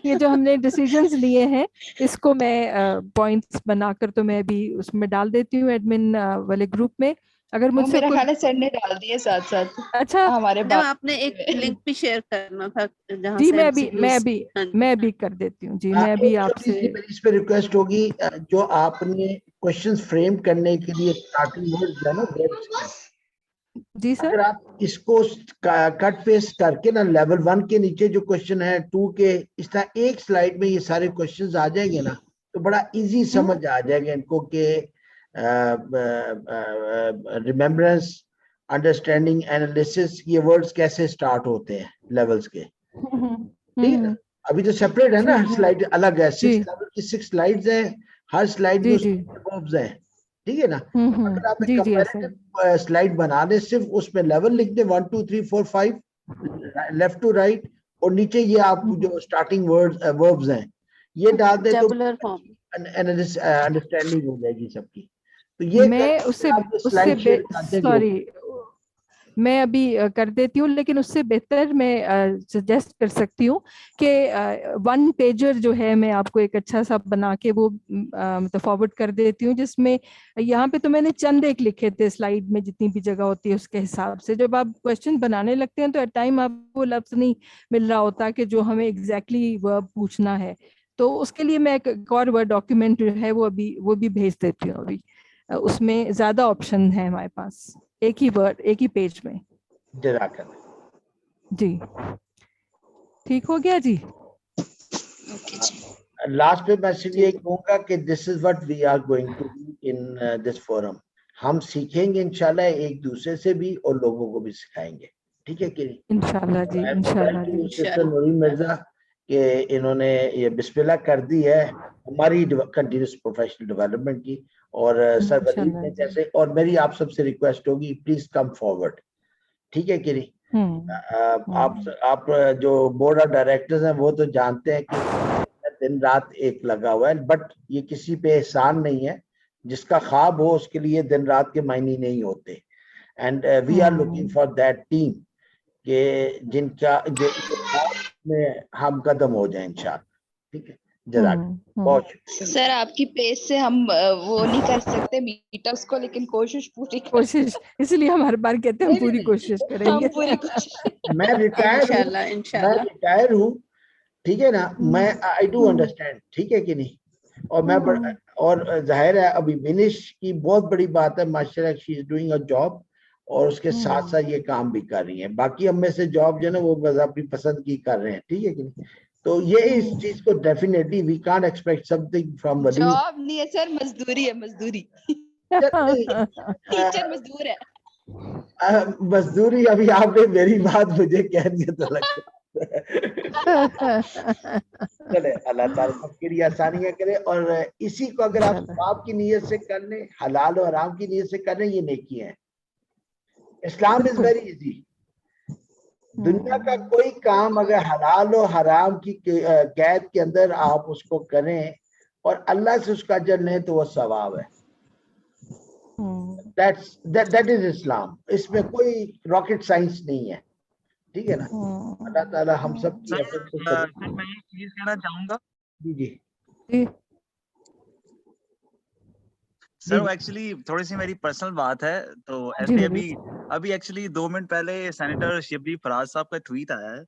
ये जो हमने डिसीजंस लिए हैं इसको मैं पॉइंट्स बनाकर तो मैं भी उसमें डाल देती हूँ एडमिन वाले ग्रुप में। अगर मुझसे मेरा ख्याल है सर ने डाल दिए साथ साथ। अच्छा हमारे मैडम आपने एक लिंक भी शेयर करना था जहाँ जी, से मैं भी कर देती हूँ जी। मैं भी आपसे इस पे रिक्वेस्ट होगी, जो आपने क्वेश्चंस फ्रेम करने के लिए स्टार्टिंग वर्ड्स है ना वर्ड्स के, जी सर, अगर आप इसको कट पेस्ट करके ना लेवल 1 के नीचे जो क्वेश्चन है 2 के, इस तरह एक स्लाइड में ये सारे क्वेश्चंस आ जाएंगे ना, तो बड़ा इजी समझ आ जाएगा इनको कि रिमेम्बरेंस, अंडरस्टैंडिंग, एनालिसिस, ये वर्ड्स कैसे स्टार्ट होते हैं लेवल्स के, ठीक है ना? अभी तो सेपरेट है ना, हर स्लाइड अलग है, 6 लेवल की 6 स्लाइड्स हैं, हर स्लाइड में वर्ब्स हैं, ठीक है ना? अगर आप एक कंपैरेटिव स्लाइड बना दें, सिर्फ उसमें लेवल लिख दें 1 2 3 4 5 लेफ्ट टू राइट, और नीचे ये आप जो स्टार्टिंग वर्ब्स हैं ये डाल दें तो अंडरस्टैंडिंग हो जाएगी सबकी। तो ये मैं मैं अभी कर देती हूँ, लेकिन उससे बेहतर मैं सजेस्ट कर सकती हूँ कि 1 पेजर जो है मैं आपको एक अच्छा सा बना के वो मतलब फॉरवर्ड कर देती हूँ, जिसमें यहाँ पे तो मैंने चंद एक लिखे थे स्लाइड में, जितनी भी जगह होती है उसके हिसाब से। जब आप क्वेश्चन बनाने लगते हैं तो एट टाइम आपको लफ्ज नहीं मिल रहा होता कि जो हमें एग्जैक्टली वर्ब पूछना है, तो उसके लिए मैं एक और वर्ड डॉक्यूमेंट जो है वो भी भेज देती हूँ। अभी उसमें ज्यादा ऑप्शन है हमारे पास, एक ही वर्ड एक ही पेज में। जी ठीक हो गया जी। लास्ट में मैं सिर्फ ये कहूंगा कि this is what we are going to do in this forum. हम सीखेंगे इंशाल्लाह एक दूसरे से भी और लोगों को भी सिखाएंगे, ठीक है कि इंशाल्लाह जी, इंशाल्लाह जी। सिस्टर नूरीन मिर्जा के इन्होंने ये बिस्मिल्लाह कर दी है हमारी कंटिन्यूस प्रोफेशनल डेवलपमेंट की, और सर वलीद ने जैसे, और मेरी आप सबसे रिक्वेस्ट होगी प्लीज कम फॉरवर्ड, ठीक है कि नहीं? आप जो बोर्ड ऑफ डायरेक्टर्स हैं वो तो जानते हैं कि दिन रात एक लगा हुआ है, बट ये किसी पे एहसान नहीं है, जिसका ख्वाब हो उसके लिए दिन रात के मायने नहीं होते। And we are looking for that team के जिनका में हम कदम हो जाए इंशाल्लाह, ठीक है? बहुत सर आपकी पेज से हम वो नहीं कर सकते मीटअप्स को, लेकिन कोशिश पूरी इसलिए हम हर बार कहते हैं हम पूरी कोशिश करेंगे। मैं रिटायर हूँ, ठीक है ना? मैं आई डू अंडरस्टैंड, ठीक है कि नहीं? और मैं और जाहिर है अभी विनिश की बहुत बड़ी बात है, माशाल्लाह she is doing a job, और उसके साथ साथ ये काम भी कर रही है। बाकी हम में से जॉब जो है ना वो बस अपनी पसंद की कर रहे हैं, ठीक है कि नहीं? तो ये इस चीज को definitely we can't expect something from Waleed. Job नहीं है सर, मजदूरी है, मजदूरी। टीचर मजदूर है। मजदूरी अभी आपने मेरी बात मुझे कह दी तो लगता चले, अल्लाह ताला सबके लिए आसानियां करे, और इसी को अगर आप सवाब की नीयत से कर लें, हलाल और हराम की नीयत से कर लें, ये नेकी है। Islam is very easy. दुनिया का कोई काम अगर हलाल और हराम की कैद के अंदर आप उसको करें और अल्लाह से उसका अजर लें तो वो सवाब है। that is इस्लाम। इसमें कोई रॉकेट साइंस नहीं है, ठीक है ना? अल्लाह ताला हम सब की एफर्ट को सर मैं एक चीज कहना चाहूंगा। जी सर एक्चुअली थोड़ी सी मेरी पर्सनल बात है, तो ऐसे अभी एक्चुअली 2 मिनट पहले सेनेटर शिबली फराज साहब का ट्वीट आया है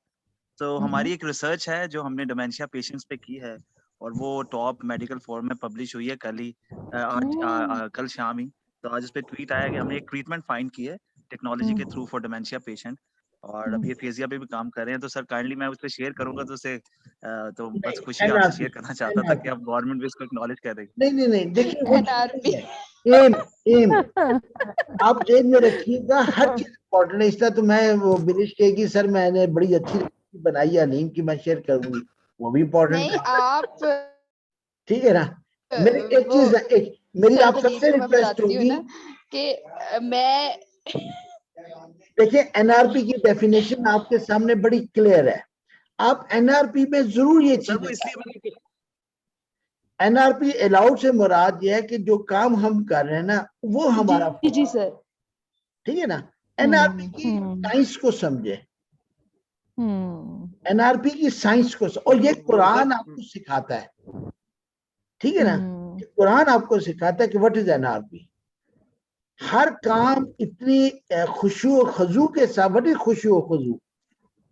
तो हमारी एक रिसर्च है जो हमने डिमेंशिया पेशेंट्स पे की है, और वो टॉप मेडिकल फोरम में पब्लिश हुई है कल ही, कल शाम ही। तो आज उस पर ट्वीट आया कि हमने एक ट्रीटमेंट फाइंड की है टेक्नोलॉजी के थ्रू फॉर डिमेंशिया पेशेंट, और अभी फेजिया पे भी काम कर रहे हैं। तो सर काइंडली मैं उस पर शेयर करूंगा, तो उसे तो बस खुशी आपसे शेयर करना चाहता था कि आप गवर्नमेंट भी इसको एक्नॉलेज कर रही है। नहीं, देखिए वो एम आप जेब में रखिएगा, हर चीज इम्पोर्टेंट है। इसलिए तो मैं वो बिलिश कहेगी सर मैंने बड़ी अच्छी बनाई या नहीं कि मैं शेयर करूंगी, वो भी इम्पोर्टेंट नहीं आप ठीक है ना। मेरी एक चीज मेरी आप सबसे रिक्वेस्ट होगी कि मैं देखिए एनआरपी की डेफिनेशन आपके सामने बड़ी क्लियर है। आप एनआरपी में जरूर ये चीज, एनआरपी अलाउड से मुराद ये है कि जो काम हम कर रहे हैं ना वो हमारा जी सर, ठीक है ना। एनआरपी की साइंस को समझे, एनआरपी की साइंस को और ये कुरान आपको सिखाता है, ठीक है ना। ये कुरान आपको सिखाता है कि व्हाट इज एनआरपी। हर काम इतनी खुशू खजू के साथ, व्हाट इज खुशू खजू,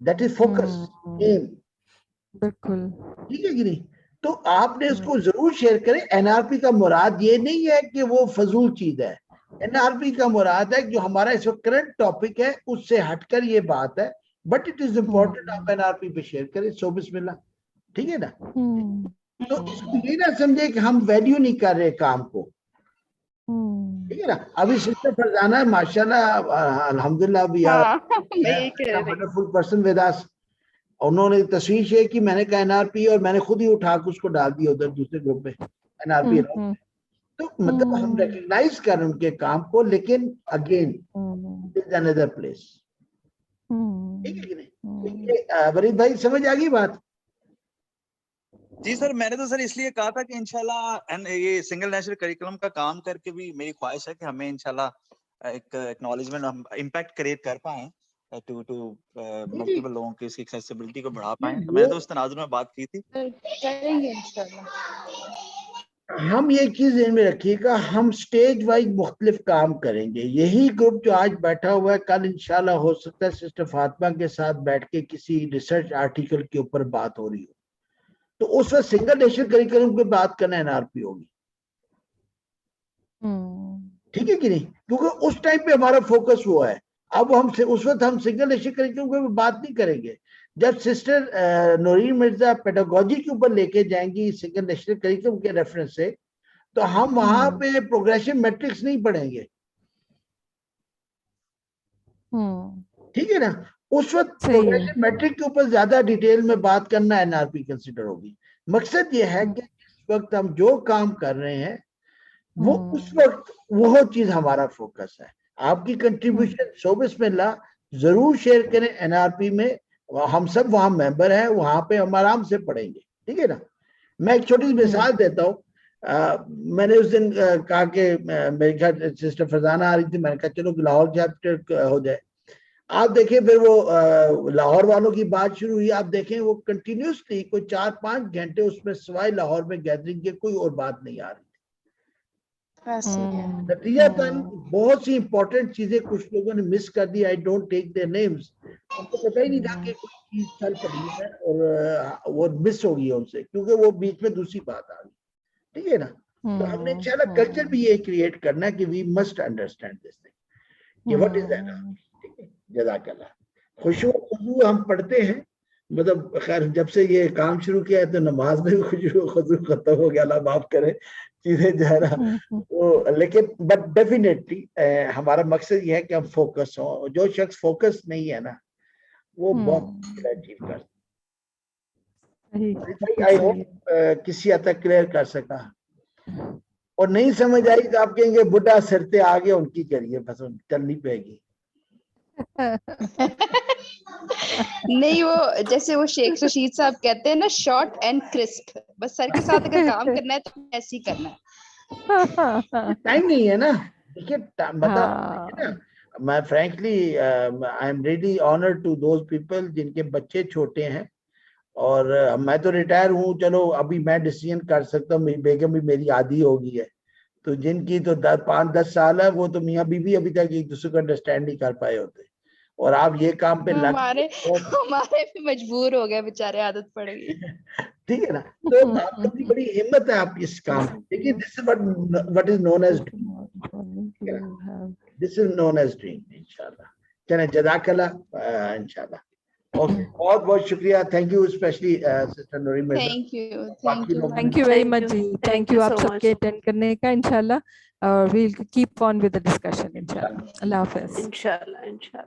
दैट इज फोकस एम, बिल्कुल ठीक है कि नहीं। तो आपने इसको जरूर शेयर करें। एनआरपी का मुराद ये नहीं है कि वो फजूल चीज है, एनआरपी का मुराद है जो हमारा इस वक्त करंट टॉपिक है उससे हटकर ये बात है, बट इट इज इम्पोर्टेंट आप एनआरपी पे शेयर करें। सो बिस्मिल्लाह, ठीक है ना। तो इसको ये ना समझे कि हम वैल्यू नहीं कर रहे काम को, ठीक है ना। अभी सिस्टर फरजाना माशाल्लाह अल्हम्दुलिल्लाह we are wonderful person with us, उन्होंने तस्वीर शेयर की, मैंने कहा एनआरपी, और मैंने खुद ही उठा के उसको डाल दिया उधर दूसरे ग्रुप में एनआरपी। तो मतलब हम रिकग्नाइज कर रहे हैं उनके काम को, लेकिन अगेन इज अनदर प्लेस, ठीक है कि नहीं। वरीद भाई समझ आ गई बात? जी सर, मैंने तो सर इसलिए कहा था कि इंशाल्लाह ये सिंगल नेशनल करिकुलम का काम करके भी मेरी ख्वाहिश है कि हमें इंशाल्लाह एक एक्नॉलेजमेंट, हम इम्पैक्ट क्रिएट कर पाए टू मल्टीपल लोगों की इसकी एक्सेसिबिलिटी को बढ़ा पाए। तो मैंने तो उस तनाजुर में बात की थी, करेंगे इंशाल्लाह। हम ये चीज में रखिएगा, हम स्टेज वाइज मुख्तलिफ काम करेंगे। यही ग्रुप जो आज बैठा हुआ है, कल इंशाल्लाह हो सकता है सिस्टर फातिमा के साथ बैठ के किसी रिसर्च आर्टिकल के ऊपर बात हो रही हो, तो उस वक्त सिंगल नेशनल करिकुलम पे बात करना एनआरपी होगी, ठीक है कि नहीं, क्योंकि उस टाइम पे हमारा फोकस हुआ है। अब हम उस वक्त हम सिंगल नेशनल करिकुलम पे बात नहीं करेंगे। जब सिस्टर नौरीन मिर्जा पेडागोजी के ऊपर लेके जाएंगी सिंगल नेशनल करिकुलम के रेफरेंस से, तो हम वहां पे प्रोग्रेशन मैट्रिक्स नहीं पढ़ेंगे, ठीक है ना। उस वक्त प्रोग्रेशन मैट्रिक के ऊपर ज्यादा डिटेल में बात करना एनआरपी कंसिडर होगी। मकसद ये है कि इस वक्त हम जो काम कर रहे हैं वो उस वक्त वो चीज हमारा फोकस है। आपकी कंट्रीब्यूशन सो बिस्मिल्लाह जरूर शेयर करें एनआरपी में, हम सब वहां मेंबर हैं, वहां पे हम आराम से पढ़ेंगे, ठीक है ना। मैं एक छोटी सी मिसाल देता हूँ। मैंने उस दिन कहा कि मेरे घर सिस्टर फरजाना आ रही थी, मैंने कहा चलो लाहौर चैप्टर हो जाए। आप देखें फिर वो लाहौर वालों की बात शुरू हुई, आप देखें वो कंटिन्यूसली कोई 4-5 घंटे उसमें सिवाय लाहौर में गैदरिंग के कोई और बात नहीं आ रही। नतीजतन बहुत सी इंपॉर्टेंट चीजें कुछ लोगों ने मिस कर दी। I don't take their names, उनको पता ही नहीं था कि कोई चीज चल पड़ी है और वो मिस हो गई उनसे, क्योंकि वो बीच में दूसरी बात आ गई, ठीक है ना। तो हमने इंशाल्लाह कल्चर भी ये क्रिएट करना है कि we must understand this thing कि व्हाट इज दैट, ठीक है। जज़ाकल्लाह। खुशू हम पढ़ते हैं, मतलब खैर जब से ये काम शुरू किया है तो नमाज में भी खुशू खत्म हो गया, अल्लाह माफ करे चीजें जो है ना वो, लेकिन बट डेफिनेटली हमारा मकसद ये है कि हम फोकस हो। जो शख्स फोकस नहीं है ना वो बहुत अचीव कर सकता। आई होप किसी हद तक क्लियर कर सका, और नहीं समझ आई तो आप कहेंगे बुढ़ा सिरते आगे उनकी करिए, बस चलनी पड़ेगी। नहीं, वो जैसे वो शेख रशीद साहब कहते हैं ना, शॉर्ट एंड क्रिस्प, बस सर के साथ अगर काम करना है तो ऐसे ही करना है। टाइम नहीं है ना, देखिए मतलब मैं frankly I am really honoured to those people जिनके बच्चे छोटे हैं, और मैं तो रिटायर हूँ, चलो अभी मैं डिसीजन कर सकता हूँ, मेरी बेगम भी मेरी आधी हो गई है, तो जिनकी तो 5-10 साल है वो तो मियाँ बीवी अभी तक एक दूसरे को अंडरस्टैंड नहीं कर पाए होते, और आप ये काम पे लग हमारे भी मजबूर हो गए बेचारे, आदत पड़ गई। ठीक है ना, तो आप अपनी बड़ी हिम्मत है आप इस काम में। देखिए this is what is known as dream. इंशाल्लाह चलें, जज़ाकल्लाह इंशाल्लाह। ओके, बहुत बहुत शुक्रिया, thank you specially sister Noreen Mirza. Thank you very much जी, थैंक यू आप सबके अटेंड करने का। इंशाल्लाह we'll keep on with the discussion इंशाल्लाह। अल्लाह हाफिज। इंशाल्लाह।